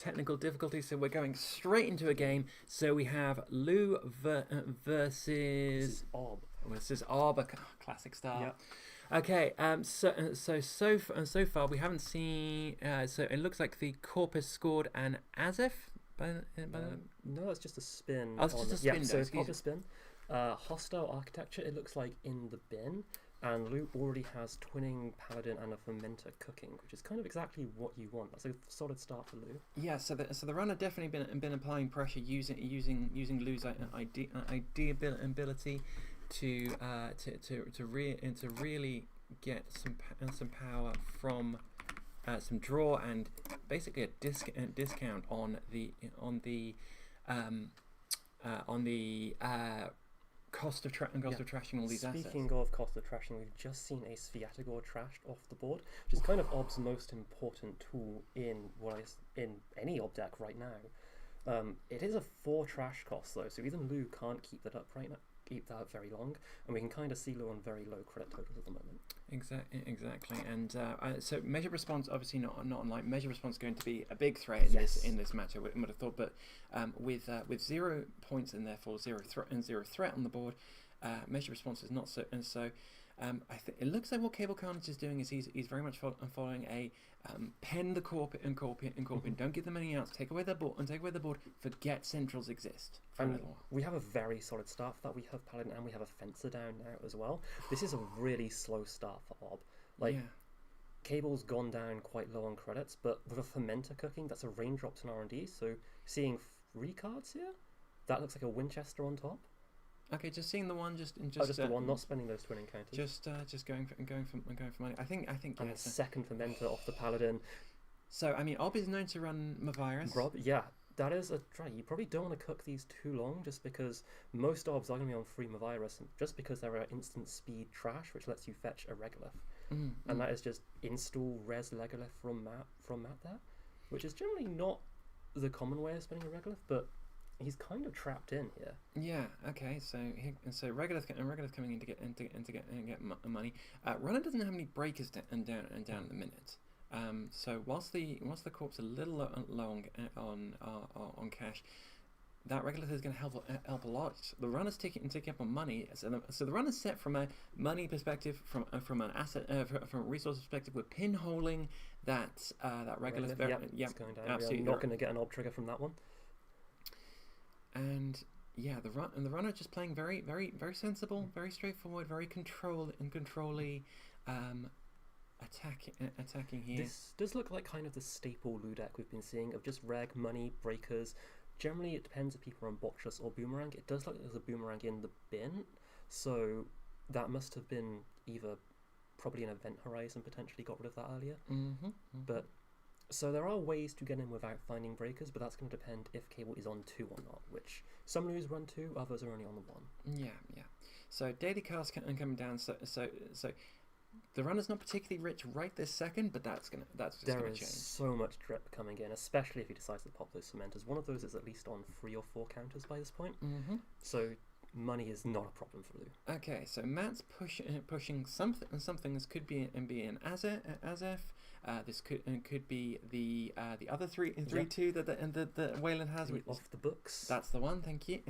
technical difficulties, so we're going straight into a game. So we have Lou versus Arb, a classic start. Yep. Okay, so far we haven't seen. So it looks like the Corpus scored an Azef. No, it's just a spin. Oh, it's just a spin. Yeah, so it's not a spin. Hostile architecture. It looks like in the bin. And Lou already has Twinning Paladin and a Fermenter cooking, which is kind of exactly what you want. That's a solid start for Lou. Yeah, so the runner definitely been applying pressure using Lou's idea ability to really get some power from some draw and basically a discount on the cost of trashing all these assets. Speaking of cost of trashing, we've just seen a Sviatogor trashed off the board, which is kind of Ob's most important tool in any Ob deck right now. It is a 4 trash cost though, so even Lou can't keep that up keep that very long, and we can kind of see Lou on very low credit totals at the moment. Exactly, and so measure response obviously not unlike measure response going to be a big threat in this match. I would have thought, but with 0 points and therefore zero threat on the board, measure response is not so. And so I think it looks like what Cable Carnage is doing is he's very much following a pen the Corpin and Corpin. Don't give them any outs. Take away their board. Forget centrals exist. We have a very solid start for that. We have Paladin and we have a Fencer down now as well. This is a really slow start for Ob. Cable's gone down quite low on credits, but with a Fermenter cooking, that's a raindrops in R&D. So seeing 3 cards here, that looks like a Winchester on top. Okay, just seeing the one, just the one, not spending those twin encounters. Just going for money. I think. And second Fermenter off the Paladin. So I mean, Ob is known to run Mavirus. Rob, yeah, that is a try. You probably don't want to cook these too long, just because most Obs are going to be on free Mavirus, just because there are instant speed trash, which lets you fetch a Regolith, and that is just install res Regolith from Matt there, which is generally not the common way of spending a Regolith, but he's kind of trapped in here. Yeah. Okay. So Regolith coming in to get money. Runner doesn't have any breakers down at the minute. So whilst the corpse a little low on cash, that Regolith is going to help a lot. The runner's taking up on money. So the runner's set from a money perspective, from an asset, from a resource perspective. We're pinholing that Regolith. It's going down. Absolutely. We're not going to get an Ob trigger from that one. And yeah, the runner just playing very, very, very sensible, very straightforward, very controlly, attacking here. This does look like kind of the staple Lou deck we've been seeing of just reg, money, breakers. Generally, it depends if people are on Botchless or Boomerang. It does look like there's a Boomerang in the bin, so that must have been either probably an Event Horizon potentially got rid of that earlier. But so there are ways to get in without finding breakers, but that's going to depend if Cable is on 2 or not, which some Lou's run 2, others are only on the 1. Yeah. So daily cast coming down. So the runner's not particularly rich right this second, but that's just gonna change. There is so much drip coming in, especially if he decides to pop those Fermenters. One of those is at least on 3 or 4 counters by this point. So money is not a problem for Lou. Okay, so Matt's pushing something. This could be an Azef. This could be the other 3/2 that Wayland has. Off the books. That's the one. Thank you.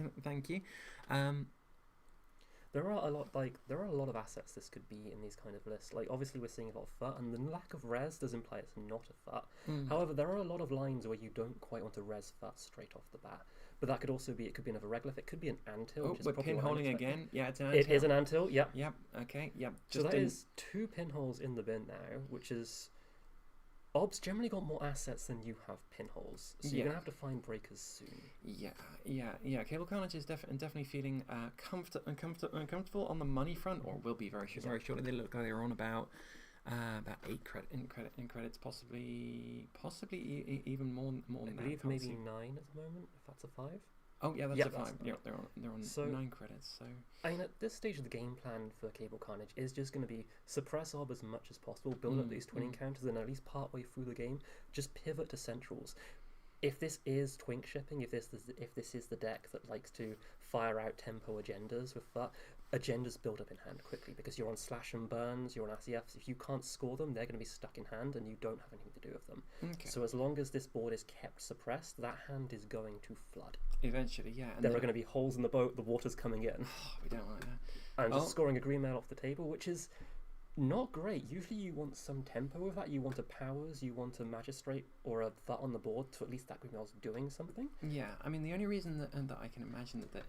There are a lot of assets this could be in these kind of lists. Like obviously we're seeing a lot of FUT, and the lack of res does imply it's not a FUT. However, there are a lot of lines where you don't quite want to res FUT straight off the bat. But that could also be, it could be another Regolith, it could be an Anthill. We're pinholing again. Yeah, it's an Anthill. It is an Anthill, yep. Yep, okay, yep. So that is 2 pinholes in the bin now, which is... Ob's generally got more assets than you have pinholes, so you're going to have to find breakers soon. Yeah. Cable Carnage is definitely feeling comfortable on the money front, or will be very shortly. They look like they're on about 8 credits, possibly even more than I believe maybe 9 at the moment, if that's a 5. Oh yeah, that's a 5. Yeah, they're on 9 credits. So I mean, at this stage of the game plan for Cable Carnage is just going to be suppress Ob as much as possible, build up these twin encounters, and at least part way through the game, just pivot to centrals. If this is twink shipping, if this is the deck that likes to fire out tempo agendas with that, agendas build up in hand quickly because you're on slash and burns, you're on SEFs. If you can't score them, they're going to be stuck in hand and you don't have anything to do with them. Okay. So as long as this board is kept suppressed, that hand is going to flood. Eventually, yeah. And There are going to be holes in the boat, the water's coming in. we don't like that. And just scoring a green mail off the table, which is not great. Usually you want some tempo with that. You want a powers, you want a magistrate or a that on the board, so at least that green mail's doing something. Yeah, I mean the only reason that I can imagine that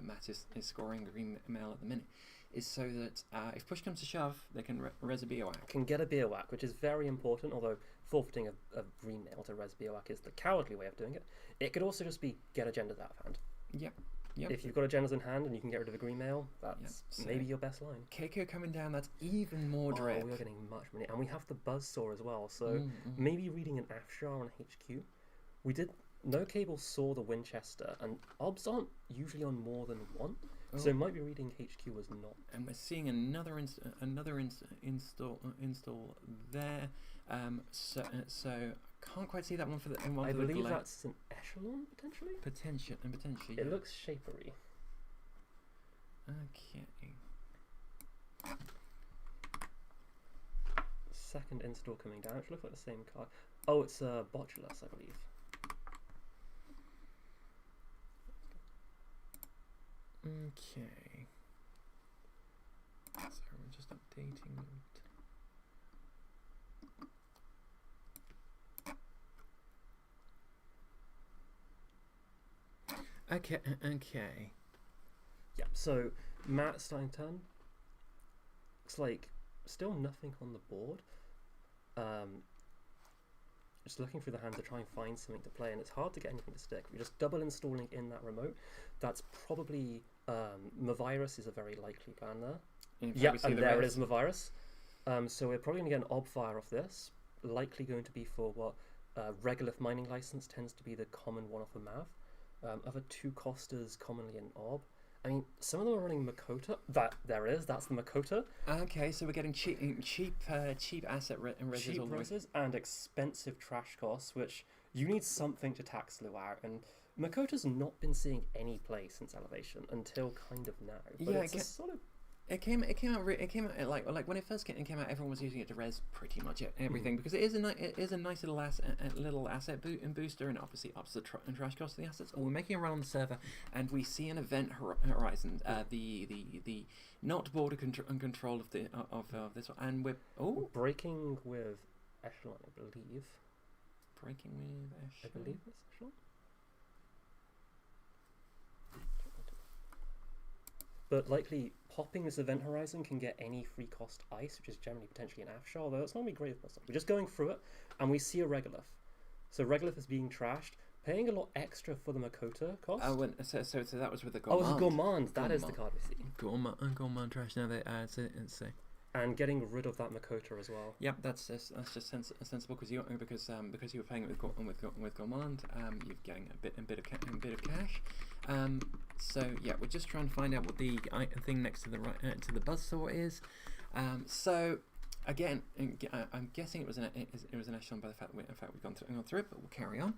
Matt is scoring a green mail at the minute is so that if push comes to shove, they can res a Bioac. Can get a Bioac, which is very important, although forfeiting a green mail to res Bioac is the cowardly way of doing it. It could also just be get agendas out of hand. Yep. Yep. If you've got agendas in hand and you can get rid of a green mail, that's So maybe your best line. Keiko coming down, that's even more drip. Oh, we're getting much money. And we have the Buzzsaw as well, so maybe reading an Afshar on HQ. We did... No Cable saw the Winchester, and obs aren't usually on more than one, so it might be reading HQ was not. And we're seeing another install there. So can't quite see that one for the. I believe that's an echelon potentially. Potentially. It looks shapery. Okay. Second install coming down, which looks like the same card. Oh, it's Botulus, I believe. Okay. So I'm just updating it. Okay. Yeah, so Matt's starting turn. Looks like still nothing on the board. Just looking through the hand to try and find something to play, and it's hard to get anything to stick. We're just double installing in that remote. That's probably Mavirus is a very likely plan there. Yeah, and there it is, Mavirus. So we're probably going to get an Obfire off this. Likely going to be for what Regolith Mining License tends to be the common one off a Mav. Other two costers commonly in Ob. I mean, some of them are running Makota. There it is. That's the Makota. Okay, so we're getting cheap asset reses. Cheap reses and expensive trash costs, which you need something to tax Lu out. And Makota's not been seeing any play since Elevation until kind of now. But yeah, it's a sort of... It came out like when it first came out, everyone was using it to res pretty much everything because it is a nice little asset booster, and obviously ups the trash cost of the assets. Or we're making a run on the server, and we see an event horizon, the not border control of this one, and we're breaking with Echelon, I believe. Breaking with Echelon. I believe it's Echelon. But likely, popping this event horizon can get any free cost ice, which is generally potentially an Afshar, although it's not going to be great for us. We're just going through it, and we see a Regolith. So Regolith is being trashed, paying a lot extra for the Makota cost. So that was with the Gourmand. Oh, the Gourmand, that is the card we see. Gourmand trash, now they and getting rid of that Makota as well. Yep, that's just sensible because you were paying it with Gourmand, you're getting a bit of cash. So yeah, we're just trying to find out what the thing next to the Buzzsaw is. So again, I'm guessing it was an echelon by the fact we've gone through it, but we'll carry on.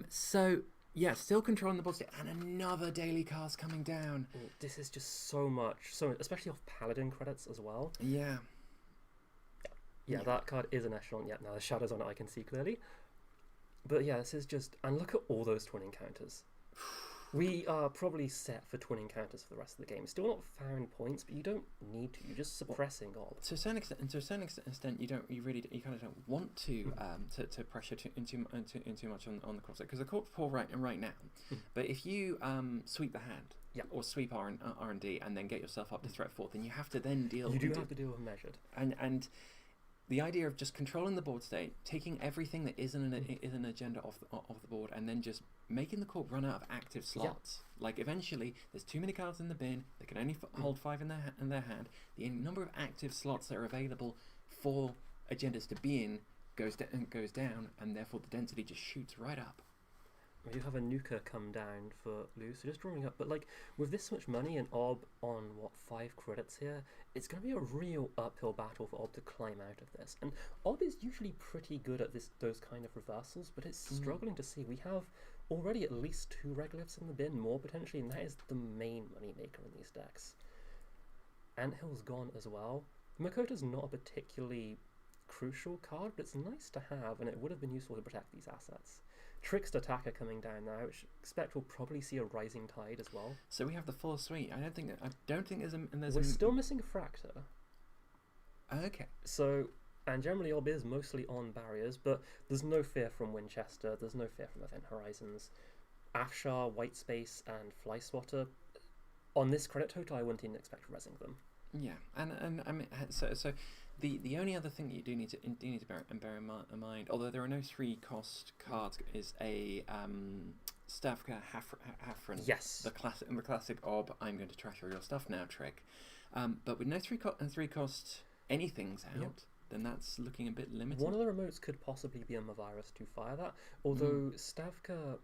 So yeah, still controlling the board state, and another daily cast coming down. This is just so much, especially off Paladin credits as well. Yeah, that card is an echelon. Yeah, now the shadows on it I can see clearly. But yeah, this is just, and look at all those twin encounters. We are probably set for twin encounters for the rest of the game. Still not found points, but you don't need to. You're just suppressing all. To a certain extent, you kind of don't want to pressure too much on the corpse because the corpse pool right now. But if you sweep the hand, or sweep R&D and then get yourself up to threat 4, then you have to then deal. You do have to deal with measured. And the idea of just controlling the board state, taking everything that is an agenda off the board, and then just making the corp run out of active slots. Like eventually, there's too many cards in the bin. They can only hold 5 in their hand. The number of active slots that are available for agendas to be in goes down, and therefore the density just shoots right up. We do have a Nuka come down for Lou, so just drawing up. But like with this much money and Ob on 5 credits here, it's going to be a real uphill battle for Ob to climb out of this. And Ob is usually pretty good at those kind of reversals, but it's struggling to see. We have already at least 2 regoliths in the bin, more potentially, and that is the main moneymaker in these decks. Anthill's gone as well. Makota's not a particularly crucial card, but it's nice to have, and it would have been useful to protect these assets. Trickster Attacker coming down now, which I expect we'll probably see a Rising Tide as well. So we have the full suite. I don't think We're still missing a Fractor. Okay. So, and generally Ob is mostly on barriers, but there's no fear from Winchester, there's no fear from Event Horizons. Afshar, White Space, and Fly Swatter. On this credit total, I wouldn't even expect resing them. Yeah, and I mean, so the only other thing that you do need to bear in mind, although there are no 3-cost cards, is a Stavka Hafren. Yes. The classic Ob, I'm going to trash all your stuff now trick. But with no 3-cost anything's out, Yep. then that's looking a bit limited. One of the remotes could possibly be a Mavirus to fire that, although Stavka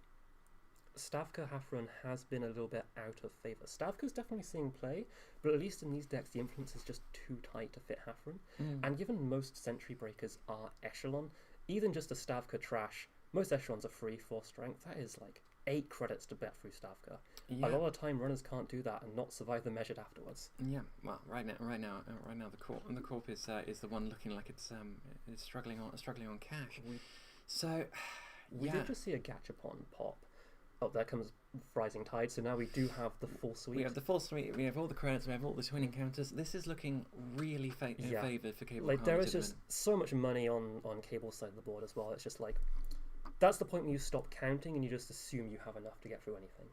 Hafren has been a little bit out of favour. Stavka's definitely seeing play, but at least in these decks the influence is just too tight to fit Hafren. And given most Sentry Breakers are Echelon, even just a Stavka trash, most Echelons are free 4 strength, that is like 8 credits to bet through Stavka. Yeah. A lot of the time runners can't do that and not survive the measured afterwards. Yeah, well, right now, the corp is the one looking like it's struggling on cash. So, We did just see a Gachapon pop. Oh, there comes Rising Tide, so now we do have the full suite. We have the full suite, we have all the credits, we have all the twin encounters. This is looking really favoured for Cable. Like, there is just so much money on Cable's side of the board as well. It's just like, that's the point when you stop counting and you just assume you have enough to get through anything.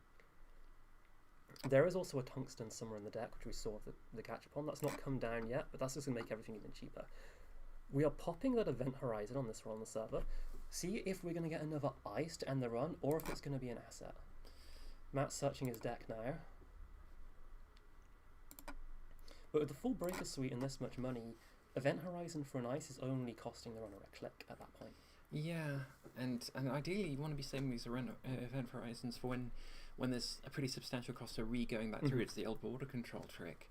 There is also a Tungsten somewhere in the deck, which we saw with the Gachapon. That's not come down yet, but that's just going to make everything even cheaper. We are popping that Event Horizon on this run on the server. See if we're going to get another Ice to end the run, or if it's going to be an asset. Matt's searching his deck now. But with the full Breaker Suite and this much money, Event Horizon for an Ice is only costing the runner a click at that point. Yeah, and ideally you want to be saving these Event Horizons for when there's a pretty substantial cost of re-going back through. It's the old border control trick.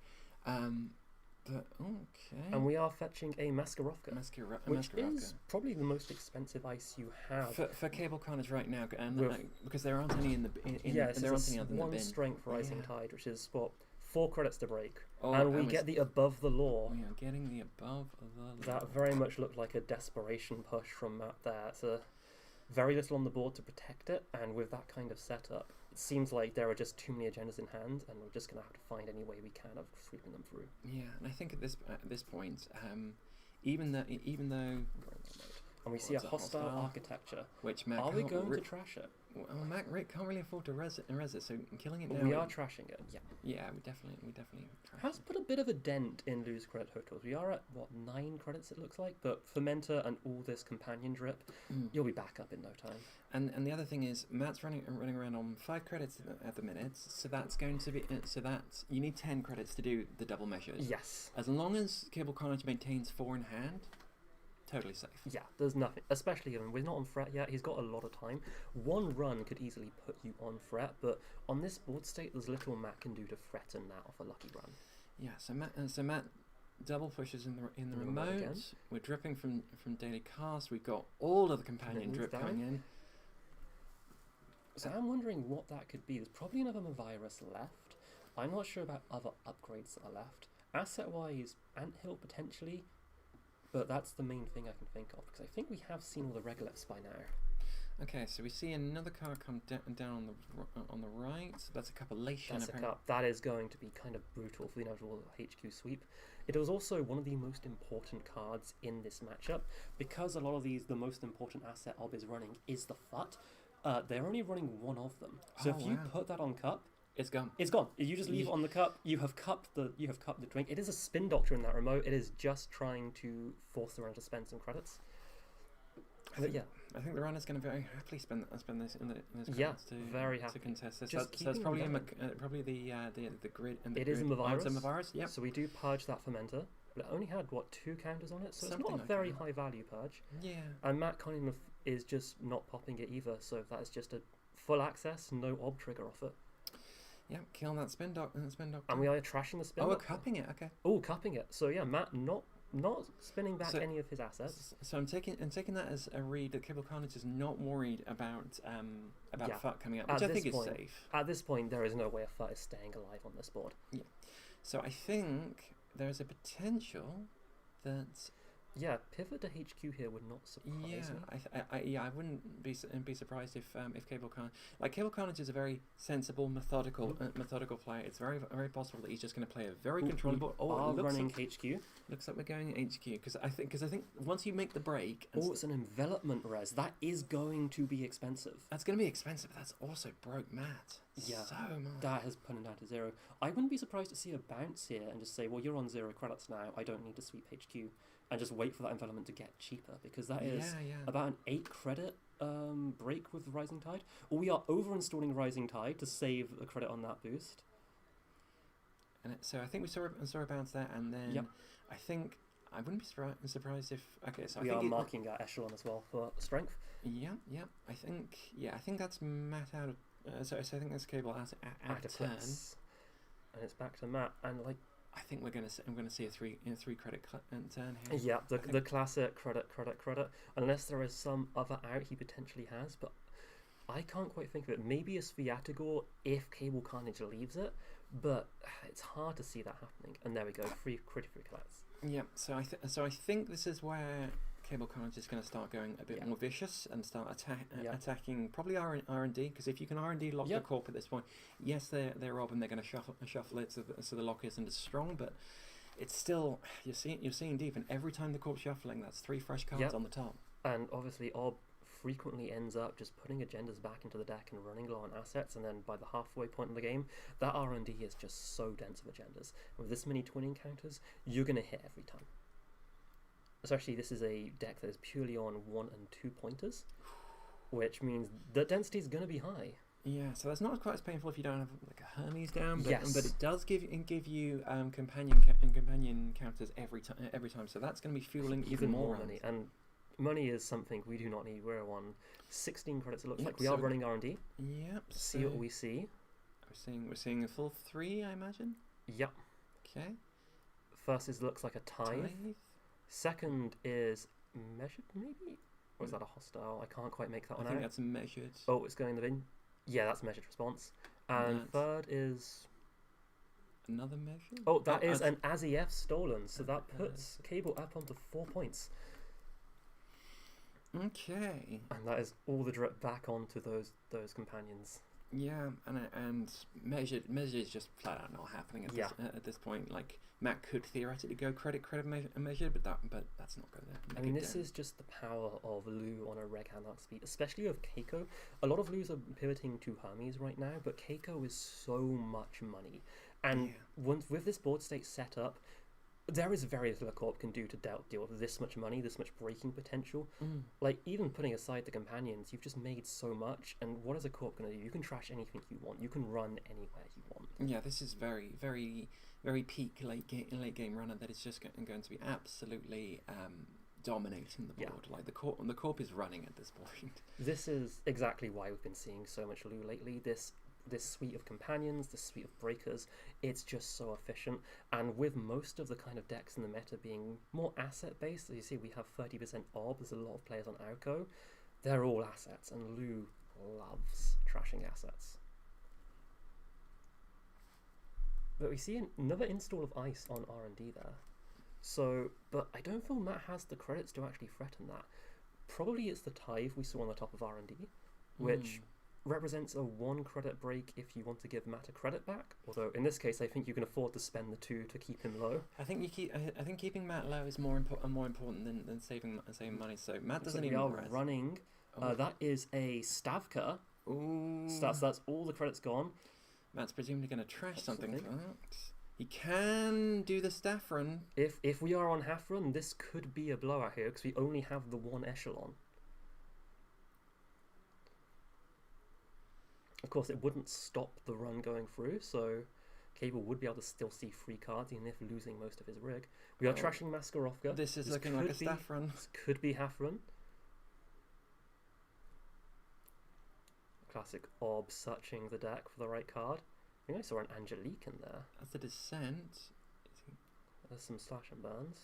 But, okay. And we are fetching a Mascarovka, which Mascarovka is probably the most expensive ice you have. For Cable Carnage right now, and because there aren't any in the yes, there aren't any other in the bin. 1 strength Rising Tide, which is what, 4 credits to break, Oh, and we get the Above the Law. We are getting the Above the Law. That very much looked like a desperation push from Matt there. It's very little on the board to protect it, and with that kind of setup, it seems like there are just too many agendas in hand, and we're just going to have to find any way we can of sweeping them through. Yeah, and I think at this point, even though and we see a hostile architecture. Which Matt are we going to trash it? Well, Matt Rick can't really afford to res it, so killing it now. We are trashing it. Yeah. Yeah, we definitely trash Has put a bit of a dent in lose credit totals. We are at what, 9 credits it looks like, but Fermenter and all this companion drip, you'll be back up in no time. And the other thing is Matt's running around on 5 credits at the minute, so that's going to be you need 10 credits to do the double measures. Yes. As long as Cable Carnage maintains 4 in hand, totally safe. Yeah, there's nothing, especially given we're not on fret yet. He's got a lot of time. 1 run could easily put you on fret, but on this board state, there's little Matt can do to threaten that off a lucky run. Yeah, so Matt double pushes in the remote. Again. We're dripping from daily cast. We've got all of the companion drip coming in. So I'm wondering what that could be. There's probably another Mavirus left. I'm not sure about other upgrades that are left. Asset-wise, Anthill potentially, but that's the main thing I can think of, because I think we have seen all the regoliths by now. Okay, so we see another card come down on the right. So that's a Capellation. That's a cup. That is going to be kind of brutal for the inevitable HQ sweep. It was also one of the most important cards in this matchup, because a lot of the most important asset Ob is running is the FUT. They're only running 1 of them. So if you put that on cup, it's gone. It's gone. You just leave it on the cup. You have cupped the drink. It is a Spin Doctor in that remote. It is just trying to force the runner to spend some credits. I think the runner's going to very happily spend this in this cards very happy to contest this. Just So that's probably probably the grid. And it is a Mavirus. It's a Mavirus. Yep. So we do purge that Fermenter, but it only had 2 counters on it, so Something it's not a like very that. high value purge. Yeah. And Matt Cunningham is just not popping it either, so that is just a full access, no ob trigger off it. Yeah, kill that spin doctor. And we are trashing the spin. Oh, we're Doctor. cupping it. Okay. Oh, cupping it. So yeah, Matt not not spinning back So- any of his assets. So I'm taking that as a read that Cable Carnage is not worried about Yeah. FUT coming up, At which I this think point- is safe. At this point, there is no way a FUT is staying alive on this board. So I think there's a potential that Yeah, pivot to HQ here would not surprise me. I wouldn't be surprised if Cable Carnage, Cable Carnage is a very sensible, methodical player. It's very possible that he's just going to play a very controllable. We are it looks running like, HQ. looks like we're going HQ because I think once you make the break, and Oh, it's an envelopment res. That is going to be expensive. that's going to be expensive. But that's also broke Matt. Yeah, so much. That has put him down to 0. I wouldn't be surprised to see a bounce here and just say, well, you're on 0 credits now. I don't need to sweep HQ. And just wait for that envelopment to get cheaper, because that is about an 8 credit break with Rising Tide. Or we are over installing Rising Tide to save a credit on that boost. And so I think we saw a bounce there, and then Yep. I think I wouldn't be surprised if so. We I are think marking our echelon as well for strength. Yeah. I think that's Matt out of. So I think that's Cable out of turn. Clips. And it's back to Matt. And I think I'm gonna see a 3 credit turn here. yeah, the classic credit. Unless there is some other out he potentially has, but I can't quite think of it. Maybe a Sviatogor if Cable Carnage leaves it, but it's hard to see that happening. And there we go, free collects. Yeah. So I think this is where Cable Carnage is going to start going a bit more vicious and start attacking probably R&D, because if you can R&D lock the corp at this point, yes, they're robbing, they're going to shuffle it so the lock isn't as strong, but it's still you're seeing deep, and every time the corp's shuffling, that's 3 fresh cards on the top. And obviously Orb frequently ends up just putting agendas back into the deck and running low on assets, and then by the halfway point in the game, that R&D is just so dense of agendas. With this many twin encounters, you're going to hit every time. Especially this is a deck that is purely on 1 and 2 pointers, which means the density is going to be high. Yeah, so that's not quite as painful if you don't have like a Hermes down, but, Yes. but it does give you companion counters every time. So that's going to be fueling even more money. rounds. And money is something we do not need. We're on 16 credits. It looks Yep, like we are so- running R&D. Yep. See what we see. We're seeing a full 3, I imagine. Yep. Okay. First looks like a tithe. Second is measured, maybe? Or is that a hostile? I can't quite make that one I think out. that's measured. Oh, it's going in the bin. Yeah, that's measured response. And third is... Another measure? Oh, that is an ASIF stolen. So that puts Cable up onto 4 points. Okay. And that is all the drip back onto those companions. Yeah, and measured is just flat out not happening at this point. Like Matt could theoretically go credit measured, but that's not going to. I mean, this is just the power of Lu on a reg hand speed, especially with Keiko. A lot of Lus are pivoting to Hermes right now, but Keiko is so much money, and once with this board state set up, there is very little a corp can do to deal with this much money, this much breaking potential. Like, even putting aside the companions, you've just made so much, and what is a corp going to do? You can trash anything you want. You can run anywhere you want. Yeah, this is very, very, very peak late game runner that is just going to be absolutely dominating the board. Like the corp is running at this point. This is exactly why we've been seeing so much Lu lately. This suite of companions, this suite of breakers, it's just so efficient. And with most of the kind of decks in the meta being more asset based, as you see, we have 30% orb. There's a lot of players on Auko. They're all assets, and Lu loves trashing assets. But we see another install of ice on R&D there. So, but I don't feel Matt has the credits to actually threaten that. Probably it's the tithe we saw on the top of R&D, which represents a 1 credit break if you want to give Matt a credit back. Although in this case, I think you can afford to spend the 2 to keep him low. I think keeping Matt low is more important than saving money. So Matt doesn't even. We are running. That is a Stavka. Ooh. That's all the credits gone. Matt's presumably going to trash something for that. He can do the staff run. If we are on half run, this could be a blowout here because we only have the 1 echelon. Of course, it wouldn't stop the run going through, so Cable would be able to still see free cards, even if losing most of his rig. We are trashing Maskarovka. This is looking like a staff run. This could be half run. Classic Orb searching the deck for the right card. I think I saw an Angelique in there. That's the descent. There's some slash and burns.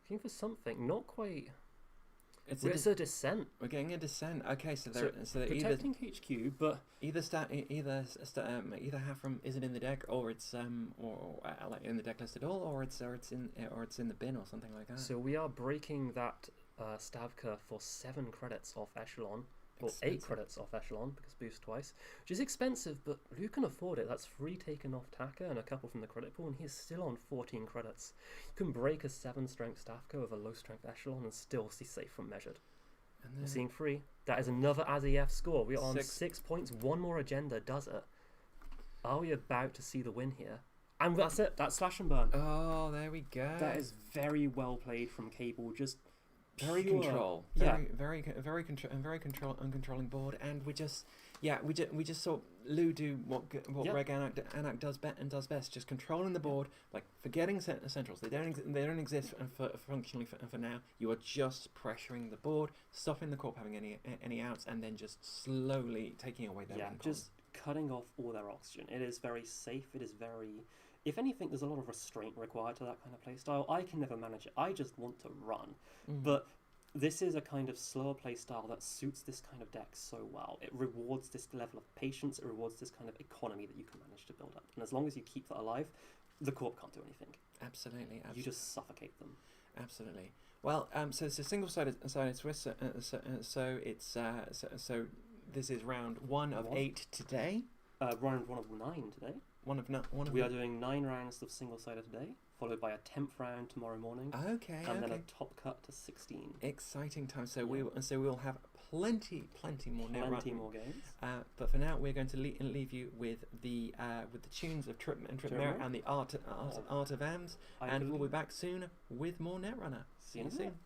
Looking for something, not quite. It's It's a descent. we're getting a descent. Okay, so they're Protecting HQ, but either Hafram isn't in the deck, or it's like in the deck list at all, or it's in the bin or something like that. so we are breaking that Stavka for 7 credits off Echelon, or 8 Expensive. credits off Echelon, because boost twice, which is expensive, but who can afford it? That's 3 taken off Taka and a couple from the credit pool, and he's still on 14 credits. You can break a 7 strength Stavka with a low strength Echelon and still see safe from measured. And We're then seeing 3. That is another ASEF score. We are on 6. 6 points. One more agenda does it. Are we about to see the win here? And that's it. That's slash and burn. oh, there we go. That is very well played from Cable. Just very pure- control, Yeah. very controlling board, and we just saw Lou do what Yeah. Reg Anak does best, just controlling the board, like forgetting centrals. They don't exist functionally for now. You are just pressuring the board, stopping the corp having any outs, and then just slowly taking away their win just cutting off all their oxygen. It is very safe. It is very. If anything, there's a lot of restraint required to that kind of playstyle. I can never manage it. I just want to run. But this is a kind of slower playstyle that suits this kind of deck so well. It rewards this level of patience. It rewards this kind of economy that you can manage to build up. And as long as you keep that alive, the corp can't do anything. Absolutely. You just suffocate them. Absolutely. Well, so it's a single-sided Swiss. So it's so this is round 1 of 8 today. Round 1 of 9 today. We are doing 9 rounds of single-sided today, followed by a 10th round tomorrow morning, Okay. and then a top cut to 16. Exciting time. So Yeah. we will have plenty more Plenty more games. But for now, we're going to leave you with the tunes of Trip Merit. and the art of AMS, and we'll be back soon with more Netrunner. See you soon.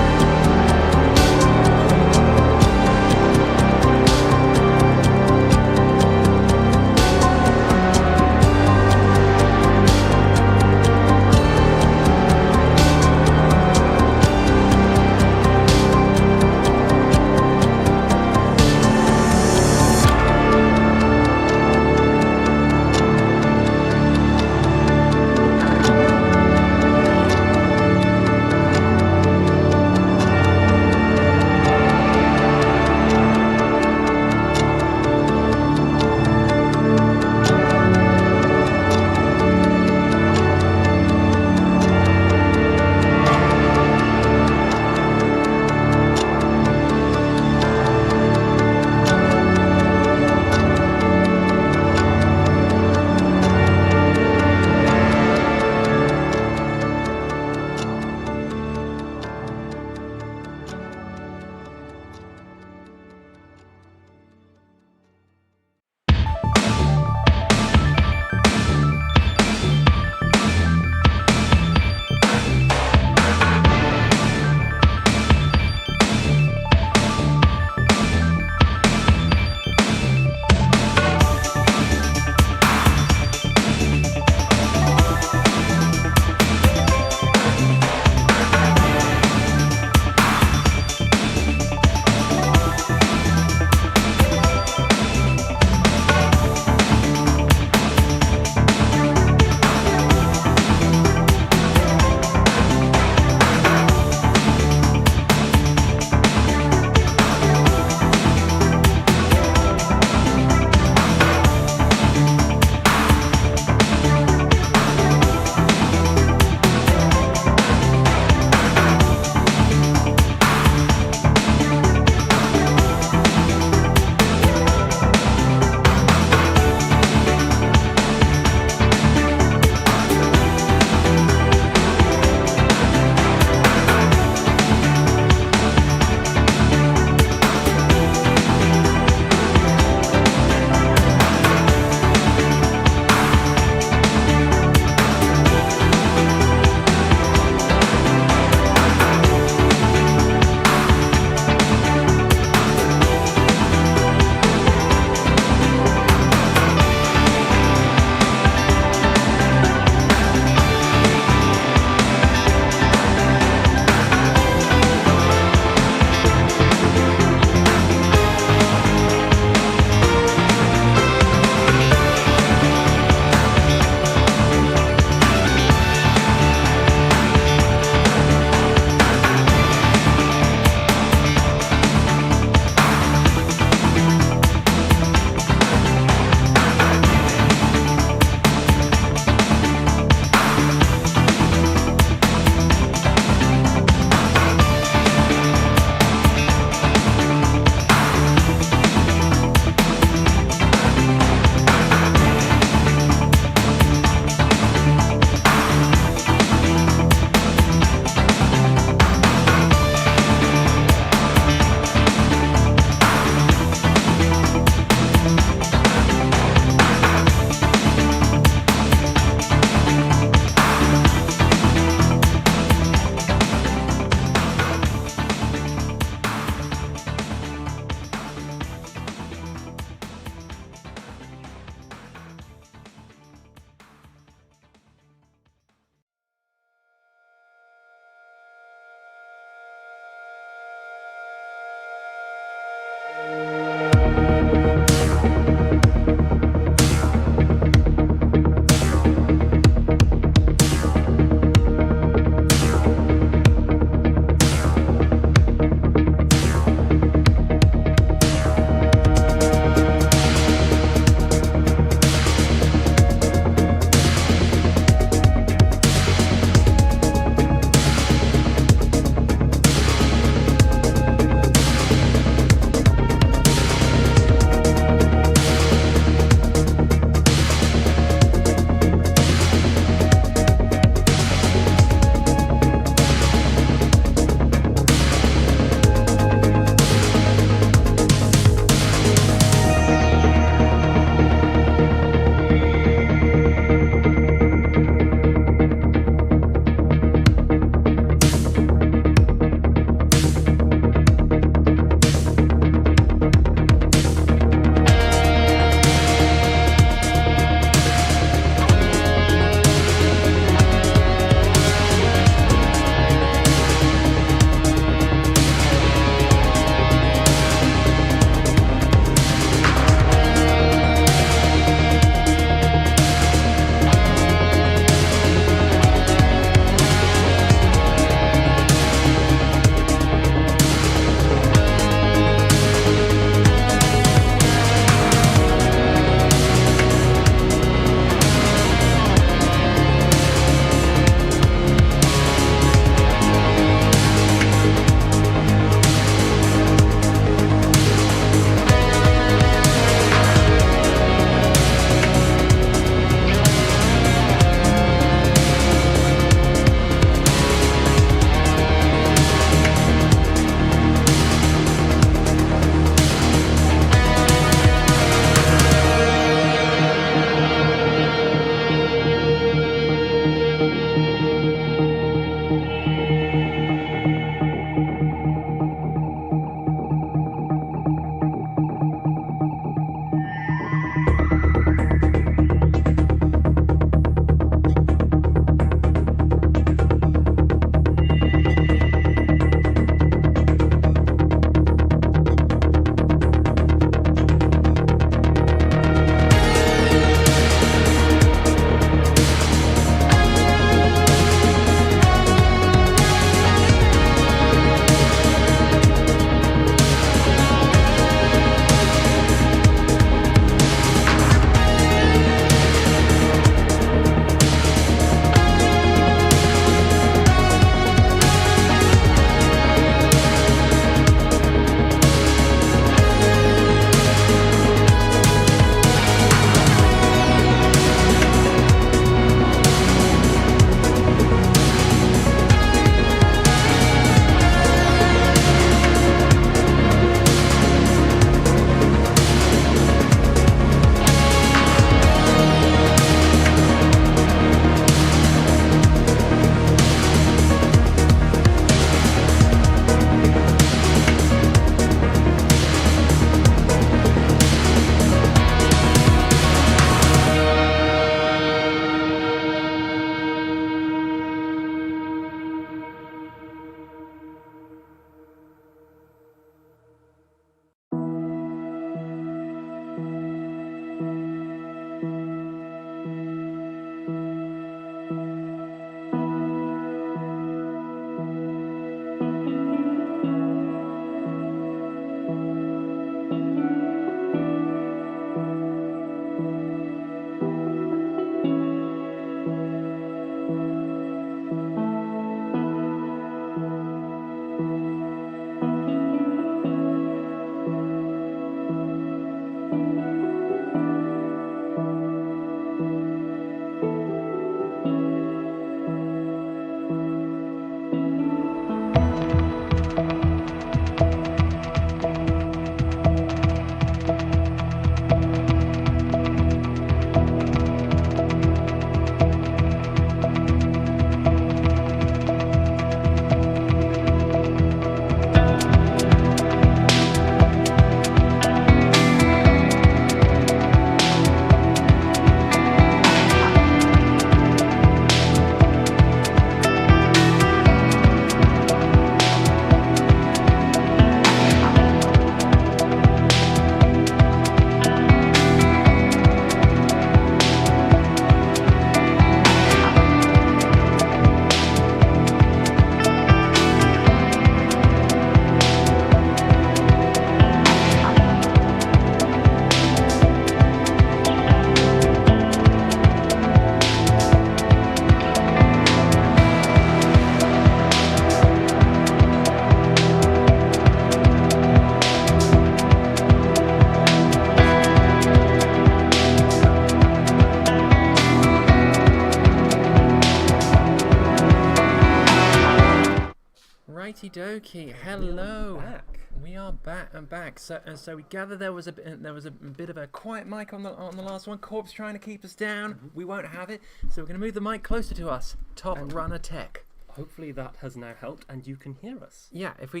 Okie dokie. We Hello. are back. We are back and back. So we gather there was a bit of a quiet mic on the last one. Corp's trying to keep us down. We won't have it. So we're going to move the mic closer to us. Top Runner Tech. Hopefully that has now helped, and you can hear us. Yeah, if you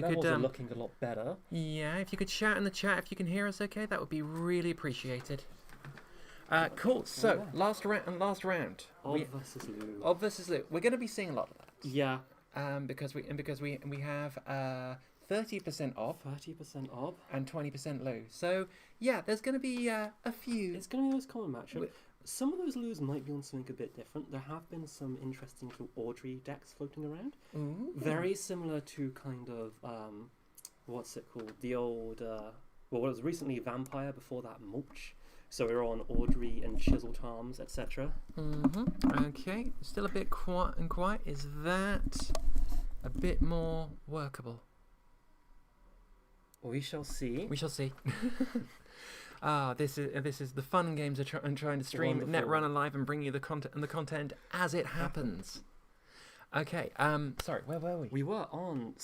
Levels could are looking a lot better. Yeah, if you could shout in the chat if you can hear us okay, that would be really appreciated. Cool. So last round. Ob versus Lou. Ob versus Lou. We're going to be seeing a lot of that. Yeah. Because we have 30% off, 30% Ob, and 20% Lou. So yeah, there's going to be a few. It's going to be a nice common matchup. Some of those Lous might be on something a bit different. There have been some interesting little Audrey decks floating around. Ooh. Very similar to kind of what's it called? The old what was recently Vampire, before that Mulch. So we're on Audrey and Chisel Charms, etc. Okay, still a bit quiet. Is that a bit more workable? We shall see. We shall see. This is the fun and games of trying to stream Wonderful. Netrunner live and bring you the content as it happens. Okay. Sorry, where were we? We were on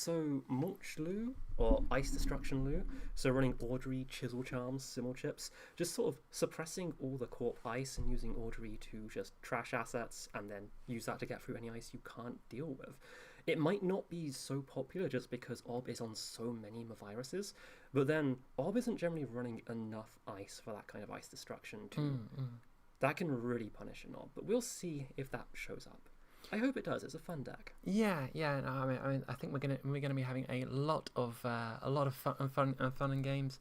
Mulch Lou or Ice Destruction Lou. So running Audrey, Chisel Charms, Simmel Chips, just sort of suppressing all the Corp ice and using Audrey to just trash assets and then use that to get through any ice you can't deal with. It might not be so popular just because Ob is on so many viruses, but then Ob isn't generally running enough ice for that kind of ice destruction to that can really punish an Ob. But we'll see if that shows up. I hope it does. It's a fun deck. Yeah. No, I mean, I think we're gonna be having a lot of fun and games.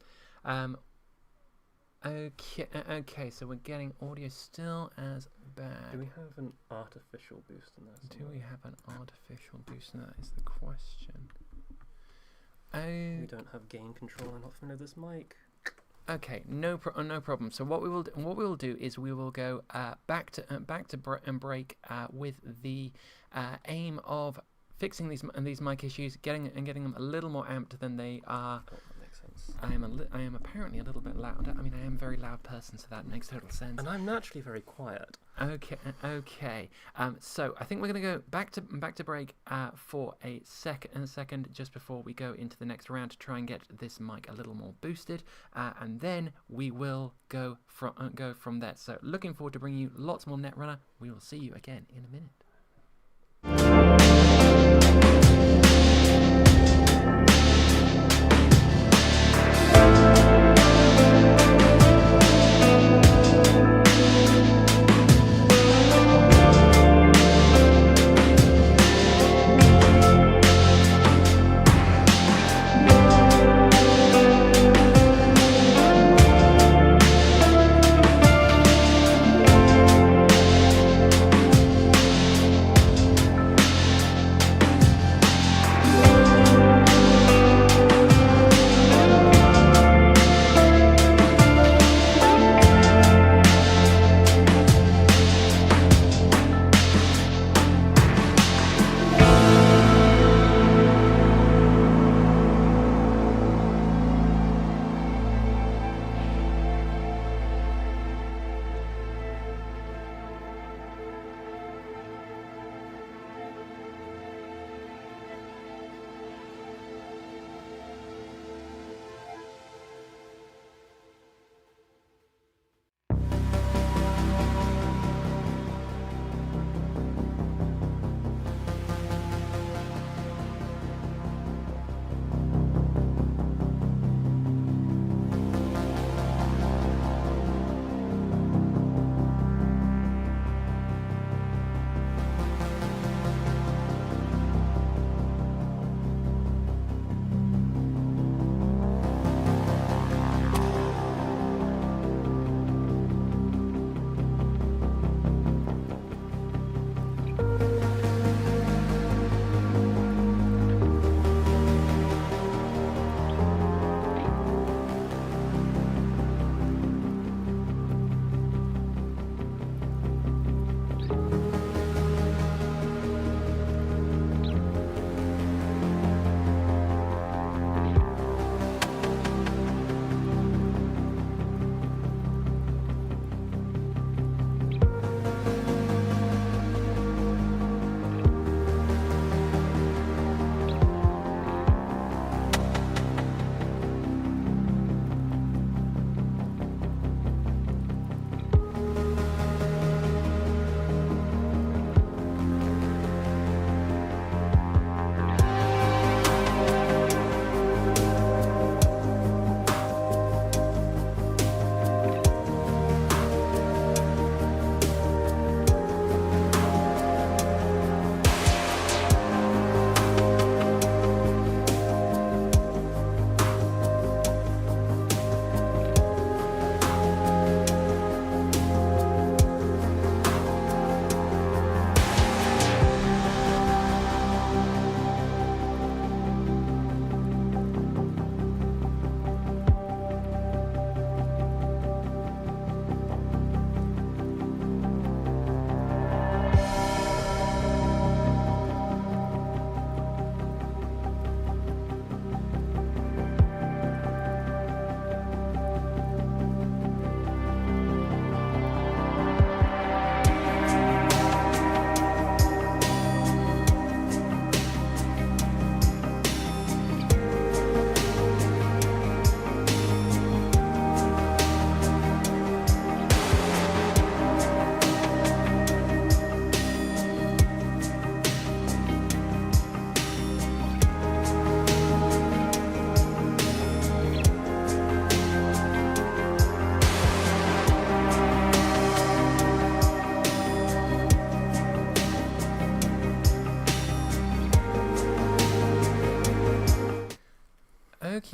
Okay. So we're getting audio still as bad. Do we have an artificial boost in there? Do we have an artificial boost in that? Is the question. We don't have gain control. I'm not familiar with this mic. Okay, no problem. So what we will do is we will go back to break with the aim of fixing these mic issues, getting them a little more amped than they are. Oh, that makes sense. I am apparently a little bit loud. I mean, I am a very loud person, so that makes total sense. And I'm naturally very quiet. Okay. So I think we're going to go back to break for a second, just before we go into the next round to try and get this mic a little more boosted, and then we will go from there. So looking forward to bringing you lots more Netrunner. We will see you again in a minute.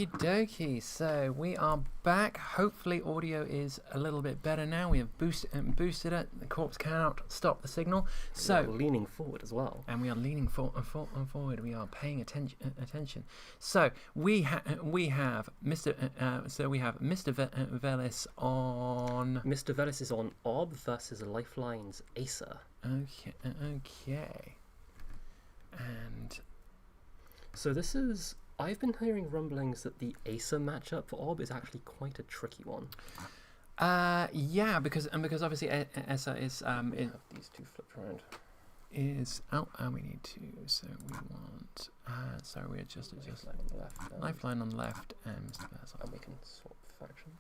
Okie dokie. So we are back. Hopefully audio is a little bit better now. We have boosted it. The corpse cannot stop the signal. So we're leaning forward as well. And we are leaning forward. We are paying attention. So we have Mr. Velis on. Mr. Velis is on Ob versus Lifeline's Acer. Okay. And so this is. I've been hearing rumblings that the Acer matchup for Ob is actually quite a tricky one. Yeah, because obviously Essa is have these two flipped around. We need to. So we want. Sorry, we adjusted Lifeline on the left. Lifeline on the left and Mr. Velis. And we can swap faction.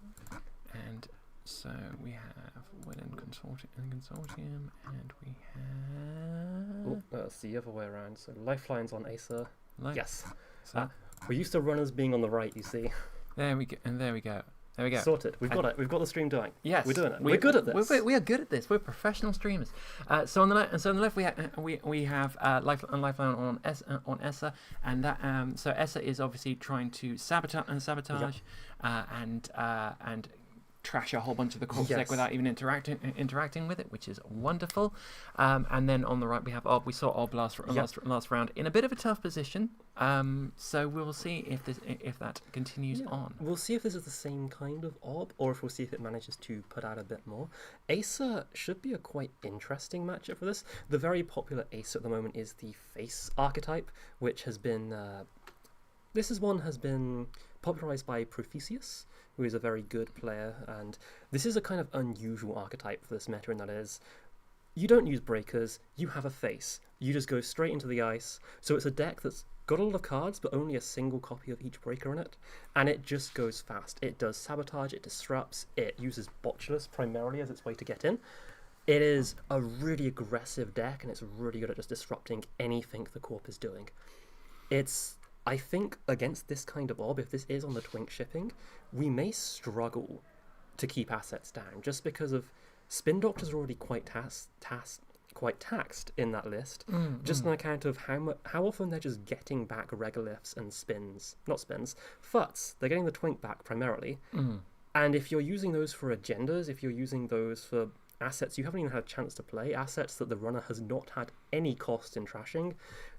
And so we have Wooden Consortium, and we have. Oh, that's the other way around. So Lifeline's on Acer. Yes. So we're used to runners being on the right, you see. There we go. Sorted. We've got it. We've got the stream doing. Yes, we're doing it. We're good at this. We are good at this. We're professional streamers. So on the left, we have Lifeline on Essa, and that so Essa is obviously trying to sabotage and trash a whole bunch of the corpse deck without even interacting with it, which is wonderful. And then on the right we have Ob. We saw Ob last round in a bit of a tough position. So we'll see if that continues on. We'll see if this is the same kind of Ob, or if we'll see if it manages to put out a bit more. Acer should be a quite interesting matchup for this. The very popular Acer at the moment is the Face archetype, which has been has been popularized by Prophesius, who is a very good player, and this is a kind of unusual archetype for this meta, in that is, you don't use breakers, you have a face. You just go straight into the ice, so it's a deck that's got a lot of cards, but only a single copy of each breaker in it, and it just goes fast. It does sabotage, it disrupts, it uses Botulus primarily as its way to get in. It is a really aggressive deck, and it's really good at just disrupting anything the Corp is doing. I think against this kind of Ob, if this is on the Twink shipping, we may struggle to keep assets down, just because of Spin Doctors are already quite taxed in that list, just on account of how often they're just getting back regoliths and futs. They're getting the Twink back primarily, and if you're using those for agendas, if you're using those for assets you haven't even had a chance to play, assets that the runner has not had any cost in trashing,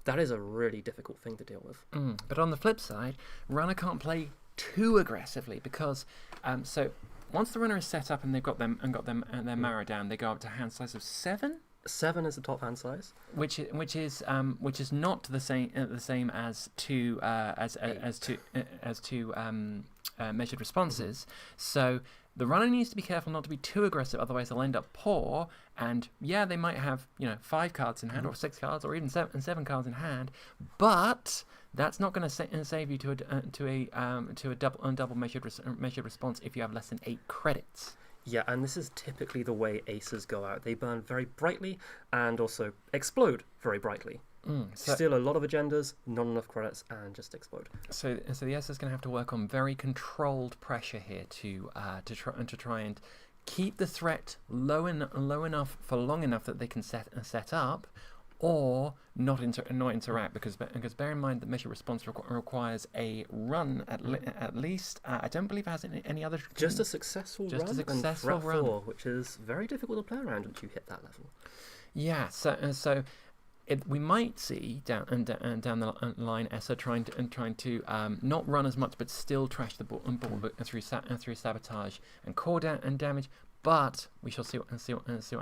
that is a really difficult thing to deal with. But on the flip side, runner can't play too aggressively, because so once the runner is set up and they've got them and their Mara down, they go up to hand size of 7. 7 is the top hand size, which is not the same as two measured responses. So the runner needs to be careful not to be too aggressive, otherwise they'll end up poor. And yeah, they might have 5 cards in hand, or 6 cards, or even 7 cards in hand, but that's not going to save you to a double measured response if you have less than 8 credits. Yeah, and this is typically the way Aces go out. They burn very brightly and also explode very brightly. Steal a lot of agendas, not enough credits, and just explode. So the S is going to have to work on very controlled pressure here to try and keep the threat low enough for long enough that they can set up, or not interact, because bear in mind that measure response requires a run at least. I don't believe it has any other. Just a successful run and threat 4, which is very difficult to play around once you hit that level. Yeah, so we might see down the line Essa trying to not run as much, but still trash the ball through sabotage and core and damage. But we shall see what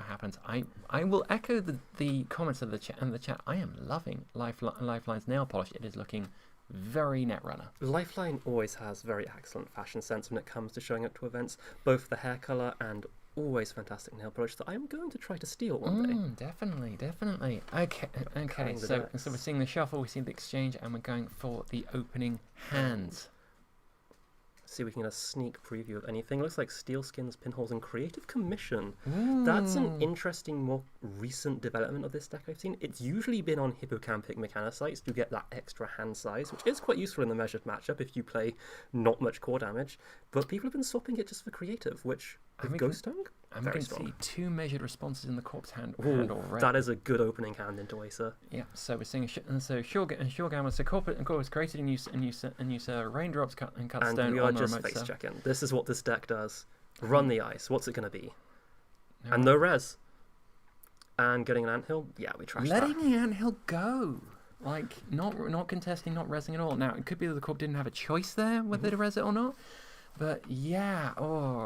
happens. I will echo the comments of the chat. I am loving Lifeline's nail polish. It is looking very Netrunner. Lifeline always has very excellent fashion sense when it comes to showing up to events, both the hair colour and always fantastic nail polish that I am going to try to steal one day. Definitely. Okay. So we're seeing the shuffle, we see the exchange, and we're going for the opening hands. See if we can get a sneak preview of anything. Looks like Steel Skins, Pinholes, and Creative Commission. That's an interesting, more recent development of this deck I've seen. It's usually been on Hippocampic Mechanocytes to get that extra hand size, which is quite useful in the measured matchup if you play not much core damage. But people have been swapping it just for creative, which With Ghost Tongue? And we can see 2 measured responses in the corpse hand already. That is a good opening hand into Acer. Yeah, so we're seeing Sure Gamma. So corporate and course created a new raindrops cut and cut and stone. We are on just the face checking. This is what this deck does. Run the ice. What's it going to be? And no res. And getting an anthill. Yeah, we trashed that. Letting the anthill go. Like, not contesting, not resing at all. Now, it could be that the corp didn't have a choice there whether to res it or not. But yeah,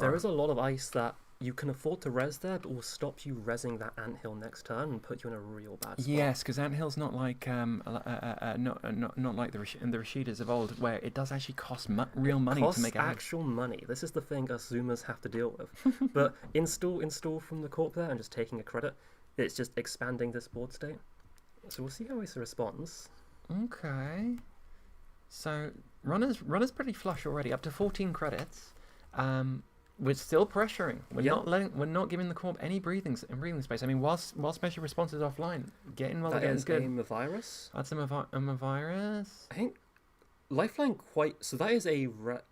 there is a lot of ice that you can afford to res there, but will stop you resing that anthill next turn and put you in a real bad spot. Yes, because anthill's not like not like the Rashidas of old, where it does actually cost real money to make actual money. This is the thing us Zoomers have to deal with. But install from the corp there and just taking a credit, it's just expanding this board state. So we'll see how Acer responds. Okay. So runner's pretty flush already, up to 14 credits. We're still pressuring. We're not giving the corp any breathing space. I mean, whilst measure response is offline, getting mulligan is good. That is a Mavirus. That's a Mavirus. I think Lifeline so that is a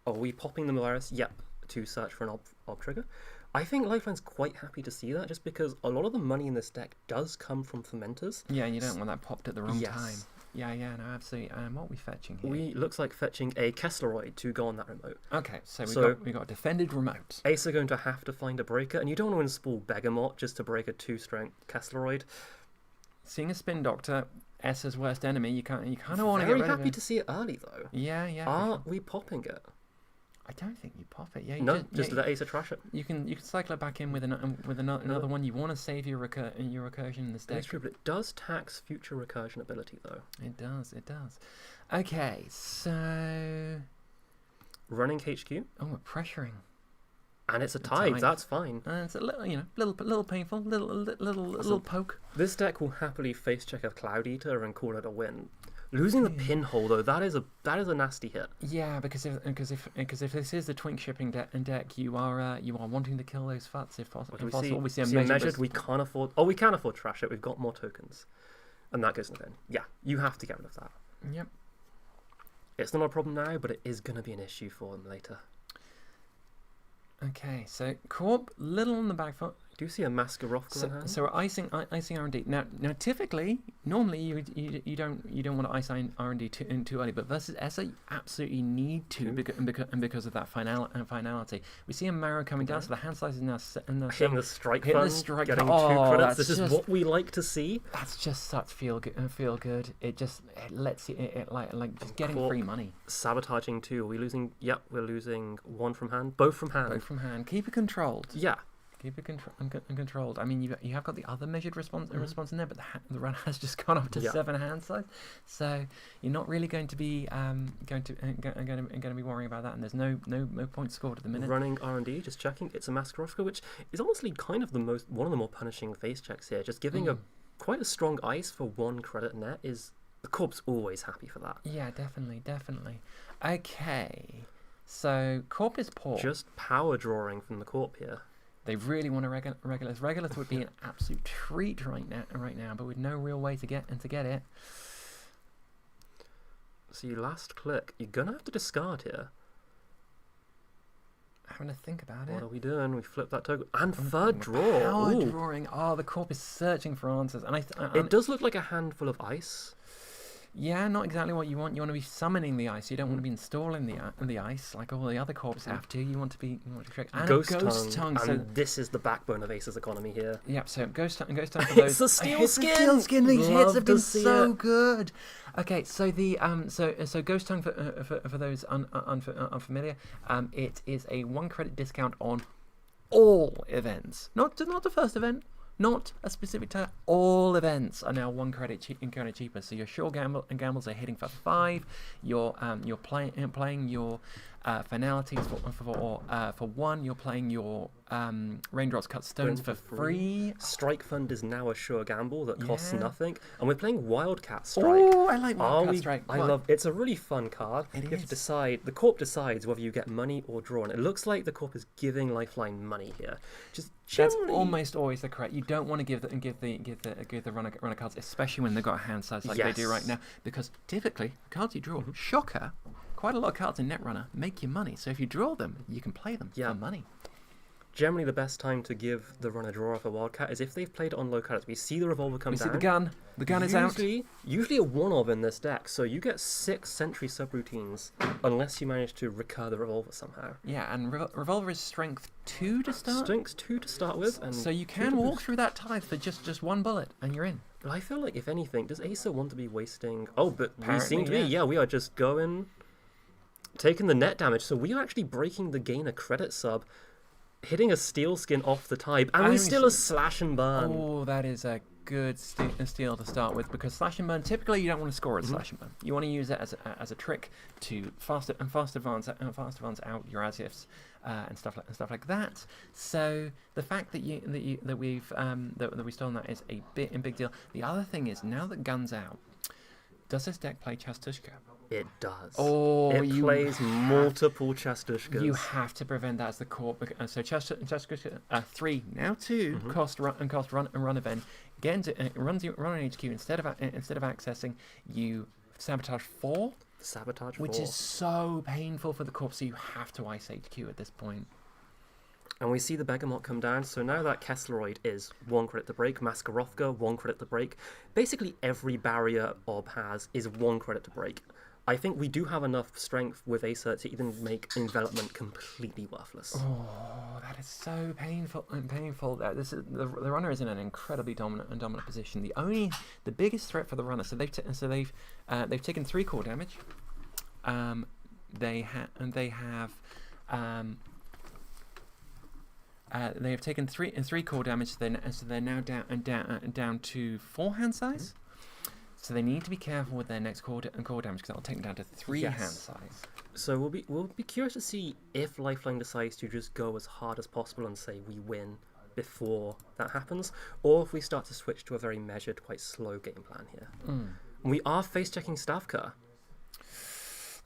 are we popping the Mavirus? Yep, to search for an ob trigger. I think Lifeline's quite happy to see that, just because a lot of the money in this deck does come from fermenters. Yeah, and you don't want that popped at the wrong time. Yeah, no, absolutely. What are we fetching here? Looks like fetching a Kessleroid to go on that remote. Okay, so we got a defended remote. Ace are going to have to find a breaker, and you don't want to install Begamot just to break a 2-strength Kessleroid. Seeing a Spin Doctor, S's worst enemy, you kind of want to get rid of it. Very happy to see it early though. Yeah. Are we popping it? I don't think you pop it. Yeah. Just let Acer trash it. You can cycle it back in with another one. You want to save your recursion in this deck. That's true, but it does tax future recursion ability though. It does. Okay, so running HQ. Oh, we're pressuring. And it's a tide. That's fine. It's a little painful, little poke. This deck will happily face check a Cloud Eater and call it a win. Losing the pinhole though, that is a nasty hit. Yeah, because if this is the Twink shipping deck, you are wanting to kill those futs if possible. We see a measured. We can't afford. Oh, we can afford trash it. We've got more tokens, and that goes in the bin. Yeah, you have to get rid of that. Yep. It's not a problem now, but it is going to be an issue for them later. Okay, so corp little on the back foot. Do you see a Masquerofka in hand? So we're icing R&D. Now typically, normally you don't want to ice R&D too early, but versus ESA, you absolutely need to because of that finality. We see a Marrow coming down, so the hand size is now hitting the strike fund, getting 2 credits. This is what we like to see. That's just such feel good. It lets you like just getting free money. Sabotaging 2. Are we losing? Yep, we're losing 1 from hand. Both from hand. Keep it controlled. Yeah. Keep it controlled. I mean, you have got the other measured response in there, but the run has just gone up to 7 hand size, so you're not really going to be going to be worrying about that. And there's no points scored at the minute. Running R&D, just checking. It's a Masquerofka, which is honestly kind of one of the more punishing face checks here. Just giving quite a strong ice for 1 credit net is the corp's always happy for that. Yeah, definitely. Okay, so corp is poor. Just power drawing from the corp here. They really want a Regolith. Regolith would be an absolute treat right now, but with no real way to get it. So you last click. You're gonna have to discard here. Having to think about it. What are we doing? We flip that token and third draw. Power drawing. Oh, the corp is searching for answers, and it does look like a handful of ice. Yeah, not exactly what you want. You want to be summoning the ice. You don't want to be installing the ice like all the other corps have to. You want to trick. And Ghost tongue. And this is the backbone of Ace's economy here. Yep. So ghost tongue for those. It's the steel skin. These hits have been so good. Okay, so the so ghost tongue for those unfamiliar. It is a 1 credit discount on all events, not the first event. Not a specific time. All events are now 1 credit cheaper. So your sure gambles are hitting for 5. You're playing your finalities for 1. You're playing your raindrops cut stones for free. Strike fund is now a sure gamble that costs nothing, and we're playing Wildcat Strike. Oh, I like Wildcat Strike. I love. It's a really fun card. You have to decide. The corp decides whether you get money or draw, and it looks like the corp is giving Lifeline money here. That's almost always the correct. You don't want to give the runner cards, especially when they've got a hand size like they do right now, because typically the cards you draw, shocker, quite a lot of cards in Netrunner make you money. So if you draw them, you can play them for money. generally the best time to give the runner draw off a wildcat is if they've played it on low cards. We see the revolver come We down. see the gun. The gun is out. Usually a one-of in this deck, so you get 6 sentry subroutines unless you manage to recur the revolver somehow. Yeah, and revolver is strength 2 to start. Strength 2 to start with, and so you can walk through that tithe for just one bullet, and you're in. But I feel like if anything, does Asa want to be wasting? Oh, but Apparently, we seem to be. Yeah, we are just going, taking the net damage. So we are actually breaking the gainer credit sub, hitting a steel skin off the type, and we still a slash and burn. Oh, that is a good steal to start with, because slash and burn, typically you don't want to score at slash and burn. You want to use it as a trick to fast advance out your as-ifs and stuff like that. So the fact that we've stolen that is a big deal. The other thing is, now that gun's out, does this deck play Chastushka? It does. Oh, it plays multiple Chastushkas. You have to prevent that as the core. So Chastushka 3, now 2 cost run event. Get into run on HQ instead of accessing. You sabotage 4. Sabotage 4. Which is so painful for the corpse. So you have to ice HQ at this point. And we see the Begamot come down, so now that Kessleroid is 1 credit to break, Maskarovka 1 credit to break. Basically every barrier Ob has is 1 credit to break. I think we do have enough strength with Asa to even make envelopment completely worthless. Oh, that is so painful. The runner is in an incredibly dominant position. The biggest threat for the runner. So they've taken 3 core damage. They have taken three core damage. So they're now down to 4 hand size. So they need to be careful with their next core damage, because that will take them down to 3 hand size. So we'll be curious to see if Lifeline decides to just go as hard as possible and say we win before that happens, or if we start to switch to a very measured, quite slow game plan here. We are face checking Stavka.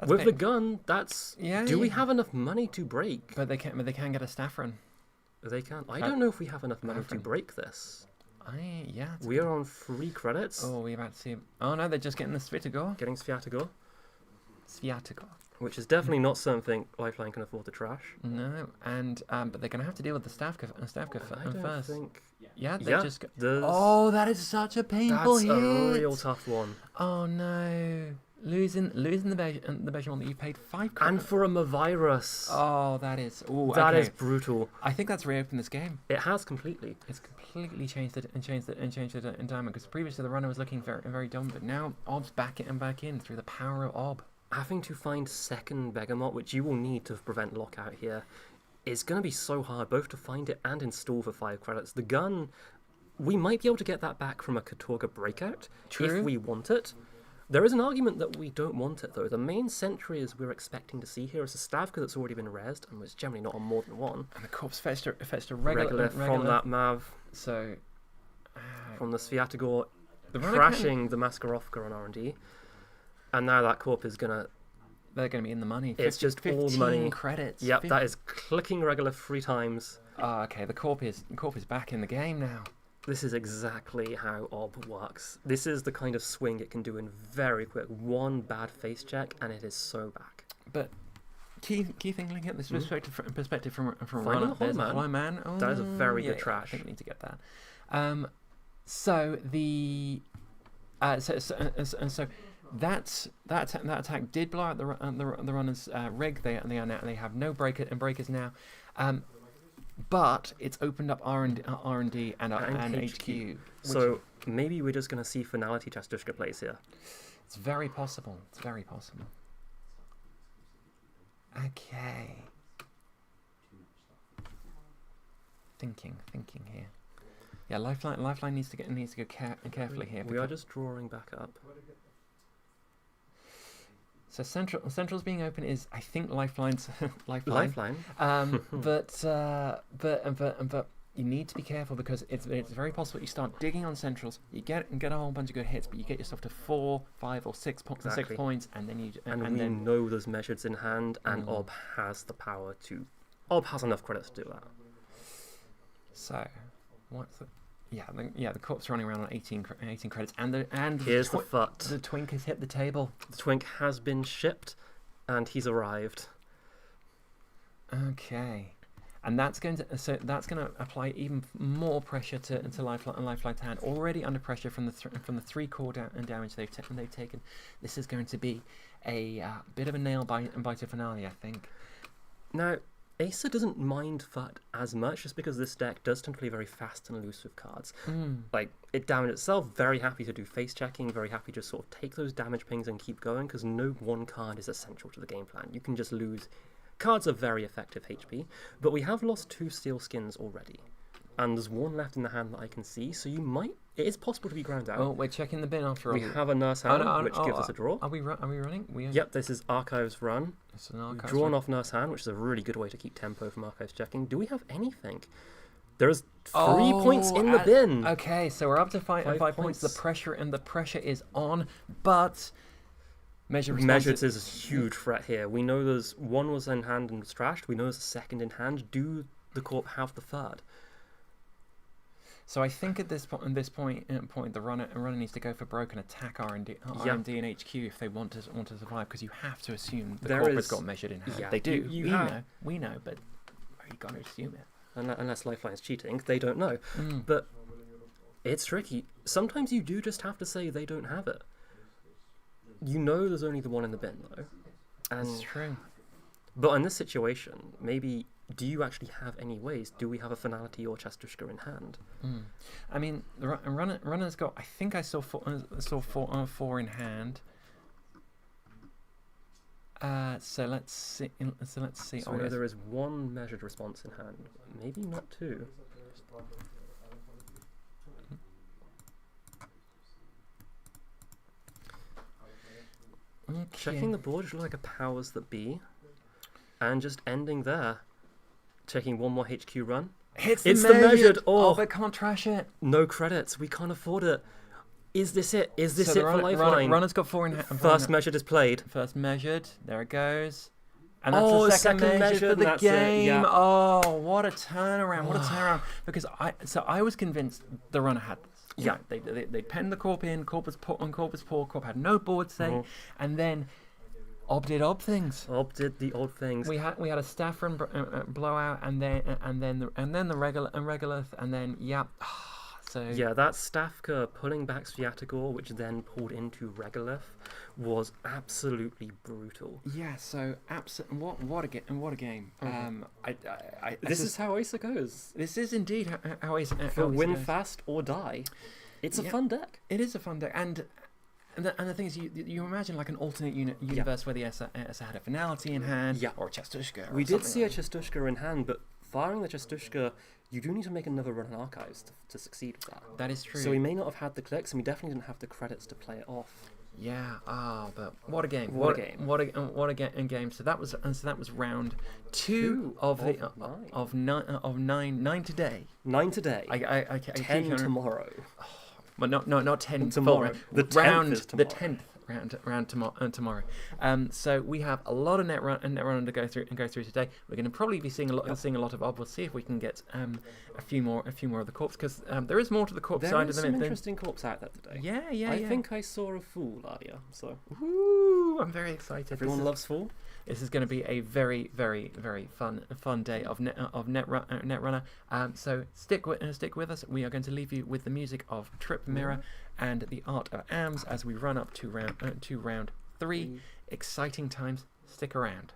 With the gun, that's we have enough money to break? But they can get a staff run. They can. I don't know if we have enough money to break this. We are on 3 credits. Oh, we're about to see him. Oh no, they're just getting the Sviatogor. Getting Sviatogor. Sviatogor. Which is definitely not something Lifeline can afford to trash. No, and but they're going to have to deal with the Stavka first. Think... Just oh, that is such a painful hit. That's a real tough one. Oh no. Losing the Begemon that you paid 5 credits. And for a Mavirus. Oh, that is... Ooh, that is brutal. I think that's reopened this game. It has completely. It's completely changed it in Diamond, because previously the runner was looking very dumb, but now Ob's back in through the power of Ob. Having to find second Begamot, which you will need to prevent lockout here, is going to be so hard, both to find it and install for 5 credits. The gun, we might be able to get that back from a Katorga breakout if we want it. There is an argument that we don't want it, though. The main sentries we're expecting to see here is a Stavka that's already been rezzed and was generally not on more than 1. And the corpse fetched a regular from that Mav. So, from the Sviatogor crashing the Maskarovka on R&D. And now that corp is going to... They're going to be in the money. It's just all the money. Credits. Yep, that is clicking regular 3 times. Okay, the corp is back in the game now. This is exactly how Ob works. This is the kind of swing it can do in very quick. 1 bad face check and it is so back. But key thing, looking at this perspective from Finding Runner, a Hollow Man. Oh, that is a very good trash. I think we need to get that. So the so that attack did blow out the runner's rig. They have no breakers now. But it's opened up R&D and HQ. So maybe we're just going to see Finality Chastushka plays here. It's very possible. Okay. Thinking here. Yeah, Lifeline needs to go carefully here. We are just drawing back up. So Central's being open is, I think, Lifeline's Lifeline. But you need to be careful, because it's very possible you start digging on Centrals, you get a whole bunch of good hits, but you get yourself to 4, 5, or 6 points, and then we know those measures in hand, and Ob has the power to. Ob has enough credits to do that. So, what's the? The corp's running around on 18 credits, and here's the foot. The twink has hit the table. The twink has been shipped, and he's arrived. Okay, and that's going to apply even more pressure to Lifeline's hand. Already under pressure from the 3 core damage they've taken. This is going to be a bit of a nail biter finale, I think. Now, Acer doesn't mind that as much, just because this deck does tend to play very fast and loose with cards. Like, it damage itself, very happy to do face checking, very happy to sort of take those damage pings and keep going, because no one card is essential to the game plan. You can just lose. Cards are very effective HP, but we have lost 2 Steel Skins already. And there's 1 left in the hand that I can see, so it is possible to be ground out. Oh, we're checking the bin after all. We have a Nurse Hand, which gives us a draw. Are we running? Yep, this is Archives Run. It's an Archives Drawn run. off Nurse Hand, which is a really good way to keep tempo from Archives checking. Do we have anything? There's 3 points in the bin. Okay, so we're up to 5 points. The pressure is on, but Measured is a huge threat here. We know there's 1 was in hand and was trashed. We know there's a 2nd in hand. Do the Corp have the 3rd? So I think at this point, the runner needs to go for broke and attack R&D and HQ if they want to survive, because you have to assume the Corp has got measured in hand. Yeah, they do. We know, but you got to assume it. Unless Lifeline's cheating, they don't know. But it's tricky. Sometimes you do just have to say they don't have it. You know there's only the 1 in the bin, though. That's true. But in this situation, maybe, do you actually have any ways? Do we have a Finality or Chestushka in hand? I mean, the runner's got, I think I saw 4 in hand. So let's see. So we know there is 1 measured response in hand. Maybe not 2. Okay. Checking the board, just like a powers that be. And just ending there. Checking 1 more HQ run. It's the measured. Oh, but can't trash it. No credits. We can't afford it. Is this it? Is this it for Lifeline? Runner's got 4 in hand. First measured is played. First measured. There it goes. And that's the second measure for the game. Yeah. Oh, what a turnaround! What a turnaround! Because I was convinced the runner had this. Yeah, they penned the Corp in. Corp was poor. Corp had no board say, and then Ob did odd things. Ob did the odd things. We had a staff run blowout, and then the regolith, and then So yeah, that Stafka pulling back Sviatogor, which then pulled into Regolith, was absolutely brutal. Yeah, so what a game. This is how Acer goes. This is indeed how Acer win goes. fast or die. It's a fun deck. It is a fun deck, and the thing is, you imagine like an alternate universe where the Acer had a Finality in hand, or a Chestushka. We did see a Chestushka in hand, but firing the Chestushka, you do need to make another run on Archives to succeed with that. That is true. So we may not have had the clicks, and we definitely didn't have the credits to play it off. Yeah. But what a game! What a game! What a game! So that was round 2 of 9 today. 9 today. I 10 tomorrow. Well, not 10 tomorrow. The 10th is tomorrow. The 10th round tomorrow. So we have a lot of net run to go through today. We're going to probably be seeing a lot of Ob. We'll see if we can get a few more of the corpse, because there is more to the corpse side of the There is some interesting corpse out there today. Yeah. I think I saw a Fool earlier, so I'm very excited. Everyone loves Fool. This is going to be a very, very, very fun day of Netrunner. So stick with us. We are going to leave you with the music of Trip Mirror and the Art of AMS as we run up to round 3. Exciting times. Stick around.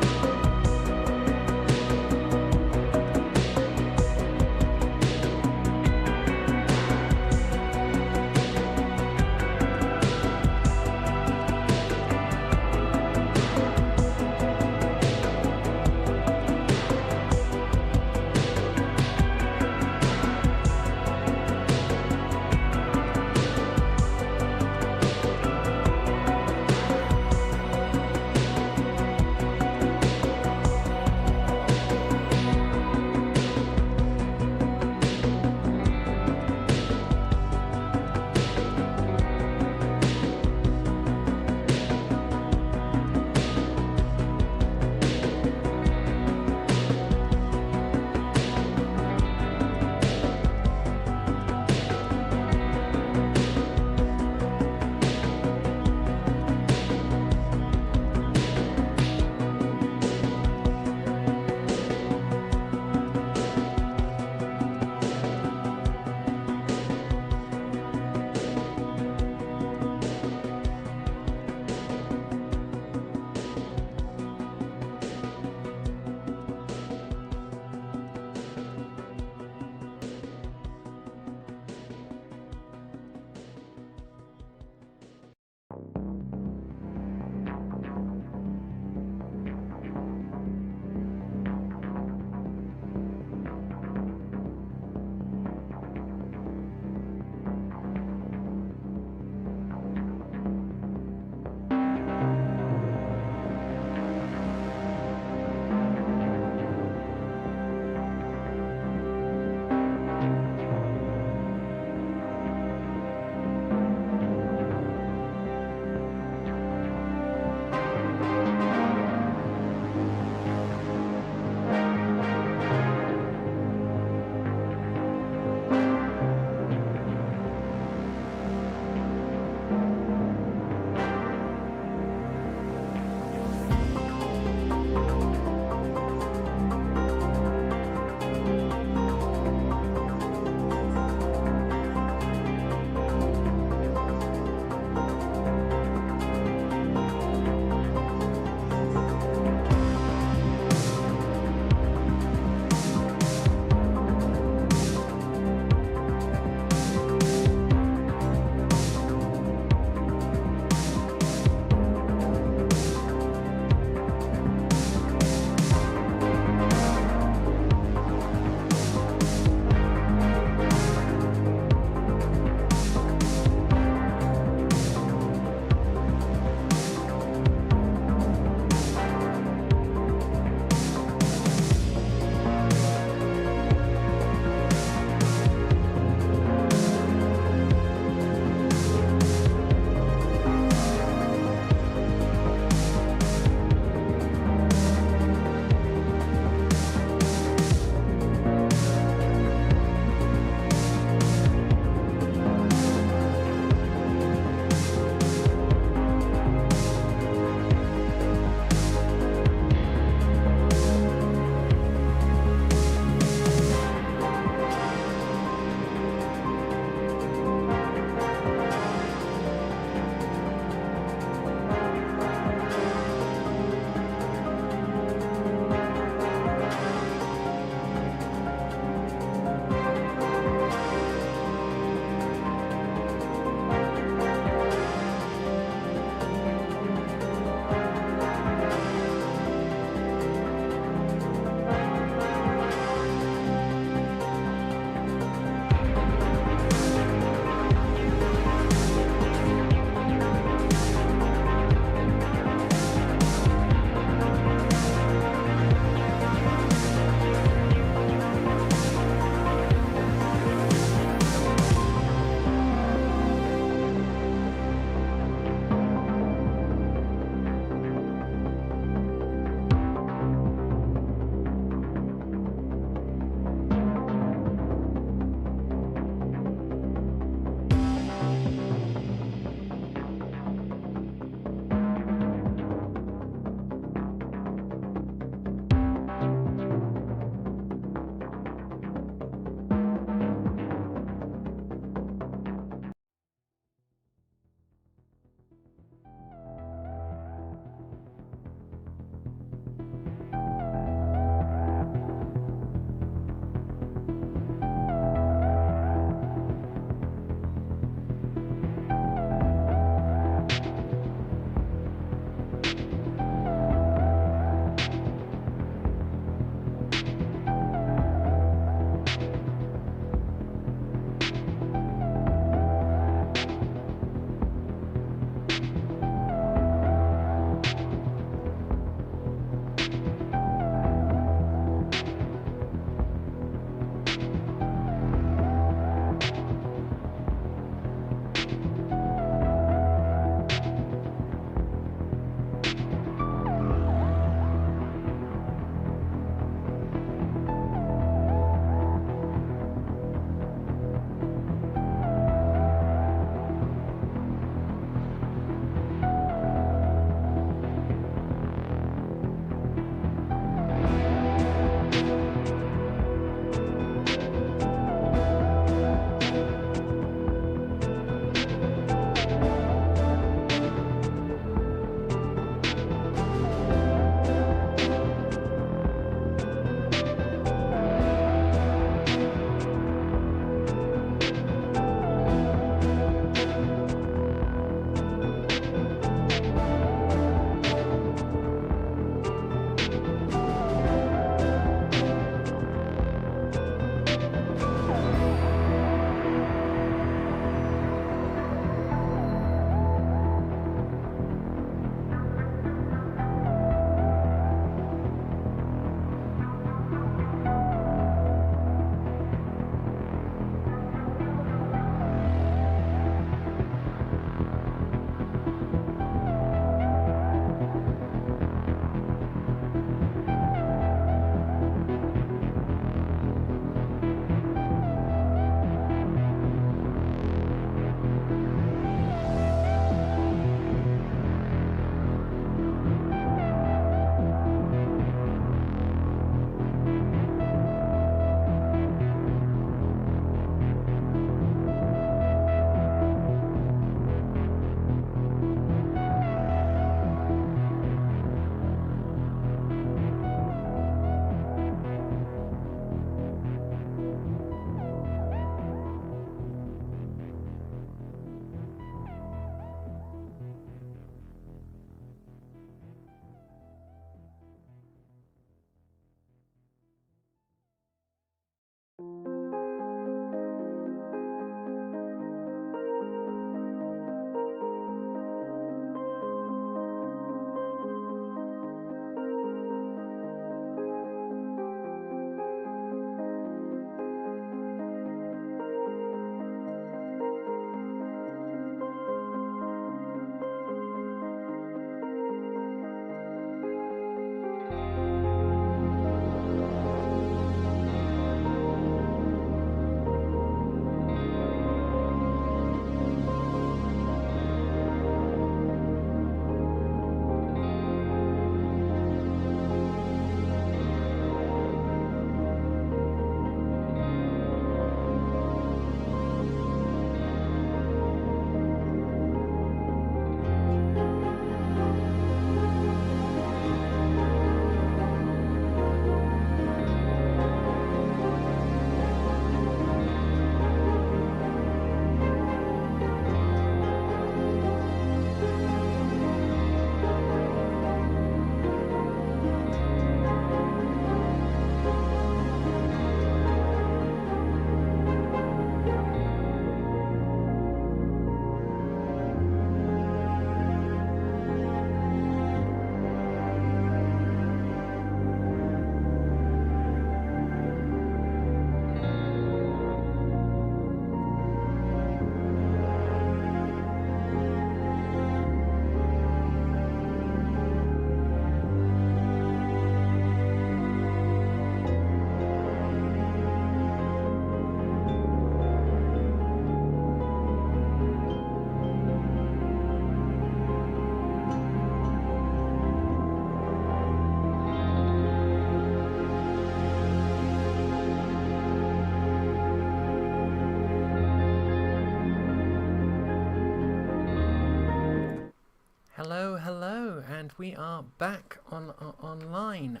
Hello, and we are back online.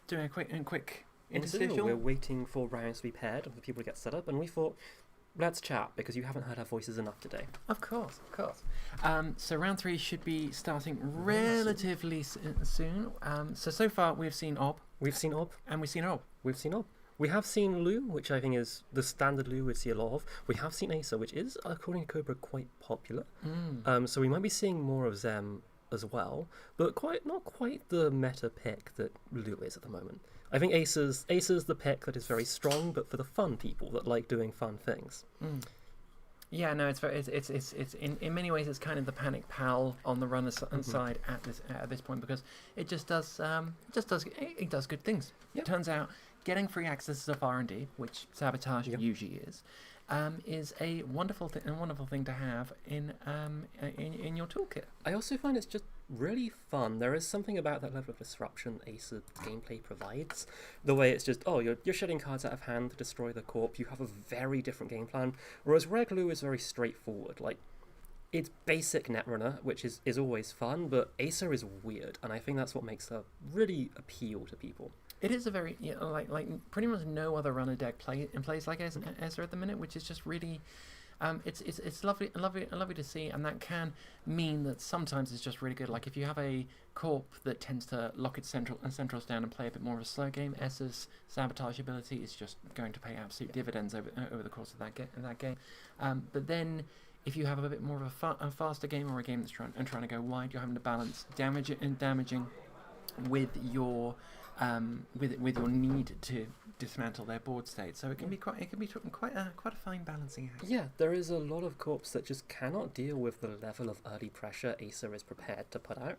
Doing a quick interstitial. We're waiting for rounds to be paired and for people to get set up, and we thought, let's chat because you haven't heard our voices enough today. Of course. So round 3 should be starting relatively soon. So far we've seen Ob. We've seen Ob. And we've seen Ob. We have seen Lu, which I think is the standard Lu we'd see a lot of. We have seen Acer, which is, according to Cobra, quite popular. So we might be seeing more of Zem as well, but not quite the meta pick that Lu is at the moment. I think Acer's the pick that is very strong, but for the fun people that like doing fun things. Yeah, no, it's in many ways it's kind of the panic pal on the runner side at this point, because it does good things. Yep. It turns out getting free access to R&D, which Sabotage usually is a wonderful thing to have in your toolkit. I also find it's just really fun. There is something about that level of disruption Acer gameplay provides. The way it's just, you're shedding cards out of hand to destroy the corp. You have a very different game plan. Whereas Reglu is very straightforward. Like, it's basic Netrunner, which is always fun, but Acer is weird, and I think that's what makes her really appeal to people. It is a very like pretty much no other runner deck plays like Acer at the minute, which is just really it's lovely to see, and that can mean that sometimes it's just really good. Like if you have a corp that tends to lock its centrals down and play a bit more of a slow game, Acer's Sabotage ability is just going to pay absolute dividends over the course of that game. But then if you have a bit more of a faster game, or a game that's trying to go wide, you're having to balance damaging with your with your need to dismantle their board state. So it can be quite a fine balancing act. Yeah, there is a lot of corps that just cannot deal with the level of early pressure Acer is prepared to put out,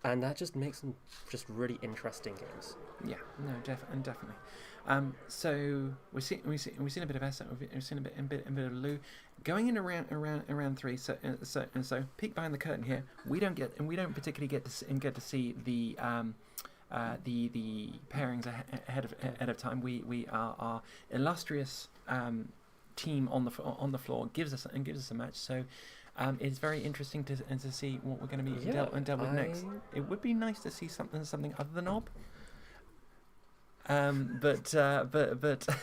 and that just makes them just really interesting games. Yeah, no, definitely. So we've seen a bit of Acer, we've seen a bit of Lu. Going in around 3. So peek behind the curtain here. We don't particularly get to see the pairings ahead of time. We our illustrious team on the floor gives us a match. So it's very interesting to see what we're going to be dealt with next. It would be nice to see something other than Ob. But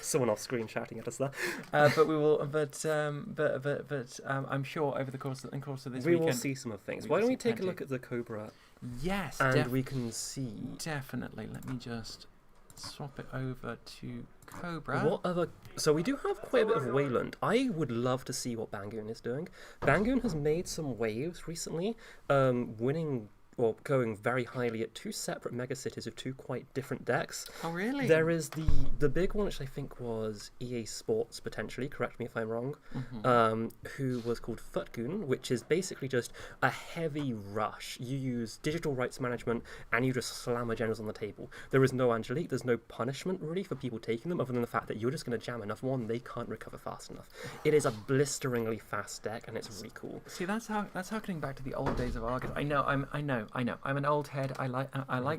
Someone off screen shouting at us there. But we will. But I'm sure over the course of this weekend we will see some of things. Why don't we take a look at the Cobra? Yes, and we can see. Definitely. Let me just swap it over to Cobra. So we do have quite a bit of Wayland. I would love to see what Bangoon is doing. Bangoon has made some waves recently, winning or going very highly at 2 separate megacities of 2 quite different decks. Oh, really? There is the big one, which I think was EA Sports, potentially, correct me if I'm wrong, who was called Futgoon, which is basically just a heavy rush. You use digital rights management, and you just slam agendas on the table. There is no Angelique, there's no punishment, really, for people taking them, other than the fact that you're just going to jam enough one, they can't recover fast enough. It is a blisteringly fast deck, and it's really cool. See, that's harkening back to the old days of Argus. I know. I'm an old head. I like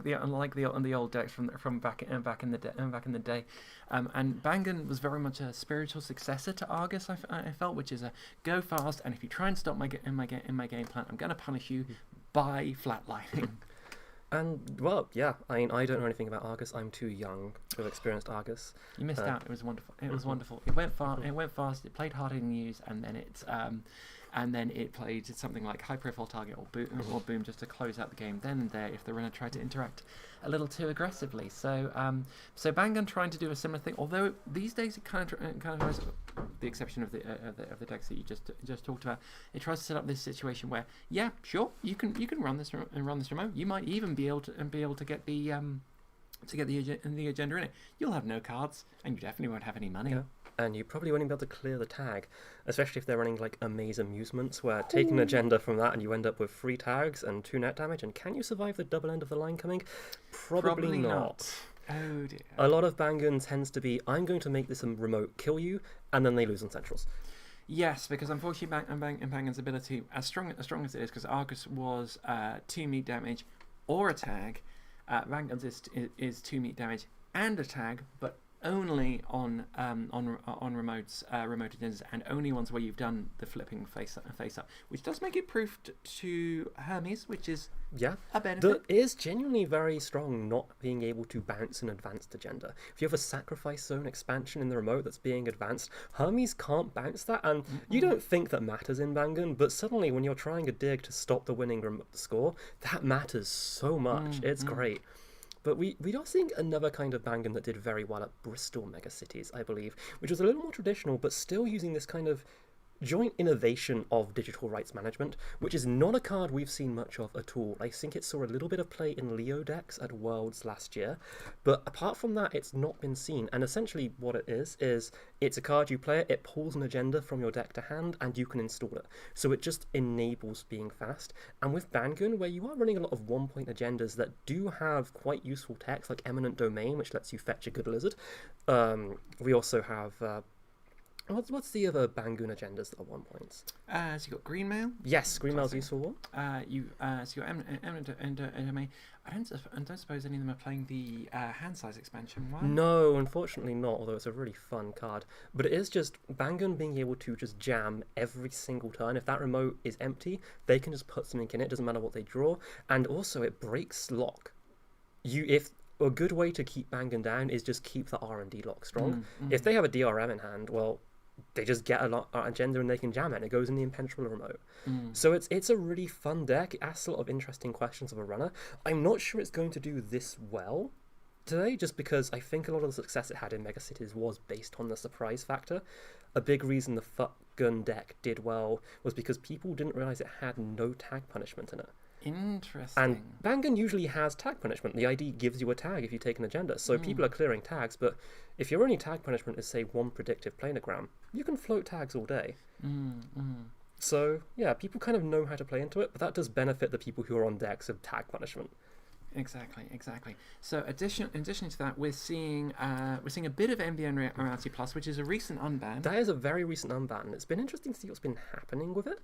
the old decks from back in the day. And Bangan was very much a spiritual successor to Argus. I felt, which is a go fast, and if you try and stop my game plan, I'm going to punish you by flatlining. And well, yeah. I mean, I don't know anything about Argus. I'm too young to have experienced Argus. You missed out. It was wonderful. It was wonderful. It went fast. It played harder than used, and then it played something like high profile target or boom just to close out the game then and there if the runner tried to interact a little too aggressively. So Bangan trying to do a similar thing, although these days it kind of has the exception of the decks that you just talked about. It tries to set up this situation where sure you can run this remote. You might even be able to get the agenda in it. You'll have no cards, and you definitely won't have any money. Yeah. And you probably won't even be able to clear the tag, especially if they're running like Amaze Amusements, where take an agenda from that and you end up with 3 tags and 2 net damage. And can you survive the double end of the line coming? Probably not. Oh dear. A lot of Bangan tends to be, I'm going to make this a remote kill you, and then they lose on centrals. Yes, because unfortunately Bangan's ability, as strong as it is, because Argus was 2 meat damage or a tag, Bangan's is 2 meat damage and a tag, but only on remote agendas, and only ones where you've done the flipping face up, which does make it proof to Hermes, which is a benefit. It is genuinely very strong not being able to bounce an advanced agenda. If you have a sacrifice zone expansion in the remote that's being advanced, Hermes can't bounce that, and you don't think that matters in Bangun, but suddenly when you're trying a dig to stop the winning score, that matters so much. It's great. But we are seeing another kind of Bangun that did very well at Bristol megacities, I believe, which was a little more traditional, but still using this kind of joint innovation of digital rights management, which is not a card we've seen much of at all. I think it saw a little bit of play in Leo decks at Worlds last year, but apart from that, it's not been seen. And essentially what it is it's a card, you play it, it pulls an agenda from your deck to hand, and you can install it. So it just enables being fast. And with Bangun, where you are running a lot of one-point agendas that do have quite useful text, like Eminent Domain, which lets you fetch a good lizard. We also have... What's the other Bangun agendas that are 1 points? So you got Green Mail. Yes, Green Mail's a useful one. So you got Eminent Domain. I don't suppose any of them are playing the hand size expansion one. No, unfortunately not. Although it's a really fun card, but it is just Bangun being able to just jam every single turn. If that remote is empty, they can just put something in it. Doesn't matter what they draw, and also it breaks lock. If a good way to keep Bangun down is just keep the R&D lock strong. If they have a DRM in hand, well, they just get a agenda and they can jam it, and it goes in the impenetrable remote. So it's a really fun deck. It asks a lot of interesting questions of a runner. I'm not sure it's going to do this well today, just because I think a lot of the success it had in Megacities was based on the surprise factor. A big reason the Fuck Gun deck did well was because people didn't realize it had no tag punishment in it. Interesting. And Bangun usually has tag punishment. The ID gives you a tag if you take an agenda. So people are clearing tags, but if your only tag punishment is, say, one predictive planogram, you can float tags all day. So, yeah, people kind of know how to play into it, but that does benefit the people who are on decks of tag punishment. Exactly. So, additionally to that, we're seeing a bit of MBN Reality Plus, which is a recent unban. That is a very recent unban. It's been interesting to see what's been happening with it.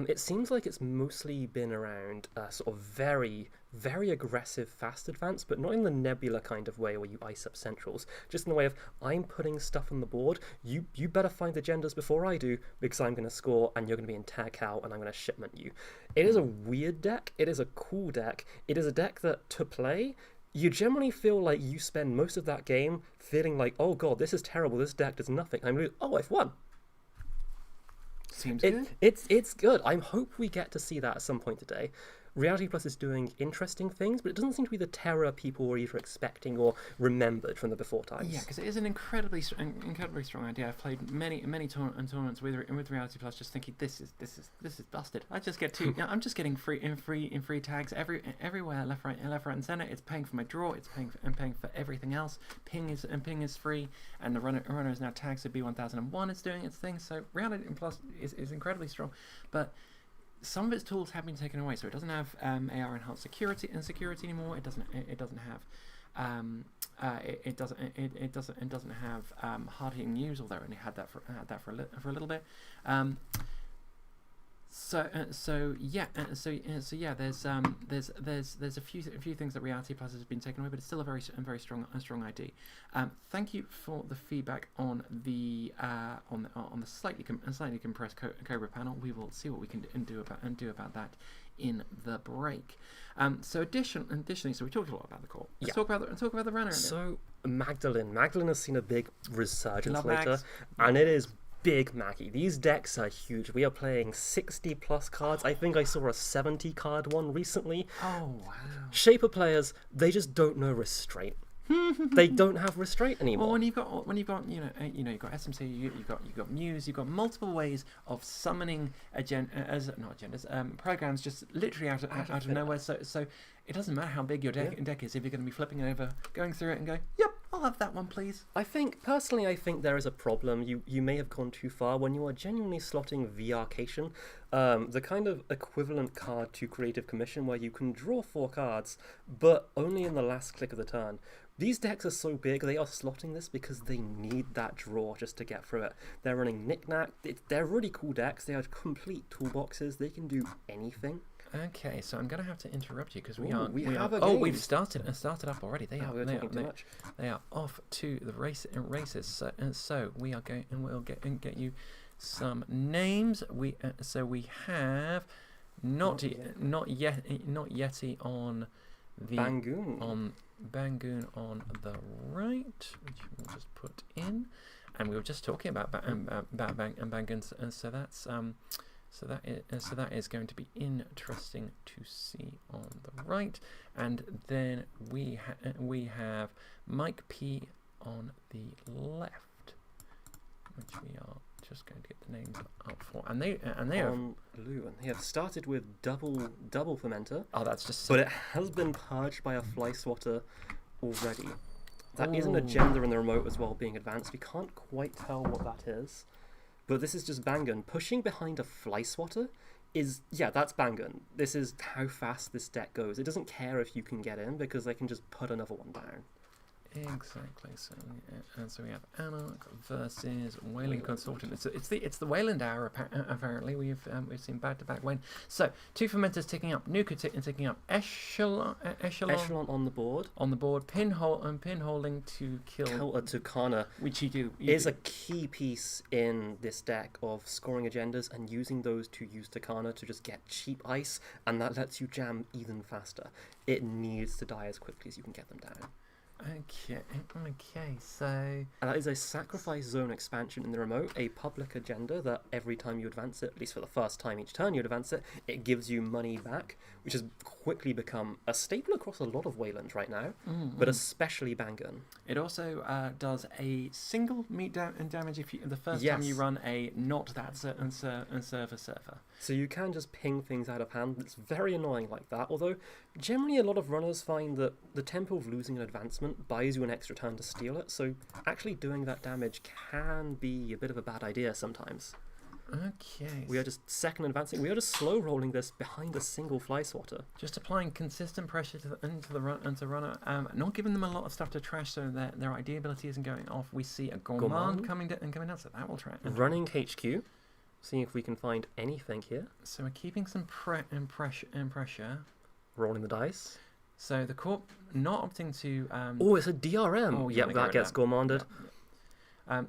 It seems like it's mostly been around sort of very, very aggressive fast advance, but not in the Nebula kind of way where you ice up centrals. Just in the way of, I'm putting stuff on the board. You better find agendas before I do, because I'm going to score and you're going to be in tag cow and I'm going to shipment you. It is a weird deck. It is a cool deck. It is a deck that, to play, you generally feel like you spend most of that game feeling like, oh god, this is terrible, this deck does nothing. I've won. Seems good. It's good. I hope we get to see that at some point today. Reality Plus is doing interesting things, but it doesn't seem to be the terror people were either expecting or remembered from the before times. Yeah, because it is an incredibly strong idea. I've played many tournaments with Reality Plus, just thinking this is busted. I just get I'm just getting free tags everywhere, left, right, and center. It's paying for my draw. It's paying for everything else. Ping is free, and the runner is now tagged. So B1001 is doing its thing. So Reality Plus is incredibly strong, but some of its tools have been taken away, so it doesn't have AR enhanced security anymore. It doesn't have hard hitting news, although it only had that for a little bit. So yeah. There's a few things that Reality Plus has been taken away, but it's still a very strong ID. Thank you for the feedback on the slightly compressed Cobra panel. We will see what we can do about that in the break. So additionally, so we talked a lot about the core. Let's talk about the runner. So Magdalene has seen a big resurgence later, and it is big Maggie. These decks are huge. We are playing 60 plus cards. I think I saw a 70 card one recently. Oh wow. Shaper players, they just don't know restraint. They don't have restraint anymore. Well, when you've got you've got SMC, you've got Muse, you've got multiple ways of summoning programs just literally out of nowhere. So it doesn't matter how big your deck is if you're going to be flipping it over, going through it and going, yep, I'll have that one, please. I think there is a problem. You may have gone too far when you are genuinely slotting VR-cation, the kind of equivalent card to Creative Commission where you can draw 4 cards, but only in the last click of the turn. These decks are so big, they are slotting this because they need that draw just to get through it. They're running Knick-Knack. They're really cool decks. They are complete toolboxes. They can do anything. Okay, so I'm going to have to interrupt you because we Ooh, are. we are. have a Oh, game. we've started up already. They Oh, are. we're They talking too are. much. They are off to the races. So we are going, and we'll get you some names. We have not Yeti on the Bangoon on the right, which we'll just put in, and we were just talking about Bangoons, and so that's so that is going to be interesting to see on the right, and then we have Mike P on the left, which we are just going to get the names up for, and they have started with double fermenter. Oh, that's just. But it has been purged by a fly swatter already. That is an agenda in the remote as well being advanced. We can't quite tell what that is. But this is just Bangun. Pushing behind a fly swatter that's Bangun. This is how fast this deck goes. It doesn't care if you can get in because they can just put another one down. Exactly. So we have Anarch versus Wailing Consortium. It's the Wayland hour apparently. We've seen back-to-back win. So 2 fermenters ticking up, Nuka ticking up, Echelon on the board. Pinholing to kill a Tucana, which you is a key piece in this deck of scoring agendas and using those to use Tucana to just get cheap ice, and that lets you jam even faster. It needs to die as quickly as you can get them down. Okay, so... And that is a sacrifice zone expansion in the remote, a public agenda that every time you advance it, at least for the first time each turn you advance it, it gives you money back, which has quickly become a staple across a lot of Waylands right now, but especially Bangun. It also does a single meat damage if the first time you run a not that certain server. So you can just ping things out of hand. It's very annoying like that, although generally a lot of runners find that the tempo of losing an advancement buys you an extra turn to steal it, so actually doing that damage can be a bit of a bad idea sometimes. Okay. We are just second advancing. We are just slow rolling this behind a single fly swatter. Just applying consistent pressure into the runner, not giving them a lot of stuff to trash so that their ID ability isn't going off. We see a Gourmand coming down, so that will trash. Running HQ. Seeing if we can find anything here. So we're keeping some pressure. Rolling the dice. So the Corp not opting to... it's a DRM. Oh, yep, that gets Gourmanded.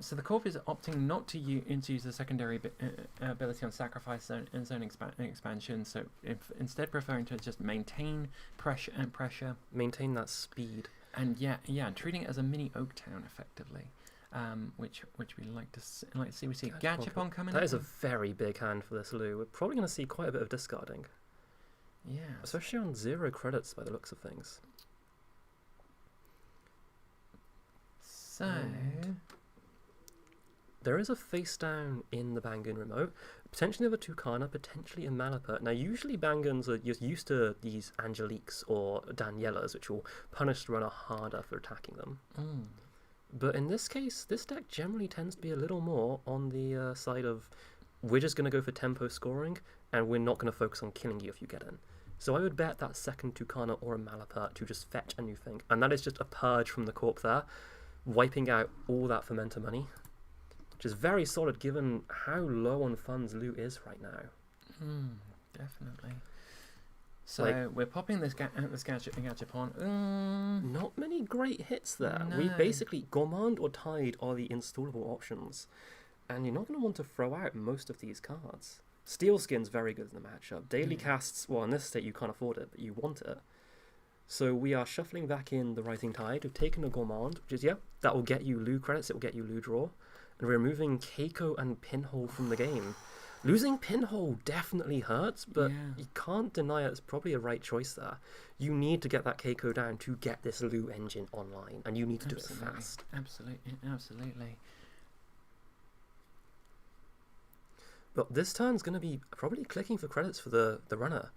So the Corp is opting not to use the secondary ability on Sacrifice Zone and Zone Expansion, so instead preferring to just maintain pressure. Maintain that speed. And treating it as a mini Oaktown effectively. Which we like to see. We see Gachapon coming. That is a very big hand for this Lou. We're probably going to see quite a bit of discarding. Yeah, especially on 0 credits by the looks of things. So there is a face down in the Bangun remote. Potentially of a Tucana, potentially a Malapert. Now, usually Banguns are used to these Angeliques or Danielas, which will punish the runner harder for attacking them. But in this case, this deck generally tends to be a little more on the side of we're just going to go for tempo scoring and we're not going to focus on killing you if you get in. So I would bet that second Tucana or a Malapert to just fetch a new thing. And that is just a purge from the Corp there, wiping out all that fermenter money, which is very solid given how low on funds Lou is right now. Definitely. So we're popping this Gachapon. Not many great hits there. No. We basically, Gourmand or Tide are the installable options. And you're not going to want to throw out most of these cards. Steel Skin's very good in the matchup. Daily Casts, well, in this state you can't afford it, but you want it. So we are shuffling back in the Rising Tide. We've taken a Gourmand, which is, that will get you Lou credits, it will get you Lou draw. And we're removing Keiko and Pinhole from the game. Losing Pinhole definitely hurts, but you can't deny it's probably a right choice there. You need to get that Keiko down to get this Lou engine online, and you need to do it fast. Absolutely. But this turn's going to be probably clicking for credits for the runner.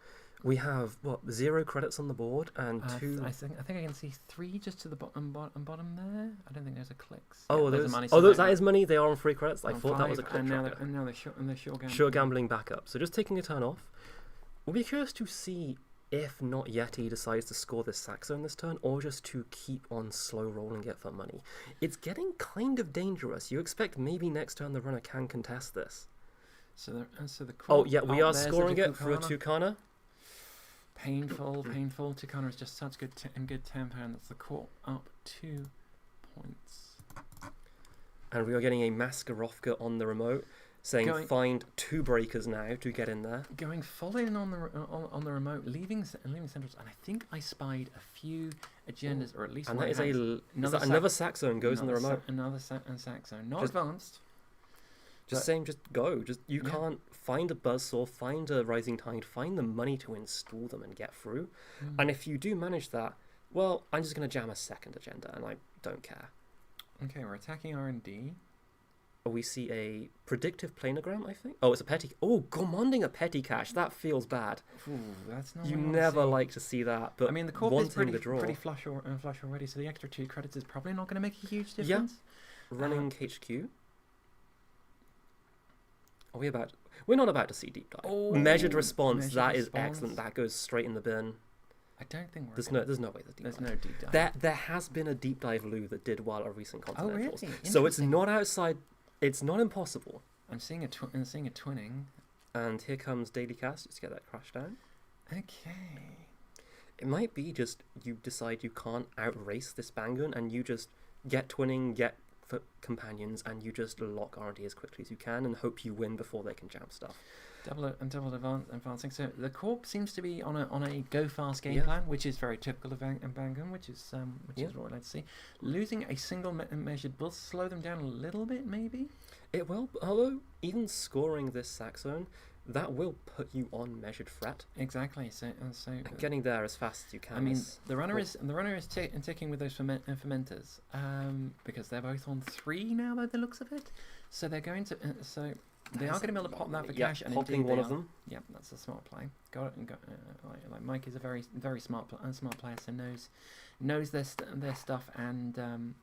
We have, 0 credits on the board and 2... I think I can see 3 just to the bottom there. I don't think there's a clicks. That is money. They are on 3 credits. I thought 5, that was a click. And now they're sure gambling back up. So just taking a turn off. We'll be curious to see if not Yeti decides to score this sack zone this turn, or just to keep on slow rolling it for money. It's getting kind of dangerous. You expect maybe next turn the runner can contest this. So the we are scoring it for a Tucana. Painful. Tukana is just such good tempo, and that's the court up 2 points. And we are getting a Maskarovka on the remote, saying find 2 breakers now to get in there. Going full in on the remote, leaving centrals, and I think I spied a few agendas, or at least and one. That is another sack zone goes in the remote. Another sack zone, not advanced. Just saying, just go. You can't find a buzzsaw, find a rising tide, find the money to install them and get through. And if you do manage that, well, I'm just going to jam a second agenda, and I don't care. Okay, we're attacking R&D. We see a predictive planogram, I think. Oh, it's a petty. Oh, commanding a petty cache. That feels bad. Ooh, that's not. You never like to see that. But I mean, the corp is pretty flush already, so the extra 2 credits is probably not going to make a huge difference. Yeah. Running HQ. Are we about? We're not about to see deep dive. Oh, measured response. That is excellent. That goes straight in the bin. I don't think there's no way there's no deep dive. There has been a deep dive Lou that did well at recent Continentals. Oh, really? So it's not outside. It's not impossible. I'm seeing a twinning. And here comes Daily Cast. Just get that crash down. Okay. It might be just you decide you can't outrace this Bangun, and you just get twinning, get companions, and you just lock R&D as quickly as you can and hope you win before they can jam stuff. Double advancing. So the corp seems to be on a go fast game plan, which is very typical of Bangun, which is what I like to see. Losing a single measured will slow them down a little bit, maybe. It will, although even scoring this sack zone, that will put you on measured threat. Exactly. So getting there as fast as you can. I mean, the runner is ticking with those fermenters, because they're both on 3 now by the looks of it. So they're going to they are going to be able to pop that for cash, and popping one of them. Yeah, that's a smart play. Got it. And like Mike is a very smart player, so knows their stuff and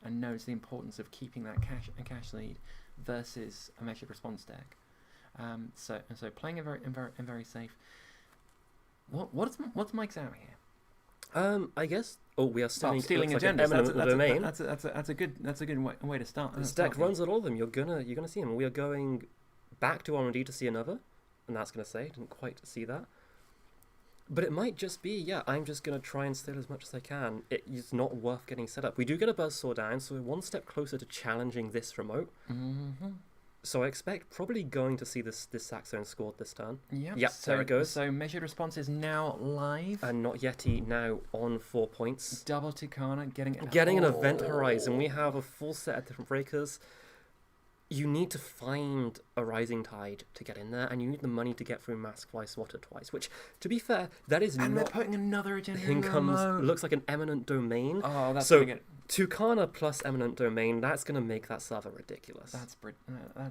knows the importance of keeping that cash lead versus a measured response deck. So playing it very safe. What's Mike's out here? I guess. Oh, we are stealing agendas. Domain. That's a good way to start. This deck runs at all of them. You're gonna see him. We are going back to R&D to see another, and that's gonna say didn't quite see that. But it might just be, I'm just going to try and steal as much as I can. It's not worth getting set up. We do get a buzzsaw down, so we're one step closer to challenging this remote. Mm-hmm. So I expect probably going to see this sack zone scored this turn. Yep, there it goes. So measured response is now live. And Not Yeti now on 4 points. Double Tukana, getting an event horizon. We have a full set of different breakers. You need to find a rising tide to get in there, and you need the money to get through Mask Fly Swatter twice, which, to be fair, that is and not... they're putting another agenda in comes, looks like an eminent domain. Oh, that's so Tukana plus eminent domain, that's going to make that server ridiculous. That's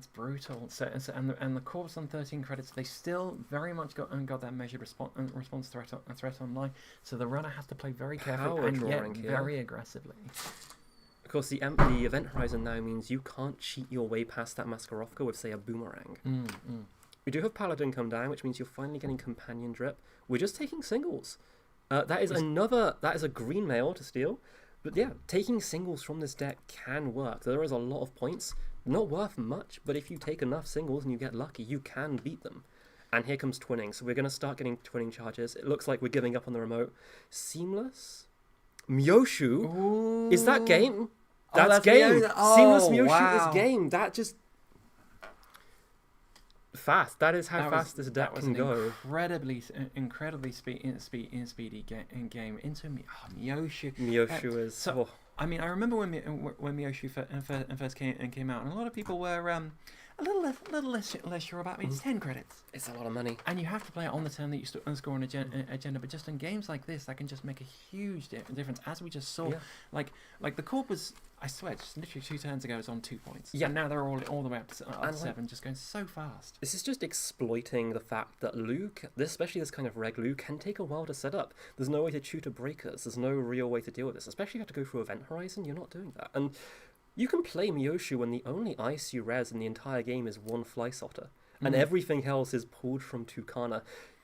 brutal. So and the corpse on 13 credits, they still very much got that measured response threat online. So the runner has to play very carefully and yet very aggressively. Of course, the event horizon now means you can't cheat your way past that Maskarovka with, say, a boomerang. We do have Paladin come down, which means you're finally getting companion drip. We're just taking singles. That is a green mail to steal. But yeah, taking singles from this deck can work. There is a lot of points. Not worth much, but if you take enough singles and you get lucky, you can beat them. And here comes twinning. So we're going to start getting twinning charges. It looks like we're giving up on the remote. Seamless? Myoshu? Ooh. Is that game? That's game. Seamless Myoshu is game. That just... Fast. That is how fast this deck can go. Incredibly speedy game into Myoshu. Myoshu is... So, I mean, I remember when Myoshu first came out, and a lot of people were a little less sure about it. I mean, it's 10 credits. It's a lot of money. And you have to play it on the turn that you score an agenda. But just in games like this, that can just make a huge difference. As we just saw, like the corp was, I swear, just literally 2 turns ago, it was on 2 points. Yeah. And now they're all the way up to 7, just going so fast. This is just exploiting the fact that Luke, especially this kind of reg Luke, can take a while to set up. There's no way to tutor breakers. There's no real way to deal with this. Especially if you have to go through Event Horizon, you're not doing that. And you can play Myoshu when the only ice you res in the entire game is 1 Fly Sotter. And everything else is pulled from Tukana.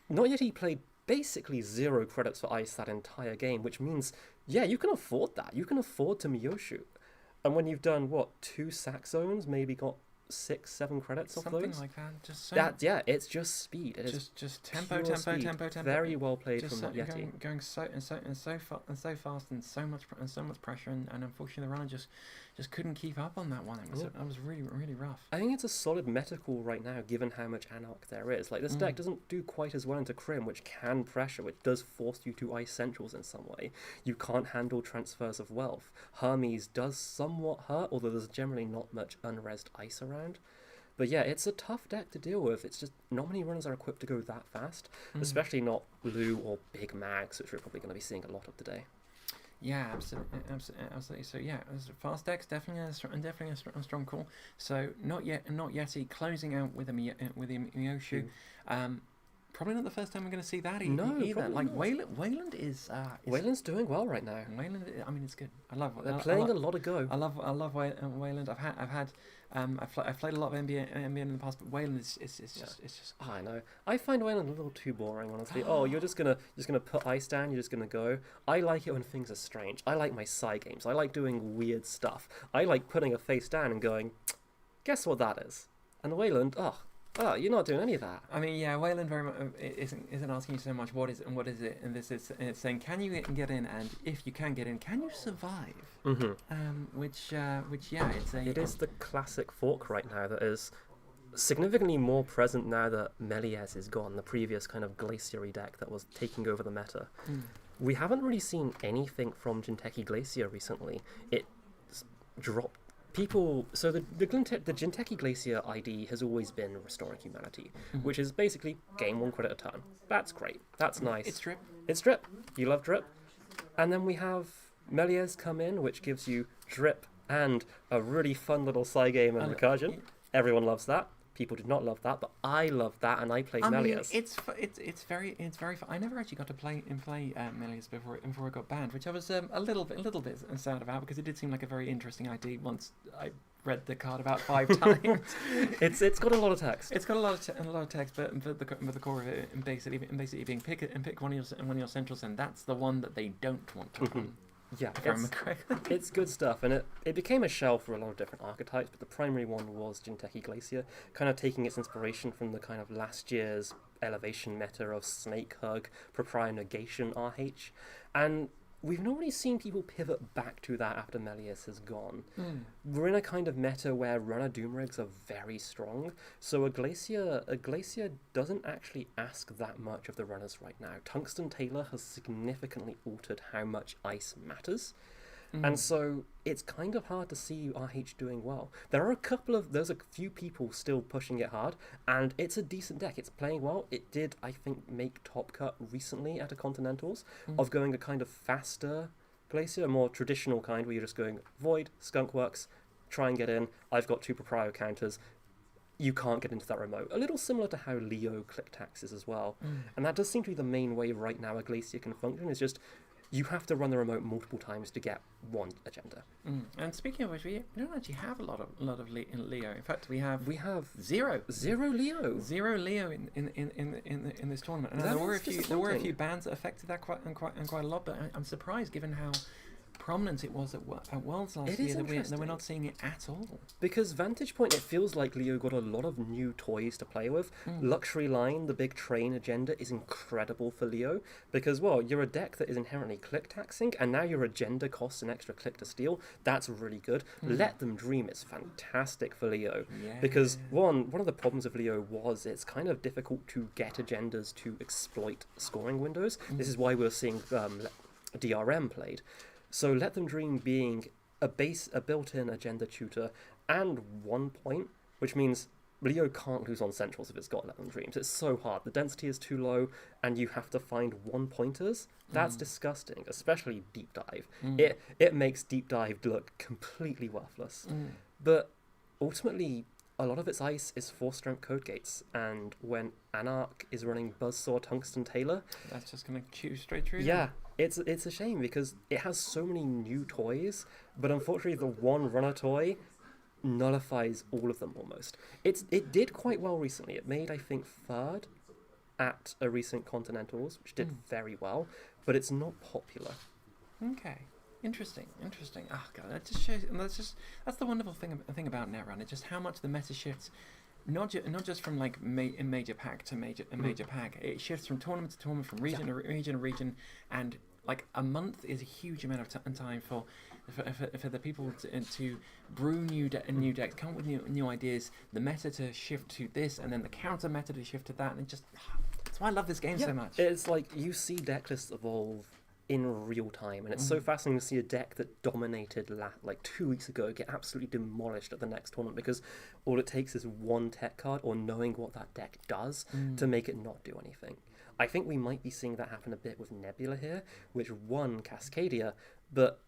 Not Yet he played basically 0 credits for ice that entire game, which means, you can afford that. You can afford to Myoshu. And when you've done, 2 sack zones, maybe got 6-7 credits off something those. like that. Just so It's just speed. It is just tempo, pure tempo, speed. tempo, tempo. Very well played Just from Not Yeti. going so fast and so much pressure, and unfortunately the runner just couldn't keep up on that one. It was really rough. I think it's a solid meta call right now, given how much Anarch there is. Like, this deck doesn't do quite as well into Crim, which can pressure, which does force you to ice centrals in some way. You can't handle transfers of wealth. Hermes does somewhat hurt, although there's generally not much unresed ice around. But yeah, it's a tough deck to deal with. It's just not many runners are equipped to go that fast, especially not Lou or Big Mags, which we're probably going to be seeing a lot of today. Yeah, absolutely. So yeah, fast decks definitely a strong call. So not Yeti closing out with Mioshu. Probably not the first time we're going to see that either. Like Wayland is Wayland's doing well right now. Wayland, I mean, it's good. I love. They're playing a lot of Go. I love Wayland. I've played a lot of NBA in the past, but Wayland is just. Oh, I know. I find Wayland a little too boring, honestly. You're just gonna put ice down. You're just gonna go. I like it when things are strange. I like my side games. I like doing weird stuff. I like putting a face down and going, guess what that is? And Wayland, you're not doing any of that. I mean, yeah, Wayland very much isn't asking you so much what is it, and this is it's saying, can you get in, and if you can get in, can you survive? Which it is the classic fork right now that is significantly more present now that Melies is gone, the previous kind of glacier deck that was taking over the meta. We haven't really seen anything from Jinteki Glacier recently. It dropped. So the Jinteki Glacier ID has always been Restoring Humanity, which is basically gain 1 credit a turn. That's great. That's nice. It's drip. You love drip. And then we have Melies come in, which gives you drip and a really fun little side game and recursion. Everyone loves that. People did not love that, but I love that, and I played Melies. It's very fun. I never actually got to play Melies before it got banned, which I was a little bit sad about, because it did seem like a very interesting ID once I read the card about 5 times. It's got a lot of text. It's got a lot of text, but the core of it, and basically being pick one of your centrals, and that's the one that they don't want to run. Yeah, it's good stuff, and it became a shell for a lot of different archetypes, but the primary one was Jinteki Glacier, kind of taking its inspiration from the kind of last year's elevation meta of Snake Hug, Propria Negation RH, and we've not really seen people pivot back to that after Melies has gone. We're in a kind of meta where runner Doomrigs are very strong, so a Glacier doesn't actually ask that much of the runners right now. Tungsten Tailor has significantly altered how much ice matters, and so it's kind of hard to see RH doing well. There's a few people still pushing it hard, and it's a decent deck. It's playing well. It did, I think, make top cut recently at a Continentals of going a kind of faster Glacier, a more traditional kind where you're just going Void, Skunkworks, try and get in. I've got 2 Proprio counters. You can't get into that remote. A little similar to how Leo click taxes as well. And that does seem to be the main way right now a Glacier can function, is just you have to run the remote multiple times to get one agenda. And speaking of which, we don't actually have a lot of Leo. In fact, we have zero Leo. Zero Leo in this tournament. And there were a few bans that affected that quite a lot. But I'm surprised, given how prominent it was at Worlds last year, that we're not seeing it at all. Because Vantage Point, it feels like Leo got a lot of new toys to play with. Luxury Line, the big train agenda, is incredible for Leo, because, well, you're a deck that is inherently click taxing, and now your agenda costs an extra click to steal. That's really good. Let Them Dream is fantastic for Leo, because one of the problems of Leo was it's kind of difficult to get agendas to exploit scoring windows. This is why we're seeing DRM played. So Let Them Dream being a built-in agenda tutor and 1 point, which means Leo can't lose on centrals if it's got Let Them Dreams. It's so hard. The density is too low, and you have to find 1-pointers. That's disgusting, especially Deep Dive. It makes Deep Dive look completely worthless. But ultimately, a lot of its ice is 4-strength code gates, and when Anarch is running Buzzsaw Tungsten Tailor, that's just going to chew straight through. Yeah. It's a shame, because it has so many new toys, but unfortunately the one runner toy nullifies all of them almost. It did quite well recently. It made, I think, 3rd at a recent Continentals, which did very well, but it's not popular. Okay. Interesting. Oh god, that just shows. That's the wonderful thing about Netrun. It's just how much the meta shifts. Not just from like major pack to major pack. It shifts from tournament to tournament, from region to region, and like a month is a huge amount of time for the people to brew new decks, come up with new ideas, the meta to shift to this, and then the counter meta to shift to that, and it just that's why I love this game so much. It's like you see deck lists evolve in real time, and it's so fascinating to see a deck that dominated like 2 weeks ago get absolutely demolished at the next tournament because all it takes is one tech card or knowing what that deck does to make it not do anything. I think we might be seeing that happen a bit with Nebula here, which won Cascadia, but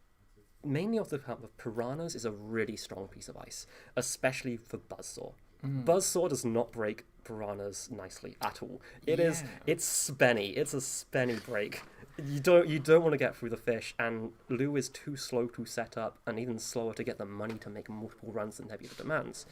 mainly off the account of Piranhas is a really strong piece of ice, especially for Buzzsaw. Buzzsaw does not break Piranhas nicely at all. It's spenny. It's a spenny break. You don't want to get through the fish, and Lou is too slow to set up and even slower to get the money to make multiple runs than Nebula demands.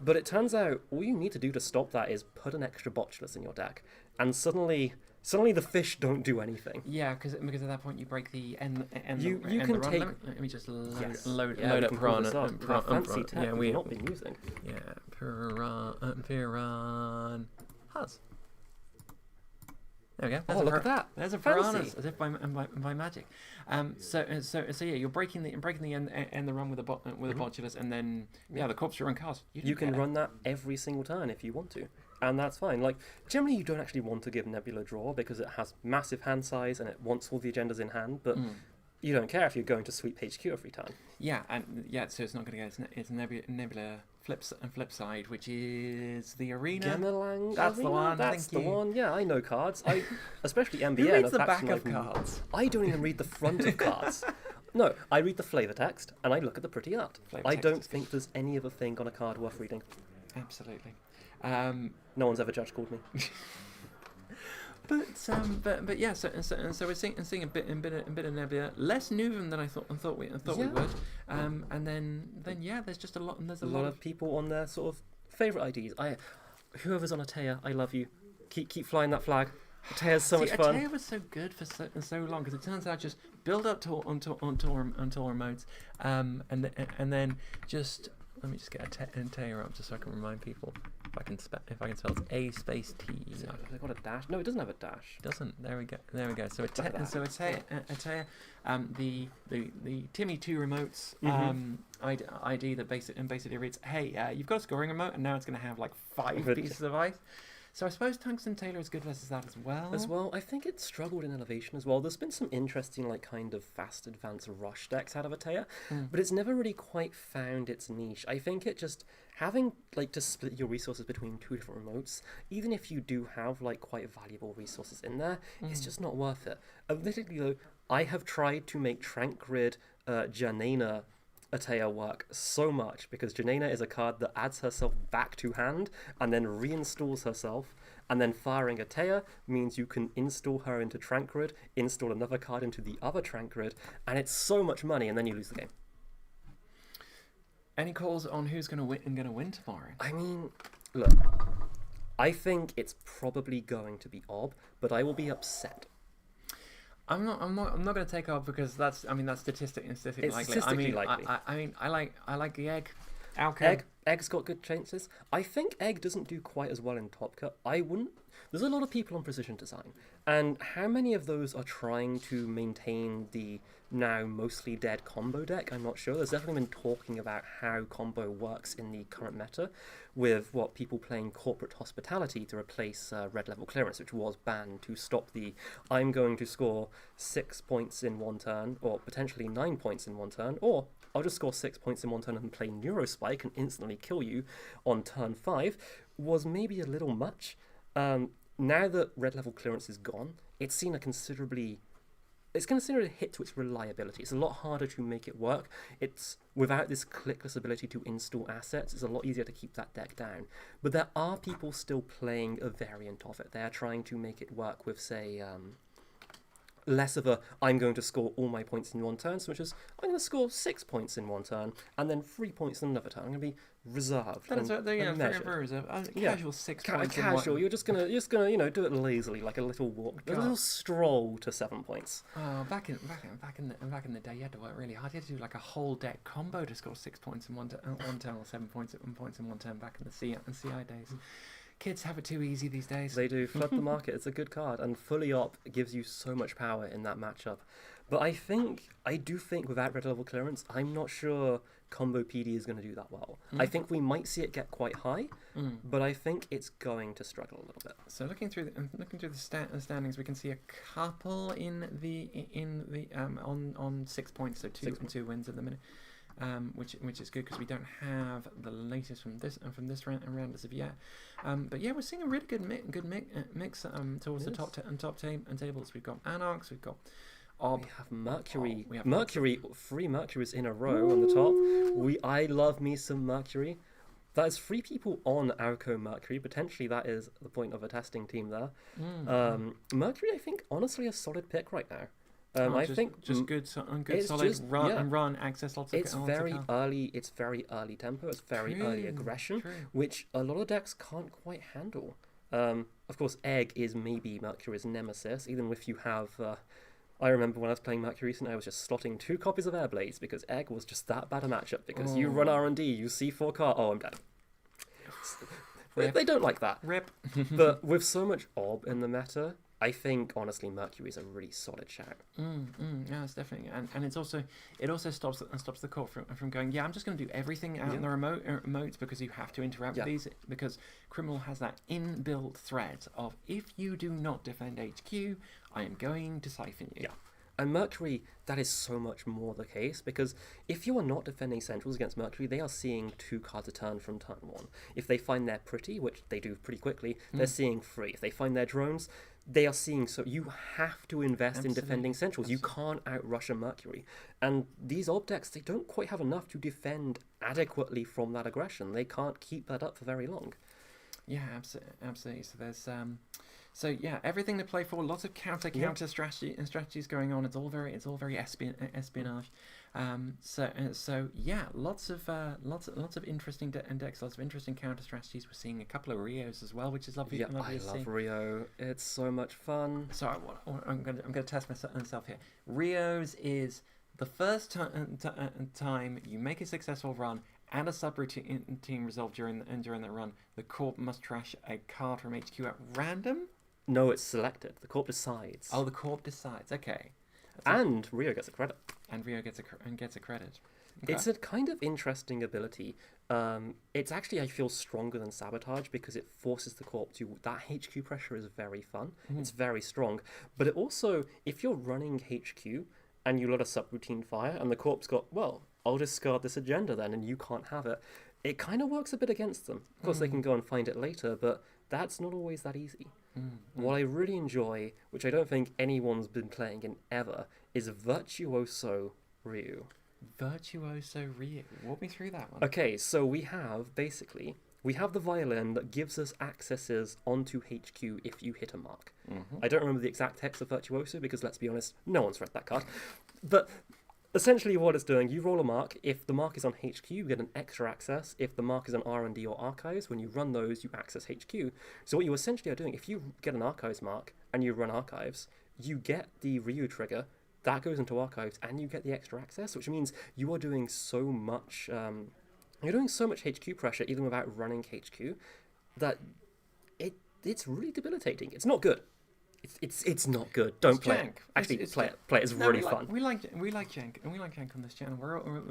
But it turns out all you need to do to stop that is put an extra Botulus in your deck, and suddenly the fish don't do anything. Yeah, because at that point you break the end. You the can run take. limit. Let me just Yes. load Yeah, we up can pull this Piranha. up. That fancy tech we've not been using. Yeah, Piranhas. There we go. Look at that. There's a Fancy. Piranhas, as if by magic. So yeah, you're breaking the end the run with a Botulus, and then the corpse run cast. You can run that every single turn if you want to, and that's fine. Like generally, you don't actually want to give Nebula draw because it has massive hand size and it wants all the agendas in hand, but. You don't care if you're going to sweep HQ every time. Yeah, so it's not going to go. It's Nebula flip side, which is the arena. Gemelang That's arena? the one. That's the one. Yeah, I know cards. Especially MBN. Who reads the back of cards? I don't even read the front of cards. No, I read the flavor text and I look at the pretty art. I don't think there's any other thing on a card worth reading. Absolutely. No one's ever judge called me. But yeah, so we're seeing a bit of Nebula, less new than I thought we would, and then there's just a lot of people on their sort of favorite IDs. Whoever's on Atea, I love you. Keep flying that flag. Atea's so much fun. Atea was so good for so long because it turns out just build up on tour modes, and then just. Let me just get Atea up just so I can remind people if I can spell it's A space T. Has it got a dash? No, it doesn't have a dash. It doesn't. There we go. So Atea, the Timmy 2 remotes ID that basically reads, hey, you've got a scoring remote and now it's going to have like 5 pieces of ice. So I suppose Tungsten Taylor is good versus that as well. I think it struggled in elevation as well. There's been some interesting, like, kind of fast advanced rush decks out of Atea, but it's never really quite found its niche. I think it just having, like, to split your resources between 2 different remotes, even if you do have, like, quite valuable resources in there, it's just not worth it. Admittedly, though, I have tried to make Trankgrid Janena Atea work so much because Janena is a card that adds herself back to hand and then reinstalls herself, and then firing Atea means you can install her into Trankgrid, install another card into the other Trankgrid, and it's so much money, and then you lose the game. Any calls on who's going to win tomorrow? I mean, look, I think it's probably going to be Ob, but I will be upset. I'm not going to take off because that's statistically likely. I like the egg. Egg's got good chances. I think Egg doesn't do quite as well in Top Cut. There's a lot of people on Precision Design, and how many of those are trying to maintain the now mostly dead combo deck? I'm not sure. There's definitely been talking about how combo works in the current meta, with people playing Corporate Hospitality to replace Red Level Clearance, which was banned to stop the I'm going to score 6 points in one turn, or potentially 9 points in one turn, or I'll just score 6 points in one turn and play Neurospike and instantly kill you on turn 5, was maybe a little much. Now that Red Level Clearance is gone, it's considered a hit to its reliability. It's a lot harder to make it work. It's without this clickless ability to install assets, it's a lot easier to keep that deck down. But there are people still playing a variant of it. They're trying to make it work with, say, less of a I'm going to score all my points in one turn, so much as I'm going to score 6 points in one turn and then 3 points in another turn. I'm going to be reserved. That is and very measured. reserved. Yeah. Casual 6 points. in Casual. one- You're just gonna do it lazily, like a little walk, a little stroll to 7 points. Oh, back in the day, you had to work really hard. You had to do like a whole deck combo to score 6 points in one turn, or 7 points in one turn. Back in the CI days. Kids have it too easy these days. They do. Flood the market. It's a good card, and fully op gives you so much power in that matchup. But I do think without red level clearance, I'm not sure Combo PD is going to do that well. I think we might see it get quite high, but I think it's going to struggle a little bit. So looking through the standings, we can see a couple on 6 points, so two wins at the minute. Which is good because we don't have the latest from this round as of yet. But yeah, we're seeing a really good mix towards the top tables. We've got Anarchs, we've got Ob. We have Mercury. We have Mercury, 3 Mercuries in a row on the top. I love me some Mercury. That is 3 people on Arco Mercury. Potentially that is the point of a testing team there. Mercury, I think, honestly a solid pick right now. I think just good solid just, run access. It's very early tempo. It's very early aggression, which a lot of decks can't quite handle. Of course, Egg is maybe Mercury's nemesis, even if you have. I remember when I was playing Mercury recently, I was just slotting 2 copies of Airblades because Egg was just that bad a matchup. Because you run R&D, you C4 card. Oh, I'm dead. They don't like that. Rip. But with so much Ob in the meta, I think honestly Mercury is a really solid shout. Yeah, it's definitely, and it also stops the court from going. Yeah, I'm just going to do everything out in the remotes because you have to interact with these, because Criminal has that inbuilt threat of if you do not defend HQ, I am going to siphon you. Yeah. And Mercury, that is so much more the case, because if you are not defending centrals against Mercury, they are seeing 2 cards a turn from turn 1. If they find they're pretty, which they do pretty quickly, they're seeing 3. If they find their drones, they are seeing, so you have to invest in defending centrals. You can't outrush a Mercury. And these Ob decks, they don't quite have enough to defend adequately from that aggression. They can't keep that up for very long. Yeah, absolutely. So there's everything to play for. Lots of counter strategies going on. It's all very espionage. Lots of interesting decks, lots of interesting counter strategies. We're seeing a couple of Rios as well, which is lovely. Yeah, I love Rio. It's so much fun. So I'm going to test myself here. Rios is the first time you make a successful run and a subroutine resolved during the run, the Corp must trash a card from HQ at random. No, it's selected. The Corp decides. Oh, the Corp decides. Okay. And Rio gets a credit. And Rio gets a credit. Okay. It's a kind of interesting ability. It's actually, I feel, stronger than Sabotage because it forces the Corp to... That HQ pressure is very fun. It's very strong. But it also, if you're running HQ and you let a subroutine fire and the Corp's got, well, I'll discard this agenda then and you can't have it, it kind of works a bit against them. Of course, they can go and find it later, but that's not always that easy. What I really enjoy, which I don't think anyone's been playing in ever, is Virtuoso Ryu. Virtuoso Ryu. Walk me through that one. Okay, so we have the violin that gives us accesses onto HQ if you hit a mark. I don't remember the exact text of Virtuoso because, let's be honest, no one's read that card. But essentially what it's doing, you roll a mark. If the mark is on HQ, you get an extra access. If the mark is on R&D or Archives, when you run those, you access HQ. So what you essentially are doing, if you get an Archives mark and you run Archives, you get the Ryu trigger, that goes into Archives, and you get the extra access, which means you are doing so much... you're doing so much HQ pressure, even without running HQ, that it's really debilitating. It's not good. It's not good. Don't play it. Actually, play it. Play it. It's really fun. We like jank, and we like jank on this channel.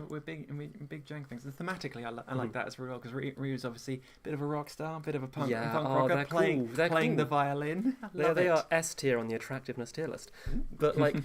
We're big jank things. And thematically, I like that as well because Ryu's obviously a bit of a rock star, a bit of a punk rocker, playing the violin. They are S tier on the attractiveness tier list. But like,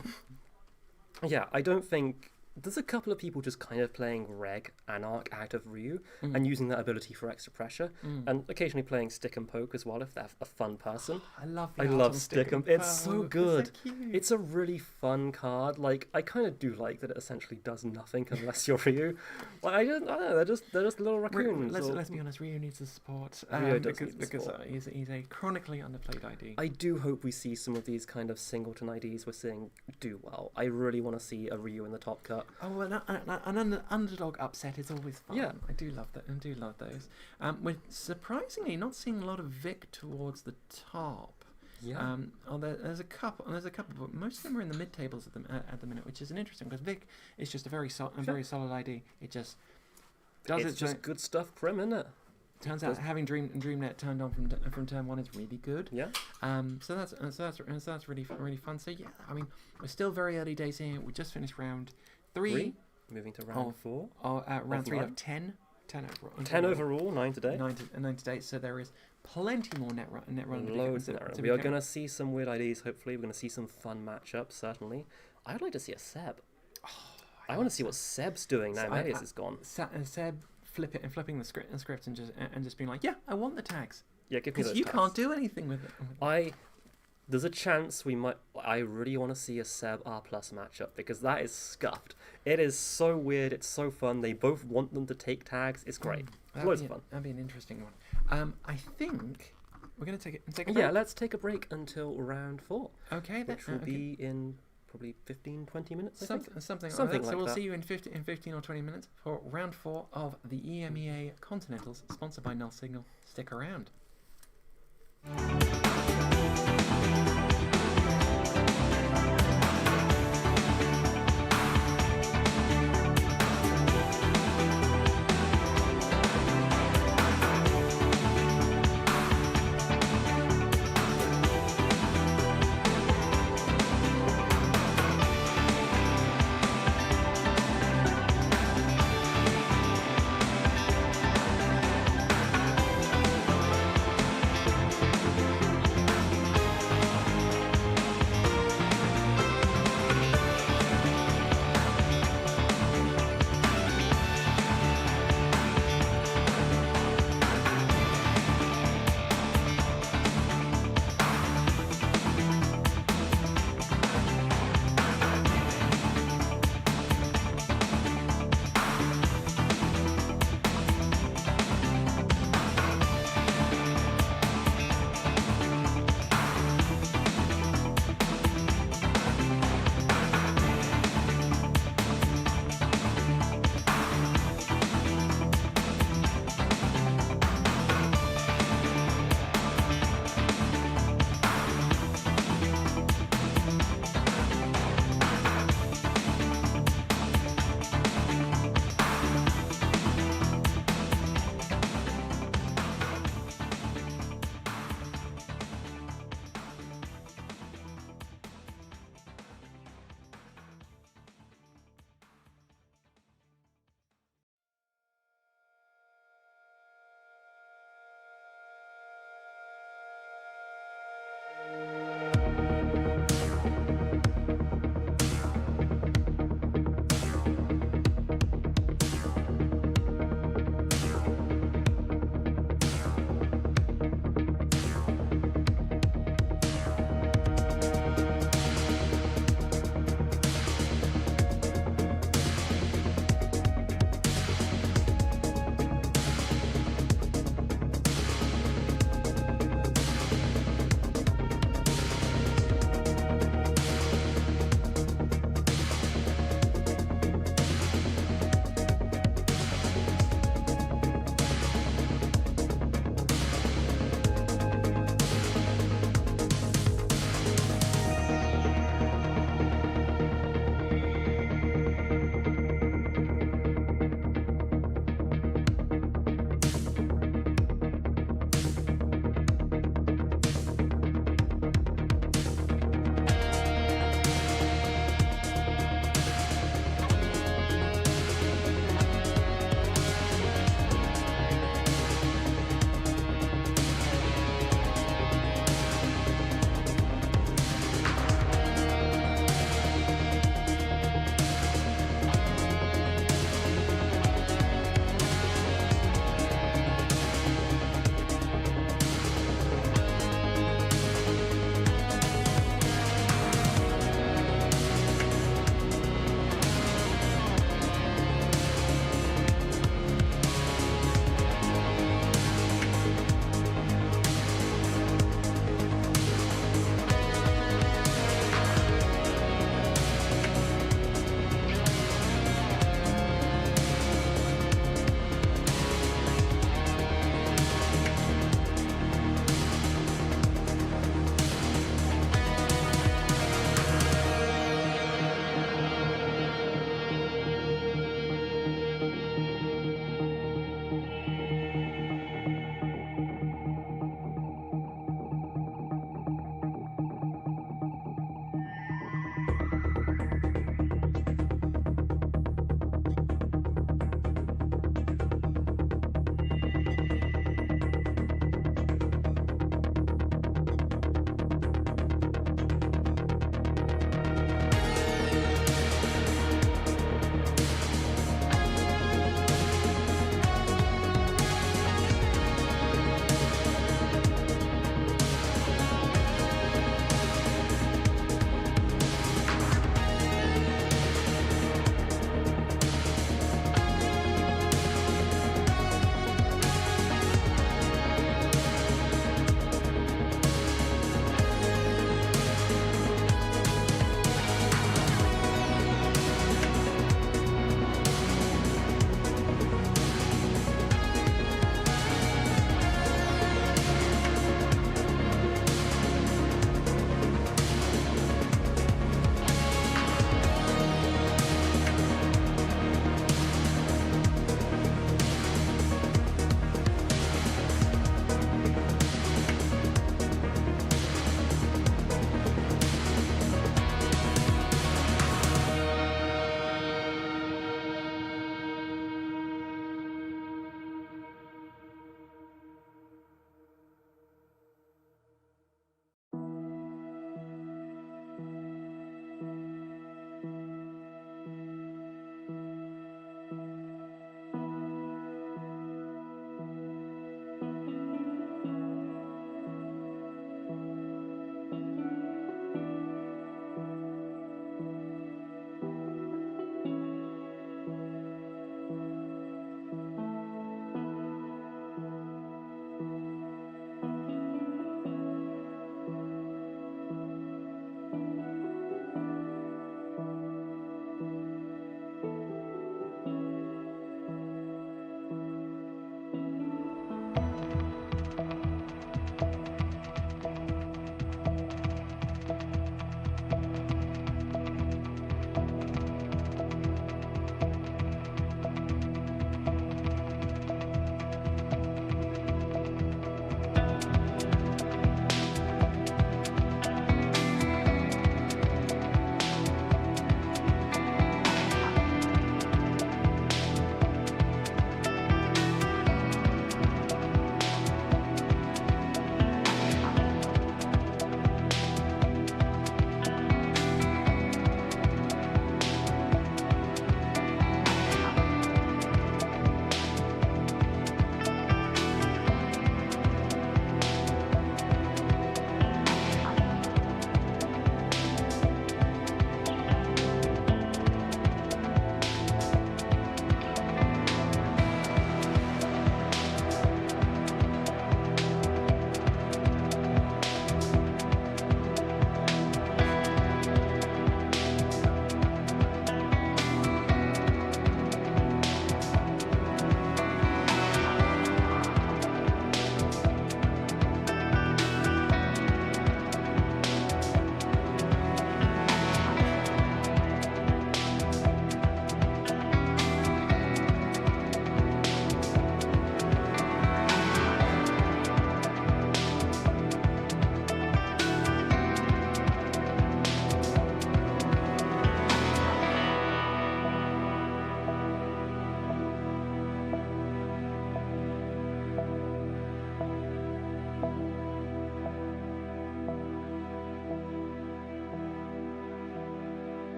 yeah, I don't think there's a couple of people just kind of playing Reg Anarch out of Ryu and using that ability for extra pressure, and occasionally playing Stick and Poke as well if they're a fun person. I love I love Stick and It's so good. It's a really fun card. Like, I kind of do like that it essentially does nothing unless you're Ryu. Like, I don't know. They're just little raccoons. Let's be honest. Ryu needs the support Ryu does because need the support. he's a chronically underplayed ID. I do hope we see some of these kind of singleton IDs we're seeing do well. I really want to see a Ryu in the top cut. Oh, an underdog upset is always fun. Yeah. I do love that. I do love those. We're surprisingly not seeing a lot of Vic towards the top. Yeah. There's a couple, but most of them are in the mid tables at the minute, which is an interesting because Vic is just a very solid ID. It just does it's just good stuff for him, isn't it? Turns out having DreamNet turned on from turn 1 is really good. Yeah. So that's really fun. So yeah, I mean, we're still very early days here. We just finished round 3. Moving to round 4. Round 3 9. of 10. 10 overall. 10 overall, 9 today. 9 today. So there is plenty more net run. Loads of net. We are going to see some weird IDs, hopefully. We're going to see some fun matchups, certainly. I would like to see a Seb. I want to see what Seb's doing now Marius is gone. Seb flipping the script and just being like, yeah, I want the tags. Yeah, give me those because you tags. can't do anything with it. There's a chance we might. I really want to see a Seb R+ matchup because that is scuffed. It is so weird. It's so fun. They both want them to take tags. It's great. Loads of fun. That'd be an interesting one. I think we're going to take a break. Yeah, let's take a break until round 4. Okay, which will be in probably 15-20 minutes. Something like that. So we'll see you in 15 or 20 minutes for round 4 of the EMEA Continentals, sponsored by Null Signal. Stick around.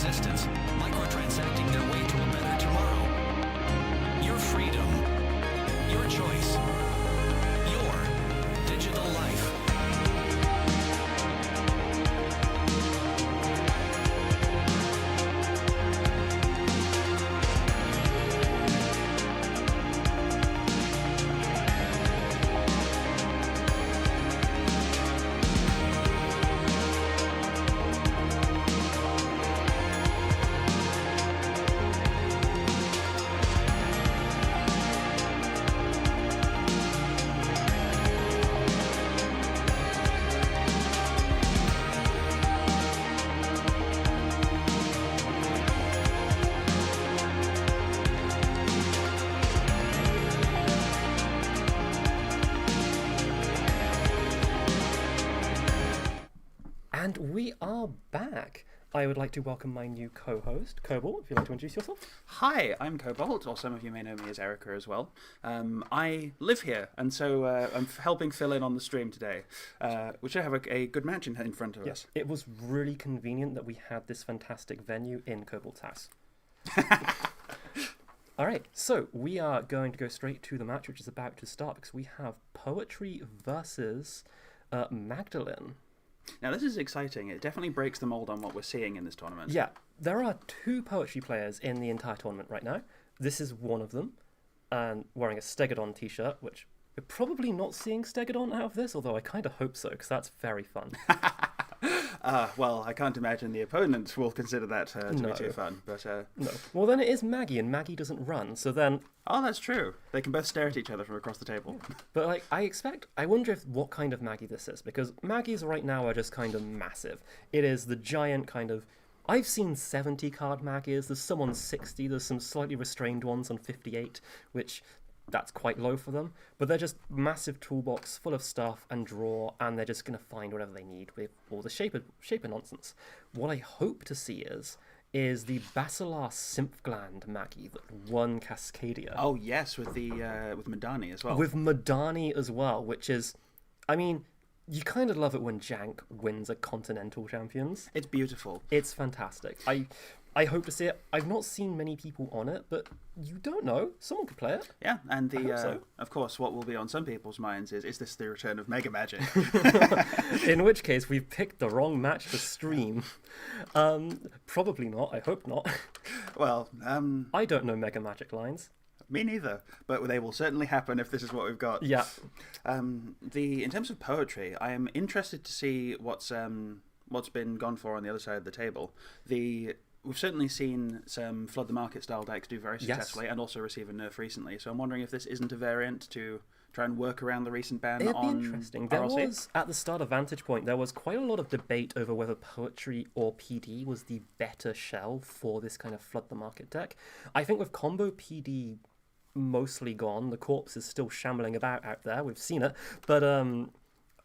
existence, microtransacting their way to a better tomorrow. Your freedom, your choice, your digital life. And we are back. I would like to welcome my new co-host, Cobalt, if you'd like to introduce yourself. Hi, I'm Cobalt, or some of you may know me as Erica as well. I live here, and so I'm helping fill in on the stream today, which I have a good match in front of us. It was really convenient that we had this fantastic venue in Cobalt's house. All right, so we are going to go straight to the match, which is about to start, because we have Poetry versus Magdalene. Now, this is exciting. It definitely breaks the mold on what we're seeing in this tournament. Yeah, there are 2 poetry players in the entire tournament right now. This is one of them, and wearing a Stegodon t-shirt, which we're probably not seeing Stegodon out of this, although I kind of hope so, because that's very fun. Well, I can't imagine the opponents will consider that to be too fun. But No. Well, then it is Maggie, and Maggie doesn't run, so then... Oh, that's true. They can both stare at each other from across the table. But, like, I wonder what kind of Maggie this is, because Maggies right now are just kind of massive. It is the giant kind of... I've seen 70 card Maggies, there's some on 60, there's some slightly restrained ones on 58, which... That's quite low for them, but they're just massive toolbox full of stuff and draw, and they're just going to find whatever they need with all the shaper nonsense. What I hope to see is the Basilar Symphgland Maggie that won Cascadia. Oh yes, with Madani as well. With Madani as well, which is, I mean, you kind of love it when Jank wins a Continental Champions. It's beautiful. It's fantastic. I hope to see it. I've not seen many people on it, but you don't know. Someone could play it. Yeah, and so. Of course, what will be on some people's minds is this the return of Mega Magic? In which case, we've picked the wrong match to stream. Probably not. I hope not. Well, I don't know Mega Magic lines. Me neither, but they will certainly happen if this is what we've got. Yeah. In terms of poetry, I am interested to see what's been gone for on the other side of the table. We've certainly seen some Flood the Market style decks do very successfully and also receive a nerf recently. So I'm wondering if this isn't a variant to try and work around the recent ban It'd on be interesting. There RLC. was, at the start of Vantage Point, there was quite a lot of debate over whether Poetry or PD was the better shell for this kind of Flood the Market deck. I think with combo PD mostly gone, the corpse is still shambling about out there. We've seen it. But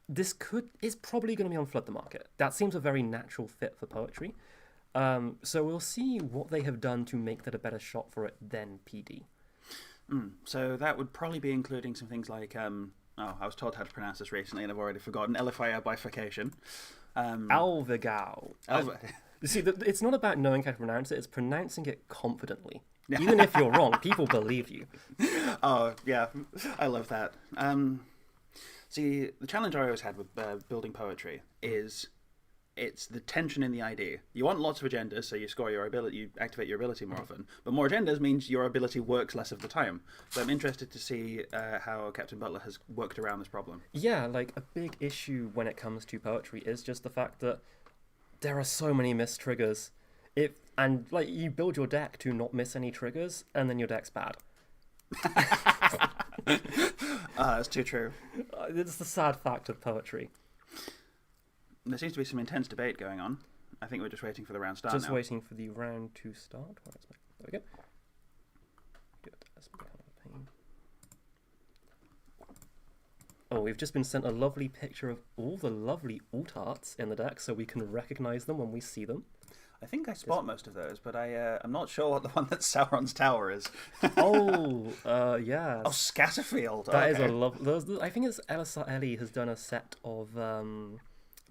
this is probably going to be on Flood the Market. That seems a very natural fit for Poetry. So we'll see what they have done to make that a better shot for it than PD. So that would probably be including some things like, I was told how to pronounce this recently and I've already forgotten, LFIR bifurcation. Alvigao. You see, it's not about knowing how to pronounce it, it's pronouncing it confidently. Yeah. Even if you're wrong, people believe you. Oh, yeah, I love that. See, the challenge I always had with building poetry is it's the tension in the idea. You want lots of agendas, so you activate your ability more often. But more agendas means your ability works less of the time. So I'm interested to see how Captain Butler has worked around this problem. Yeah, like a big issue when it comes to poetry is just the fact that there are so many missed triggers. And like you build your deck to not miss any triggers, and then your deck's bad. That's too true. It's the sad fact of poetry. There seems to be some intense debate going on. I think we're just waiting for the round start Just now. waiting for the round to start. There we go. Good. That's kind of a pain. Oh, we've just been sent a lovely picture of all the lovely alt arts in the deck, so we can recognise them when we see them. I think I spot most of those, but I'm not sure what the one that's Sauron's Tower is. Yeah. Oh, Scatterfield. That is a love. I think it's Elisar Ellie has done a set of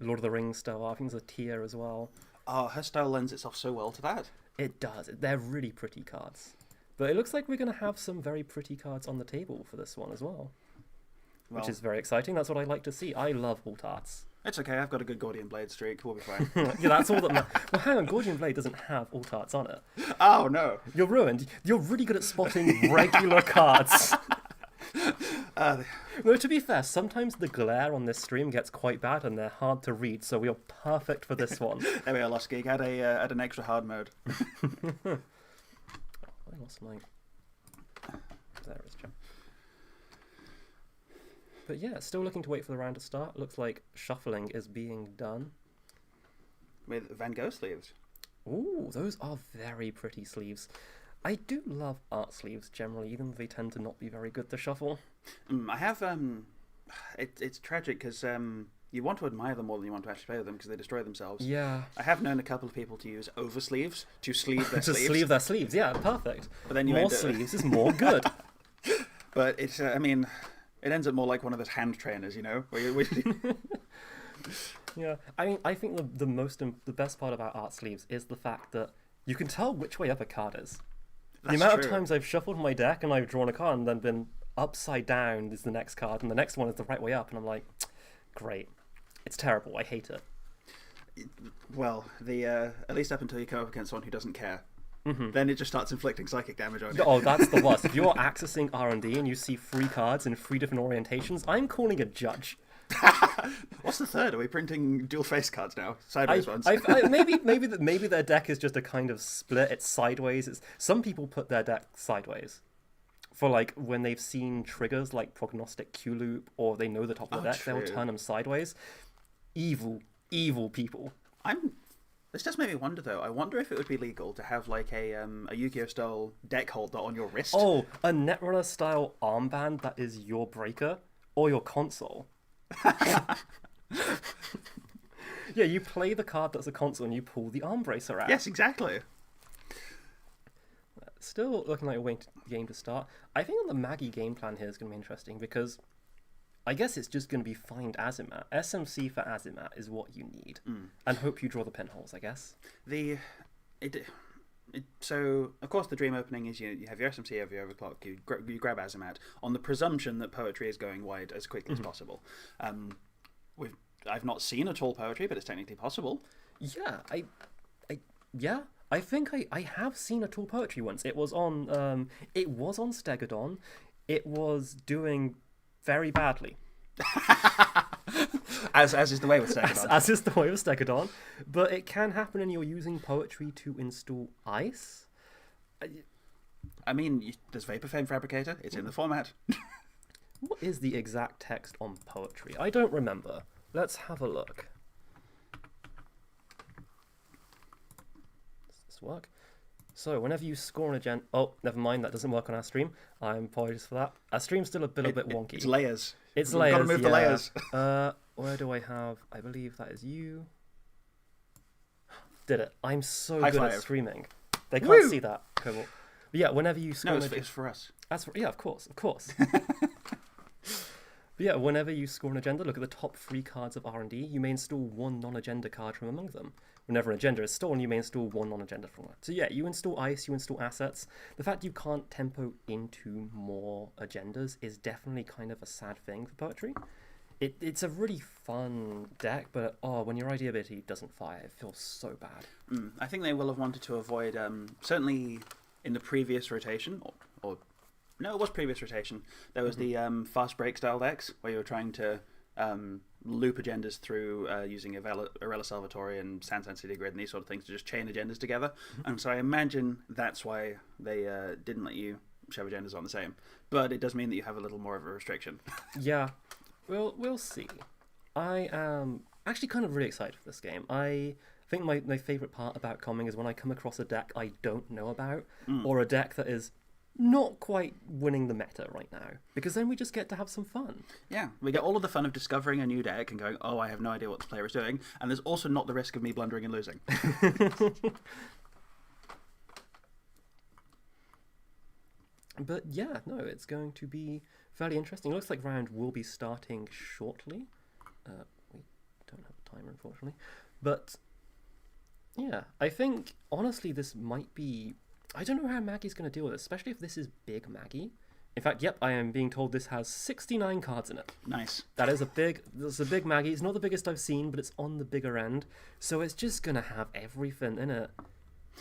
Lord of the Rings style. I think there's a tier as well. Oh, her style lends itself so well to that. It does. They're really pretty cards. But it looks like we're going to have some very pretty cards on the table for this one as well. Well, Which is very exciting. That's what I like to see. I love alt arts. it's okay. I've got a good Gordian Blade streak. We'll be fine. Yeah, that's all that matters. Well, hang on. Gordian Blade doesn't have alt arts on it. Oh, no. You're ruined. You're really good at spotting regular cards. No, to be fair, sometimes the glare on this stream gets quite bad and they're hard to read, so we are perfect for this one. There we are, Lost Geek. Add an extra hard mode. I lost my... There it is, Jim. But yeah, still looking to wait for the round to start. Looks like shuffling is being done. With Van Gogh sleeves. Ooh, those are very pretty sleeves. I do love art sleeves generally, even though they tend to not be very good to shuffle. I have... It's tragic because you want to admire them more than you want to actually play with them because they destroy themselves. Yeah. I have known a couple of people to use oversleeves to sleeve their To sleeves. sleeve their sleeves, yeah, perfect. But then you more end up- sleeves is more good. But it's, I mean, it ends up more like one of those hand trainers, you know? Yeah, I mean, I think the best part about art sleeves is the fact that you can tell which way up a card is. The amount of times I've shuffled my deck and I've drawn a card and then been upside down is the next card and the next one is the right way up and I'm like, great. It's terrible. I hate it. Well, at least up until you come up against someone who doesn't care. Then it just starts inflicting psychic damage on you. Oh, that's the worst. If you're accessing R&D and you see 3 cards in 3 different orientations, I'm calling a judge. What's the third? Are we printing dual face cards now? Sideways ones? Maybe their deck is just a kind of split. It's sideways. Some people put their deck sideways for like when they've seen triggers like prognostic Q loop or they know the top of the deck, they'll turn them sideways. Evil people. This does make me wonder though. I wonder if it would be legal to have like a Yu-Gi-Oh style deck holder on your wrist. Oh, a Netrunner style armband that is your breaker or your console. Yeah, you play the card that's a console and you pull the arm bracer out. Yes, exactly. Still looking like a game to start. I think that the Maggie game plan here is going to be interesting because I guess it's just going to be find Azimat. SMC for Azimat is what you need. And hope you draw the pinholes, I guess. So, of course, the dream opening is you have your SMC, you have your overclock, you grab Azimat on the presumption that poetry is going wide as quickly as possible. I've not seen a tall poetry, but it's technically possible. Yeah, I think I have seen a tall poetry once. It was on Stegodon. It was doing very badly. as is the way with Stegodon. As is the way with Stegodon. But it can happen and you're using poetry to install ice. I mean, there's Vapor Flame Fabricator. It's in the format. What is the exact text on poetry? I don't remember. Let's have a look. Does this work? So, whenever you score an agenda... Oh, never mind, that doesn't work on our stream. I'm apologies for that. Our stream's still a bit wonky. It's layers. It's You've layers, got to move the layers. Where do I have... I believe that is you. Did it. I'm so High good five. at streaming. They can't Woo! see that, Cobalt. But yeah, whenever you score... No, it's for us. Yeah, of course. But yeah, whenever you score an agenda, look at the top 3 cards of R&D. You may install 1 non-agenda card from among them. Whenever an agenda is stolen, you may install 1 non-agenda from it. So yeah, you install ice, you install assets. The fact you can't tempo into more agendas is definitely kind of a sad thing for poetry. It's a really fun deck, but when your ID ability doesn't fire, it feels so bad. I think they will have wanted to avoid, certainly in the previous rotation, no, it was previous rotation. There was the fast break style decks where you were trying to loop agendas through using Arella Salvatore and Sansan City Grid and these sort of things to just chain agendas together. And so I imagine that's why they didn't let you shove agendas on the same. But it does mean that you have a little more of a restriction. Yeah, we'll see. I am actually kind of really excited for this game. I think my favourite part about coming is when I come across a deck I don't know about, or a deck that is not quite winning the meta right now, because then we just get to have some fun. Yeah, we get all of the fun of discovering a new deck and going, oh, I have no idea what this player is doing, and there's also not the risk of me blundering and losing. But yeah, no, it's going to be fairly interesting. It looks like round will be starting shortly. We don't have a timer, unfortunately. But Yeah, I think honestly this might be. I don't know how Maggie's going to deal with it, especially if this is big Maggie. In fact, yep, I am being told this has 69 cards in it. Nice. That's a big Maggie. It's not the biggest I've seen, but it's on the bigger end. So it's just going to have everything in it. Do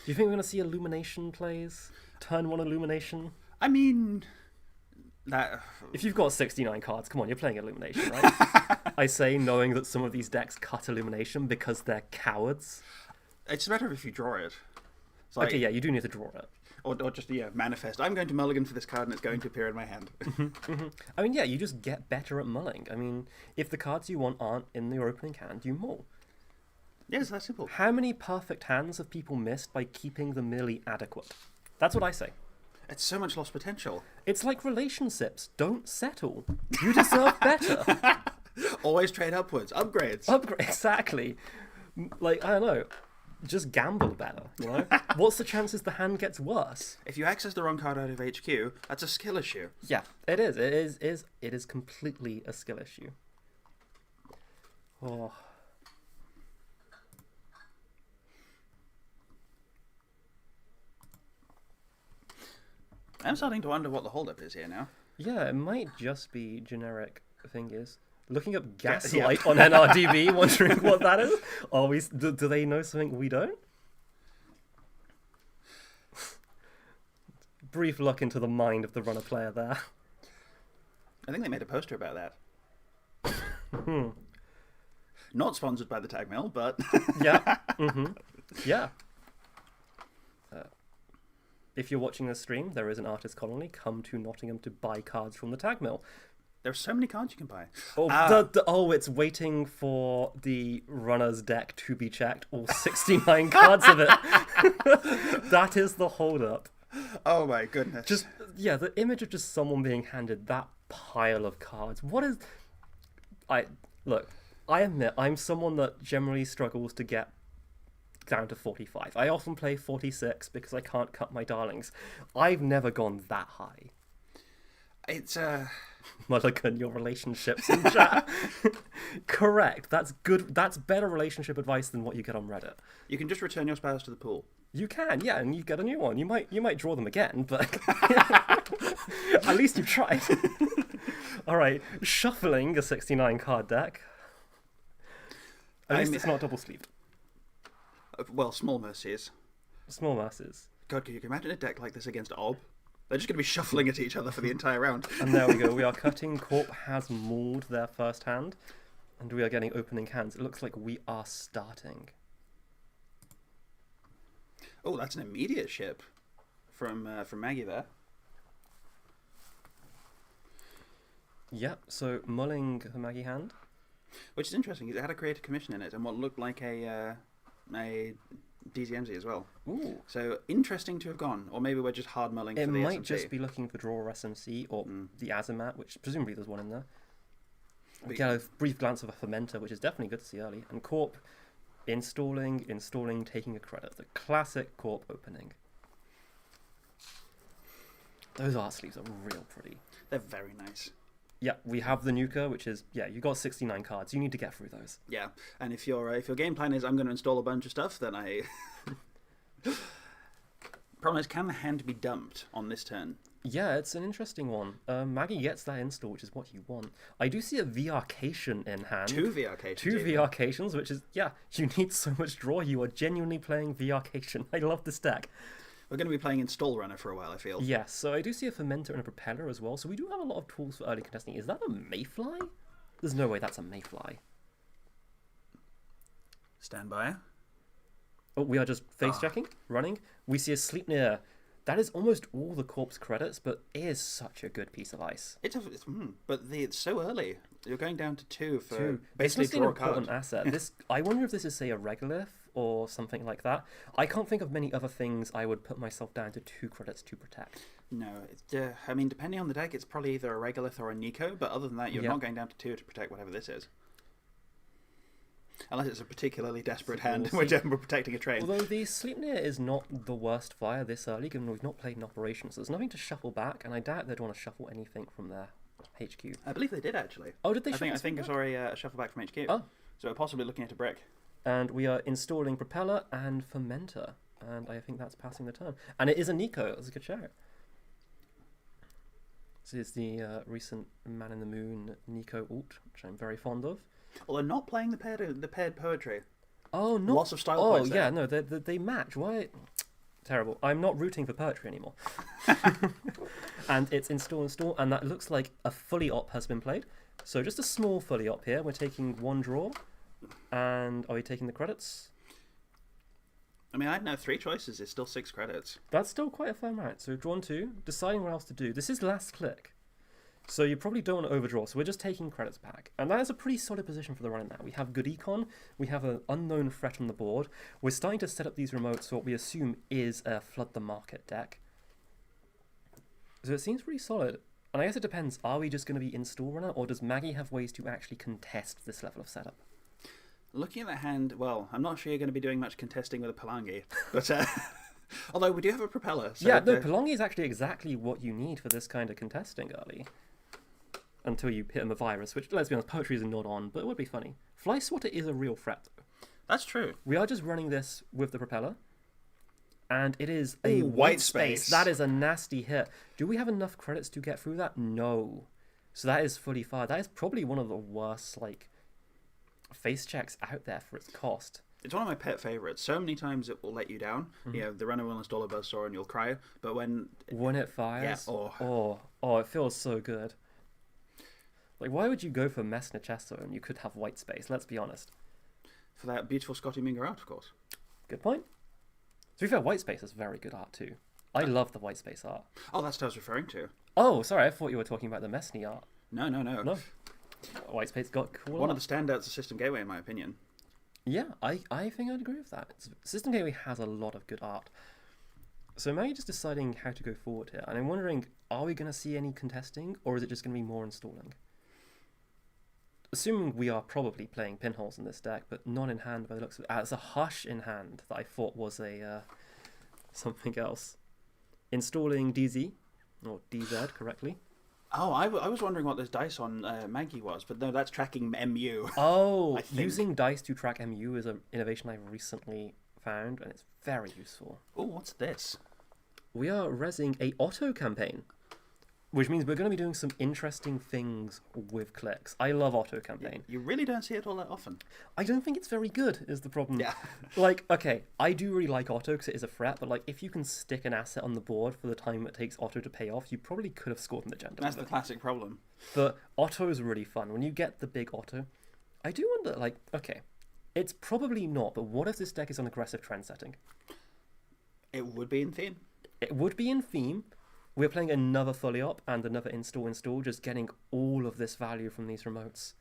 you think we're going to see Illumination plays? Turn 1 Illumination? I mean, that... If you've got 69 cards, come on, you're playing Illumination, right? I say, knowing that some of these decks cut Illumination because they're cowards. It's better if you draw it. It's like, Okay, yeah, you do need to draw it. Or just, manifest. I'm going to mulligan for this card and it's going to appear in my hand. I mean, yeah, you just get better at mulling. I mean, if the cards you want aren't in your opening hand, you mull. Yes, that's simple. How many perfect hands have people missed by keeping them merely adequate? That's what I say. It's so much lost potential. It's like relationships. Don't settle. You deserve better. Always trade upwards. Upgrades. Exactly. Like, I don't know. Just gamble better, you know? What's the chances the hand gets worse? If you access the wrong card out of HQ, that's a skill issue. Yeah, it is. It is completely a skill issue. Oh. I'm starting to wonder what the holdup is here now. Yeah, it might just be generic fingers. Looking up Yeah. gaslight on NRDB, wondering what that is. Do they know something we don't? Brief look into the mind of the runner player there. I think they made a poster about that. Not sponsored by the Tag Mill, but... Yeah. Yeah. If you're watching this stream, there is an artist colony. Come to Nottingham to buy cards from the Tag Mill. There's so many cards you can buy. It's waiting for the runner's deck to be checked. All 69 cards of it. That is the holdup. Oh my goodness. The image of just someone being handed that pile of cards. What is... I admit, I'm someone that generally struggles to get down to 45. I often play 46 because I can't cut my darlings. I've never gone that high. It's, Mulligan, your relationships in chat. Correct. That's good. That's better relationship advice than what you get on Reddit. You can just return your spouse to the pool. You can, yeah, and you get a new one. You might draw them again, but at least you've tried. All right, shuffling a 69 card deck. At least it's not double sleeved. Well, small mercies. Small masses. God, can you imagine a deck like this against Ob? They're just going to be shuffling at each other for the entire round. And there we go. We are cutting. Corp has mauled their first hand, and we are getting opening hands. It looks like we are starting. Oh, that's an immediate ship from Maggie there. Yep. So mulling the Maggie hand, which is interesting. It had a creative commission in it, and what looked like a DZMZ as well. Ooh. So interesting to have gone, or maybe we're just hard mulling for the SMC. It might just be looking for draw SMC or the Azamat, which presumably there's one in there. We get a brief glance of a fermenter, which is definitely good to see early. And Corp installing, taking a credit. The classic Corp opening. Those art sleeves are real pretty. They're very nice. Yeah, we have the Nuka, which is, you got 69 cards. You need to get through those. Yeah, and if your game plan is I'm going to install a bunch of stuff, then I... Problem is, can the hand be dumped on this turn? Yeah, it's an interesting one. Maggie gets that install, which is what you want. I do see a VRcation in hand. Two VRcations. Two VRcations, which is, you need so much draw. You are genuinely playing VRcation. I love this deck. We're going to be playing Install Runner for a while, I feel. Yes, so I do see a Fermenter and a Propeller as well. So we do have a lot of tools for early contesting. Is that a Mayfly? There's no way that's a Mayfly. Stand by. Oh, we are just face checking, running. We see a Sleipnir. That is almost all the Corpse credits, but is such a good piece of ice. But it's so early. You're going down to two for This basically must be an draw a important card. asset. I wonder if this is, say, a Regolith or something like that. I can't think of many other things I would put myself down to 2 credits to protect. No, I mean, depending on the deck, it's probably either a Regolith or a Nico, but other than that, you're not going down to 2 to protect whatever this is. Unless it's a particularly desperate hand, which we're protecting a train. Although the Sleipnir is not the worst fire this early, given we've not played in operations. So there's nothing to shuffle back, and I doubt they'd want to shuffle anything from their HQ. I believe they did, actually. Oh, did they? I think I saw a shuffle back from HQ. Oh. So we're possibly looking at a brick. And we are installing Propeller and Fermenter. And I think that's passing the turn. And it is a Nico. That's a good shout. This is the recent Man in the Moon Nico ult, which I'm very fond of. Well, they're not playing the paired poetry. Oh, no. Lots of style Oh, points yeah, there. no, they match. Why? Terrible. I'm not rooting for poetry anymore. And it's install, and that looks like a fully op has been played. So just a small fully op here. We're taking one draw. And are we taking the credits? I mean, I know 3 choices. It's still 6 credits. That's still quite a fair amount. So we've drawn 2, deciding what else to do. This is last click. So you probably don't want to overdraw. So we're just taking credits back. And that is a pretty solid position for the run now. We have good econ. We have an unknown threat on the board. We're starting to set up these remotes for what we assume is a flood the market deck. So it seems pretty solid. And I guess it depends. Are we just going to be install runner, or does Maggie have ways to actually contest this level of setup? Looking at the hand, well, I'm not sure you're going to be doing much contesting with a Palangi. But, although we do have a Propeller. So yeah, no, Palangi is actually exactly what you need for this kind of contesting early. Until you hit him a virus, which, let's be honest, poetry is not on, but it would be funny. Fly Swatter is a real threat, though. That's true. We are just running this with the Propeller. And it is a Ooh, white space. That is a nasty hit. Do we have enough credits to get through that? No. So that is fully fired. That is probably one of the worst, face checks out there for its cost. It's one of my pet favorites. So many times it will let you down. Mm-hmm. You know, the runner will install a buzzsaw and you'll cry. But when it fires, yeah, it feels so good. Why would you go for Messner Chesto and you could have white space? Let's be honest. For that beautiful Scotty Mingo art, of course. Good point. To be fair, white space is very good art too. I love the white space art. Oh, that's what I was referring to. Oh, sorry, I thought you were talking about the Messner art. No. No. White space got cool One art. of the standouts of System Gateway, in my opinion. Yeah, I think I'd agree with that. System Gateway has a lot of good art. So am I just deciding how to go forward here? And I'm wondering, are we going to see any contesting, or is it just going to be more installing? Assuming we are probably playing pinholes in this deck, but not in hand by the looks of it. It's a Hush in hand that I thought was a something else. Installing DZ, or DZ correctly. Oh, I was wondering what this dice on Maggie was, but no, that's tracking MU. Oh, using dice to track MU is an innovation I've recently found, and it's very useful. Oh, what's this? We are resing a auto campaign, which means we're going to be doing some interesting things with clicks. I love auto campaign. You really don't see it all that often. I don't think it's very good, is the problem. Yeah. Okay, I do really like auto because it is a threat, but if you can stick an asset on the board for the time it takes auto to pay off, you probably could have scored an agenda. That's the classic problem. But auto is really fun. When you get the big auto, I do wonder, okay, it's probably not, but what if this deck is on aggressive trend setting? It would be in theme. It would be in theme. We're playing another fully op and another install, just getting all of this value from these remotes.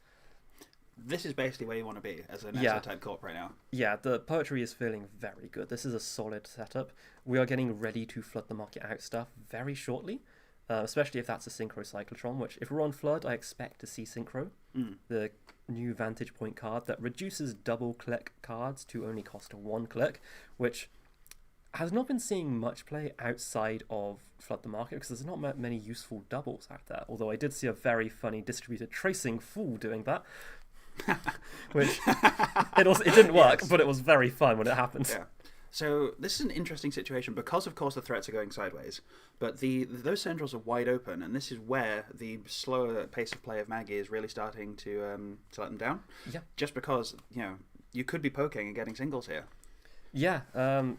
This is basically where you want to be as an asset-type corp right now. Yeah, the poetry is feeling very good. This is a solid setup. We are getting ready to flood the market out stuff very shortly, especially if that's a Synchro Cyclotron, which if we're on Flood, I expect to see Synchro, the new Vantage Point card that reduces double-click cards to only cost 1 click, which has not been seeing much play outside of Flood the Market because there's not many useful doubles out there. Although I did see a very funny distributed tracing fool doing that, which it didn't work, but it was very fun when it happened. Yeah. So this is an interesting situation because, of course, the threats are going sideways, but those centrals are wide open, and this is where the slower pace of play of Maggie is really starting to let them down. Yeah. Just because you could be poking and getting singles here. Yeah,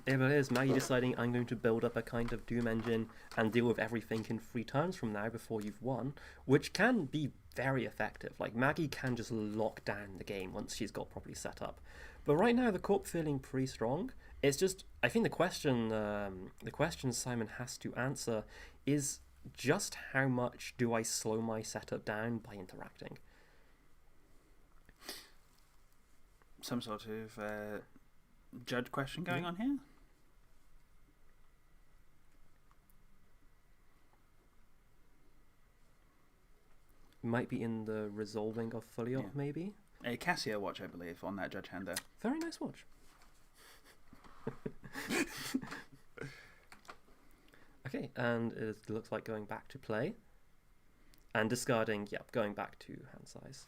it is Maggie deciding I'm going to build up a kind of Doom engine and deal with everything in 3 turns from now before you've won, which can be very effective. Maggie can just lock down the game once she's got properly set up. But right now the corp feeling pretty strong. It's just, I think the question Simon has to answer is just how much do I slow my setup down by interacting? Some sort of judge question going on here? Might be in the resolving of fully op, maybe? A Cassia watch, I believe, on that judge hand there. Very nice watch. Okay, and it looks like going back to play. And discarding, going back to hand size.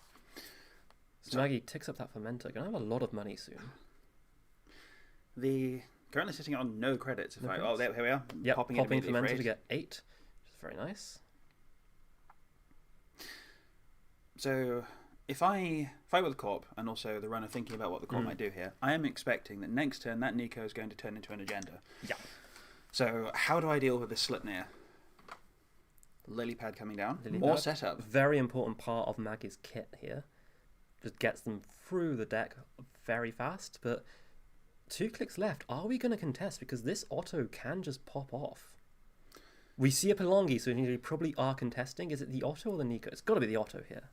So Maggie ticks up that fermenter. Gonna have a lot of money soon. the currently sitting on no credits. If No I credits. here we are. Yep, Popping popping it for immediately Mentor for to 8. get 8, which is very nice. So if I were the corp and also the runner thinking about what the corp might do here, I am expecting that next turn that Nico is going to turn into an agenda. Yeah. So how do I deal with this Slipnir? Lily pad coming down. Lily More pad. setup. Very important part of Maggie's kit here. Just gets them through the deck very fast, but 2 clicks left. Are we going to contest? Because this auto can just pop off. We see a Palangi, so we probably are contesting. Is it the auto or the Nico? It's got to be the auto here.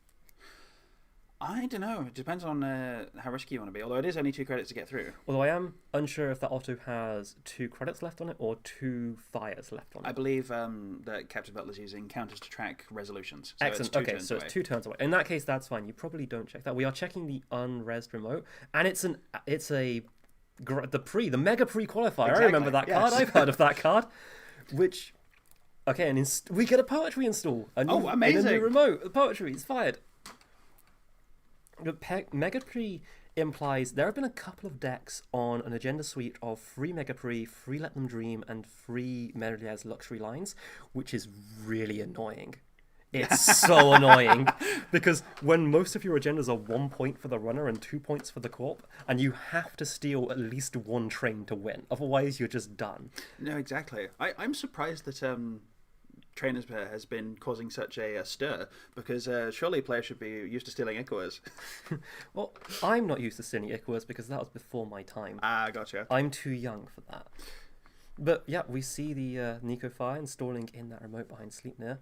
I don't know. It depends on how risky you want to be. Although it is only 2 credits to get through. Although I am unsure if that auto has 2 credits left on it or 2 fires left on it. I believe that Captain Butler's using counters to track resolutions. So Excellent. It's 2 Okay, turns so away. it's 2 turns away. In that case, that's fine. You probably don't check that. We are checking the unresed remote, and it's the mega pre-qualifier. I remember that Exactly, card. yes. I've heard of that card. Which, okay, and we get a poetry install. Amazing. And a new remote. The poetry is fired. The mega pre implies there have been a couple of decks on an agenda suite of free Mega Pre, free Let Them Dream, and free Meridia's Luxury lines, which is really annoying. It's so annoying because when most of your agendas are 1 point for the runner and 2 points for the corp, and you have to steal at least 1 train to win, otherwise you're just done. No, exactly. I'm surprised that Trainers Pair has been causing such a stir, because surely players should be used to stealing Iquas. Well, I'm not used to stealing Iquas because that was before my time. Ah, gotcha. I'm too young for that. But yeah, we see the Nico Fire installing in that remote behind Sleipnir.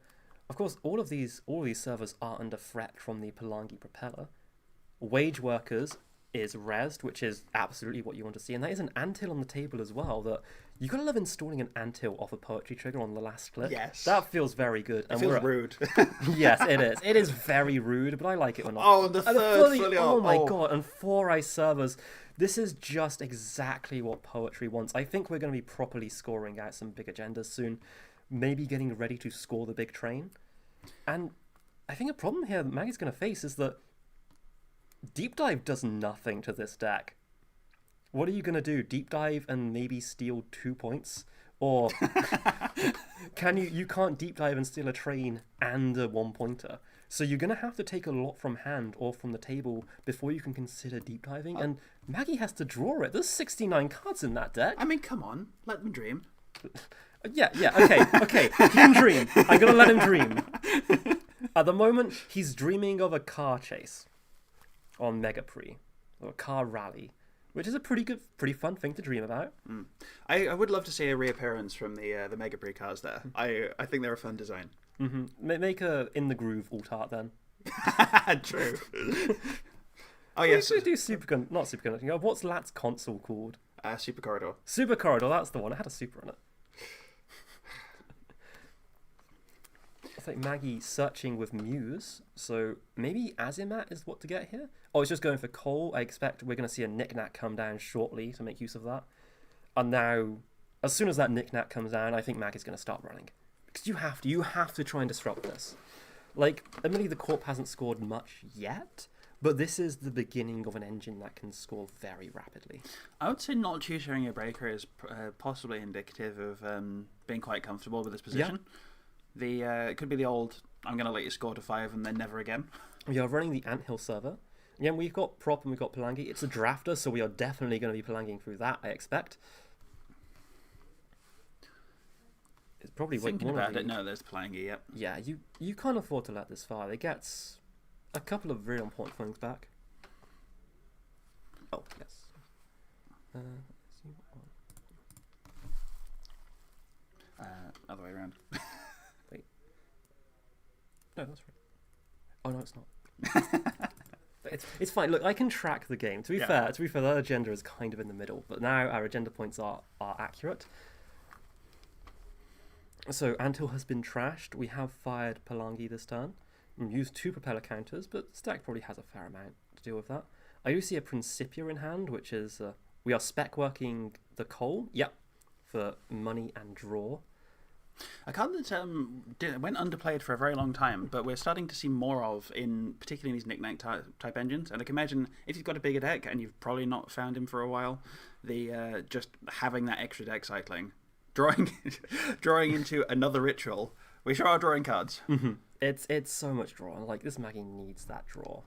Of course, all of these servers are under threat from the Palangi Propeller. Wage Workers is rezzed, which is absolutely what you want to see, and that is an anthill on the table as well. That you gotta love installing an anthill off a poetry trigger on the last click. Yes. That feels very good. It feels rude. Yes, it is. It is very rude, but I like it when not. Oh, the third fully oh on. my Oh. god, and 4 ice servers. This is just exactly what poetry wants. I think we're going to be properly scoring out some big agendas soon. Maybe getting ready to score the big train. And I think a problem here that Maggie's going to face is that Deep Dive does nothing to this deck. What are you going to do? Deep Dive and maybe steal 2 points? Or you can't Deep Dive and steal a train and a 1-pointer. So you're going to have to take a lot from hand or from the table before you can consider Deep Diving. And Maggie has to draw it. There's 69 cards in that deck. I mean, come on. Let them dream. Yeah, okay. He can dream. I'm going to let him dream. At the moment, he's dreaming of a car chase on Mega Pre, or a car rally, which is a pretty fun thing to dream about. I would love to see a reappearance from the Mega Pre cars there. I think they're a fun design. Mm-hmm. Make a In the Groove alt art then. True. Oh, yes. We do not Superconducting. What's Lat's console called? Super Corridor. Super Corridor, that's the one. It had a super on it. It's like Maggie searching with Muse, so maybe Azimat is what to get here? Oh, it's just going for coal. I expect we're going to see a Knick-Knack come down shortly to make use of that. And now, as soon as that Knick-Knack comes down, I think Maggie's going to start running. Because you have to try and disrupt this. Like, admittedly the Corp hasn't scored much yet, but this is the beginning of an engine that can score very rapidly. I would say not choosing a breaker is possibly indicative of being quite comfortable with this position. It could be the old, I'm going to let you score to 5 and then never again. We are running the Anthill server. Again, we've got Prop and we've got Palangi. It's a drafter, so we are definitely going to be Palanging through that, I expect. It's probably Thinking one of about the... it, no, there's Palangi, yep. Yeah, you can't afford to let this fire. It gets a couple of really important things back. Oh, yes. Let's see what one. Other way around. Wait. No, that's right. Oh, no, it's not. It's fine. Look, I can track the game. To be fair, that agenda is kind of in the middle, but now our agenda points are accurate. So Anthill has been trashed. We have fired Palangi this turn. We've used 2 propeller counters, but stack probably has a fair amount to deal with that. I do see a Principia in hand, which is we are spec working the coal. Yep, for money and draw. A card that went underplayed for a very long time, but we're starting to see more of, particularly in these knick-knack type engines. And I can imagine if you've got a bigger deck and you've probably not found him for a while, just having that extra deck cycling, drawing into another ritual. We sure are drawing cards. Mm-hmm. It's so much draw. Like, this Maggie needs that draw.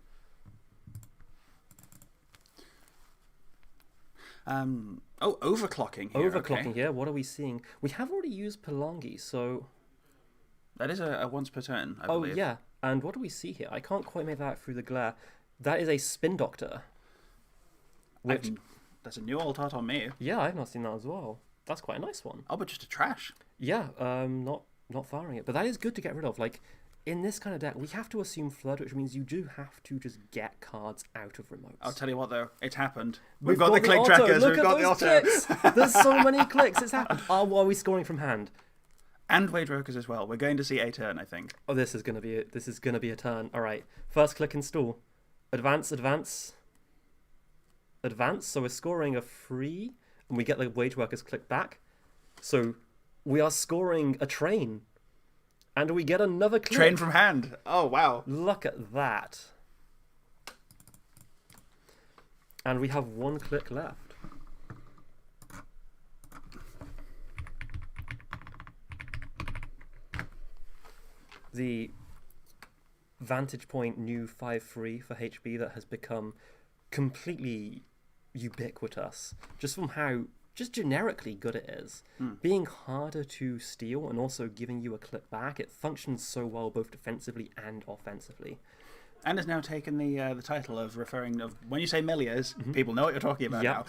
Overclocking here. Overclocking here. What are we seeing? We have already used Palangi, so... That is a once per turn, I believe. Oh, yeah. And what do we see here? I can't quite make that out through the glare. That is a Spin Doctor. Which... That's a new old art on me. Yeah, I've not seen that as well. That's quite a nice one. Oh, but just a trash. Yeah, not firing it. But that is good to get rid of. Like, in this kind of deck, we have to assume Flood, which means you do have to just get cards out of remotes. I'll tell you what, though. It's happened. We've got the click auto. trackers. Look We've got the those auto. clicks. There's so many clicks. It's happened. Oh, are we scoring from hand? And Wage Workers as well. We're going to see a turn, I think. Oh, this is gonna be a turn. All right. First click install. Advance. So we're scoring a 3, and we get the Wage Workers click back. So we are scoring a train. And we get another click. Train from hand. Oh, wow. Look at that. And we have 1 click left. The Vantage Point new 5-3 for HB that has become completely ubiquitous, just from how just generically good it is. Being harder to steal and also giving you a click back, it functions so well both defensively and offensively. And has now taken the title of referring of when you say Melias, people know what you're talking about now.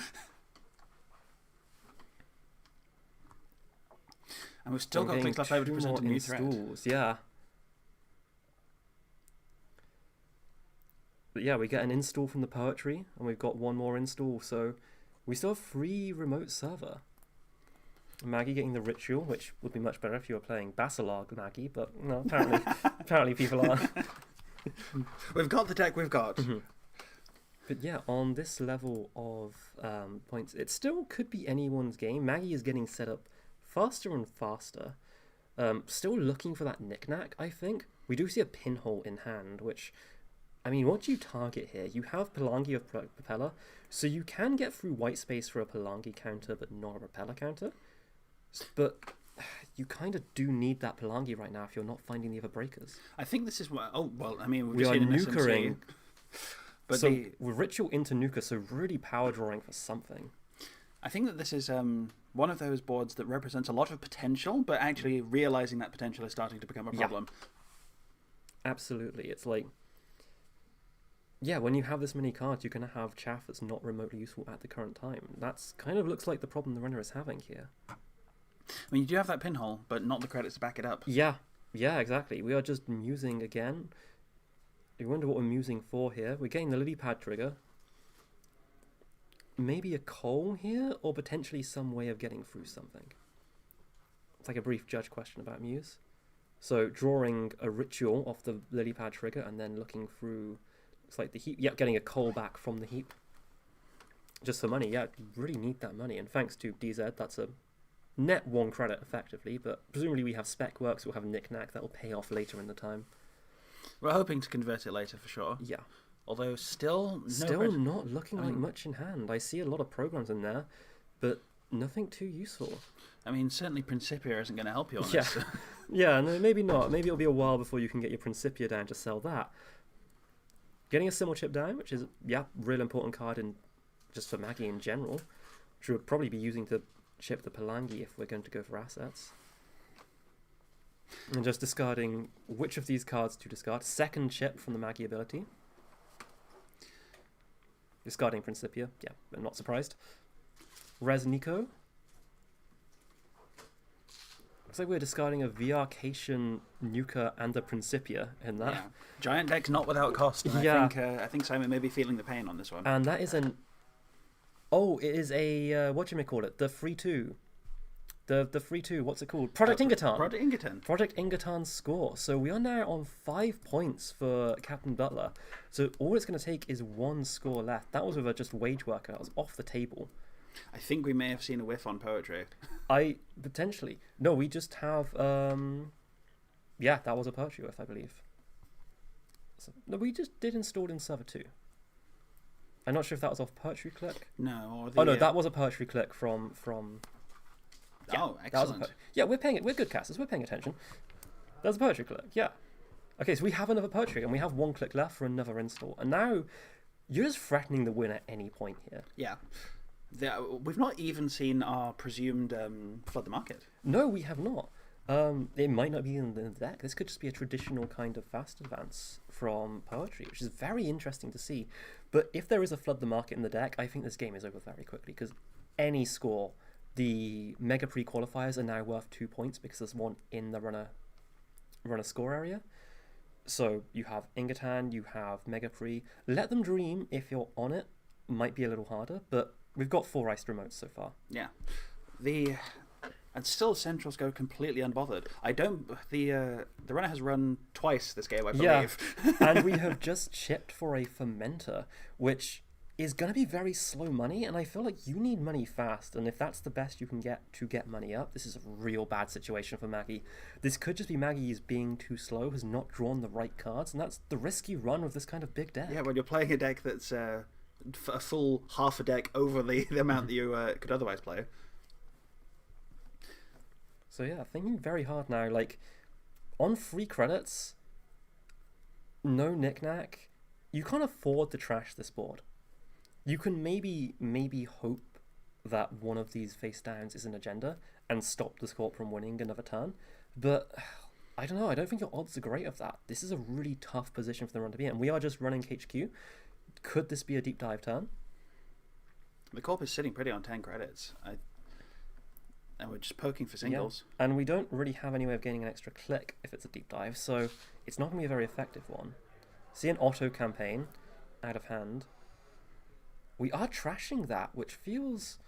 And we've still got clicks left over to present a new threat. Yeah. But yeah, we get an install from the poetry, and we've got 1 more install, so we still have 3 remote server. Maggie getting the ritual, which would be much better if you were playing Basilarg Maggie, but no, apparently people are. We've got the deck we've got. But yeah, on this level of points, it still could be anyone's game. Maggie is getting set up faster and faster. Still looking for that knick-knack, I think. We do see a pinhole in hand, which... I mean, what do you target here? You have Palangi of Propeller, so you can get through white space for a Palangi counter, but not a Repeller counter. But you kind of do need that Palangi right now if you're not finding the other breakers. I think this is what... Oh, well, I mean, we are nukering. But so we're Ritual into Nuka, so really power drawing for something. I think that this is one of those boards that represents a lot of potential, but actually realizing that potential is starting to become a problem. Yeah. Absolutely. It's like... Yeah, when you have this many cards, you're going to have chaff that's not remotely useful at the current time. That's kind of looks like the problem the runner is having here. I mean, you do have that pinhole, but not the credits to back it up. Yeah, exactly. We are just musing again. You wonder what we're musing for here. We're getting the lily pad trigger. Maybe a coal here, or potentially some way of getting through something. It's like a brief judge question about muse. So drawing a ritual off the lily pad trigger and then looking through... It's like the heap. Yeah, getting a coal back from the heap. Just for money. Yeah, really need that money. And thanks to DZ, that's a net 1 credit effectively. But presumably we have spec works, we'll have knick-knack that will pay off later in the time. We're hoping to convert it later for sure. Yeah. Although still not looking like much in hand. I see a lot of programs in there, but nothing too useful. I mean, certainly Principia isn't going to help you on this. Yeah, no, maybe not. Maybe it'll be a while before you can get your Principia down to sell that. Getting a Symbol Chip down, which is, real important card in just for Maggie in general, which we'll probably be using to chip the Palangi if we're going to go for assets. And just discarding which of these cards to discard. Second chip from the Maggie ability. Discarding Principia, I'm not surprised. Res Nico. Looks like we're discarding a VR-cation Nuka and a Principia in that. Yeah. Giant deck's not without cost. And I think Simon may be feeling the pain on this one. And that is an... Oh, it is a... whatchamacallit? The 3-2. The 3-2, what's it called? Project Ingaton. Project Ingaton score. So we are now on 5 points for Captain Butler. So all it's going to take is 1 score left. That was with a just Wage Worker. That was off the table. I think we may have seen a whiff on poetry. Potentially. No, we just have yeah, that was a poetry whiff, I believe. So, no, we just did install in server 2. I'm not sure if that was off poetry click. No, or Oh no, that was a poetry click from yeah, oh, that was a excellent. yeah, we're good casters, we're paying attention. That was a poetry click, yeah. Okay, so we have another poetry and we have 1 click left for another install. And now you're just threatening the win at any point here. Yeah. We've not even seen our presumed flood the market. No, we have not. It might not be in the deck. This could just be a traditional kind of fast advance from poetry, which is very interesting to see. But if there is a flood the market in the deck, I think this game is over very quickly because any score, the Mega Pre-qualifiers are now worth 2 points because there's one in the runner score area. So you have Ingatan, you have Mega Pre. Let Them Dream, if you're on it, might be a little harder, but we've got 4 iced remotes so far. Yeah. And still Centrals go completely unbothered. The runner has run twice this game, I believe. Yeah. And we have just chipped for a fermenter, which is going to be very slow money, and I feel like you need money fast, and if that's the best you can get to get money up, this is a real bad situation for Maggie. This could just be Maggie's being too slow, has not drawn the right cards, and that's the risk you run with this kind of big deck. Yeah, when you're playing a deck that's a full half a deck over the amount that you could otherwise play. So yeah, thinking very hard now, like, on free credits, no knick-knack, you can't afford to trash this board. You can maybe hope that one of these face downs is an agenda and stop the Scorp from winning another turn, but I don't know, I don't think your odds are great of that. This is a really tough position for the run to be in. We are just running HQ. Could this be a deep dive turn? The Corp is sitting pretty on 10 credits. And we're just poking for singles. Yeah. And we don't really have any way of gaining an extra click if it's a deep dive, so it's not going to be a very effective one. See an auto campaign out of hand. We are trashing that, which feels...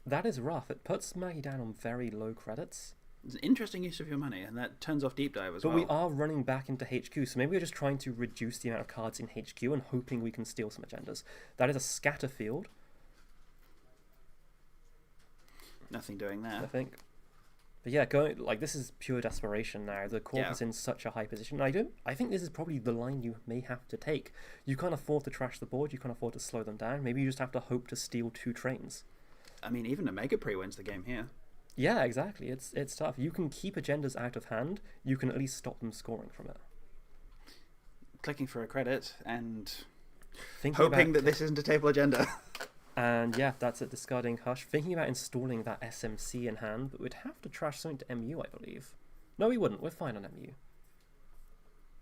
That is rough. It puts Maggie down on very low credits. It's an interesting use of your money, and that turns off deep dive as well. But we are running back into HQ, so maybe we're just trying to reduce the amount of cards in HQ and hoping we can steal some agendas. That is a scatter field. Nothing doing there. I think. But yeah, this is pure desperation now. The Corp is in such a high position. I think this is probably the line you may have to take. You can't afford to trash the board, you can't afford to slow them down. Maybe you just have to hope to steal 2 trains. I mean, even a Mega Pre wins the game here. Yeah, exactly. It's tough. You can keep agendas out of hand, you can at least stop them scoring from it. Clicking for a credit and Thinking hoping that this isn't a table agenda. And yeah, that's it, discarding Hush. Thinking about installing that SMC in hand, but we'd have to trash something to MU, I believe. No, we wouldn't. We're fine on MU.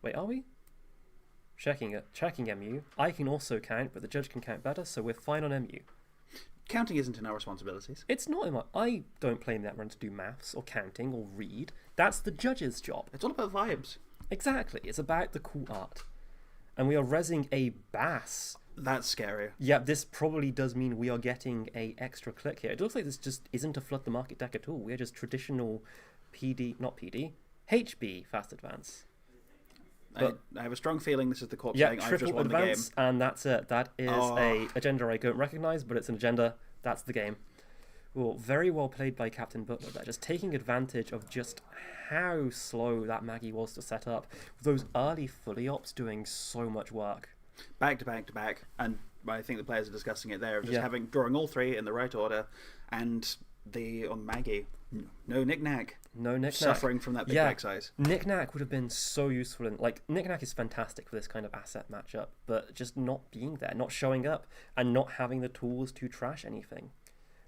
Wait, are we? Checking MU. I can also count, but the judge can count better, so we're fine on MU. Counting isn't in our responsibilities. It's not in my... I don't play in that run to do maths or counting or read. That's the judge's job. It's all about vibes. Exactly. It's about the cool art. And we are rezzing a bass. That's scary. Yeah, this probably does mean we are getting a extra click here. It looks like this just isn't a flood the market deck at all. We are just traditional HB fast advance. But I have a strong feeling this is the Corp saying I've just won advance, the game. And that's it. That is a agenda I don't recognise, but it's an agenda. That's the game. Well, very well played by Captain Butler there, just taking advantage of just how slow that Maggie was to set up. Those early fully ops doing so much work. Back to back to back, and I think the players are discussing it there, of just drawing all 3 in the right order, and on Maggie, no knick-knack. No knick-knack. Suffering from that big deck size. Knick-knack would have been so useful, knick-knack is fantastic for this kind of asset matchup, but just not being there, not showing up, and not having the tools to trash anything.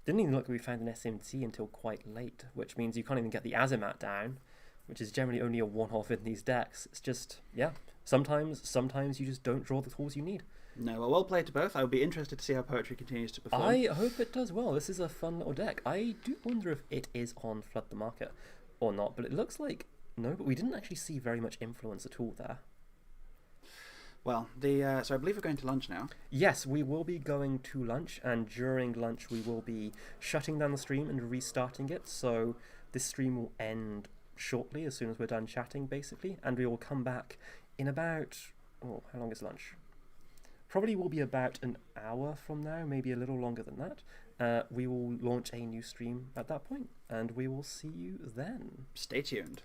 Didn't even look like we found an SMT until quite late, which means you can't even get the Azimat down, which is generally only a one-off in these decks. It's just, sometimes you just don't draw the tools you need. No, well played to both. I would be interested to see how Poetry continues to perform. I hope it does well. This is a fun little deck. I do wonder if it is on Flood the Market or not, but it looks like no, but we didn't actually see very much influence at all there. Well, so I believe we're going to lunch now. Yes, we will be going to lunch, and during lunch we will be shutting down the stream and restarting it, so this stream will end shortly as soon as we're done chatting, basically, and we will come back in about... Oh, how long is lunch? Probably will be about an hour from now, maybe a little longer than that, we will launch a new stream at that point, and we will see you then. Stay tuned.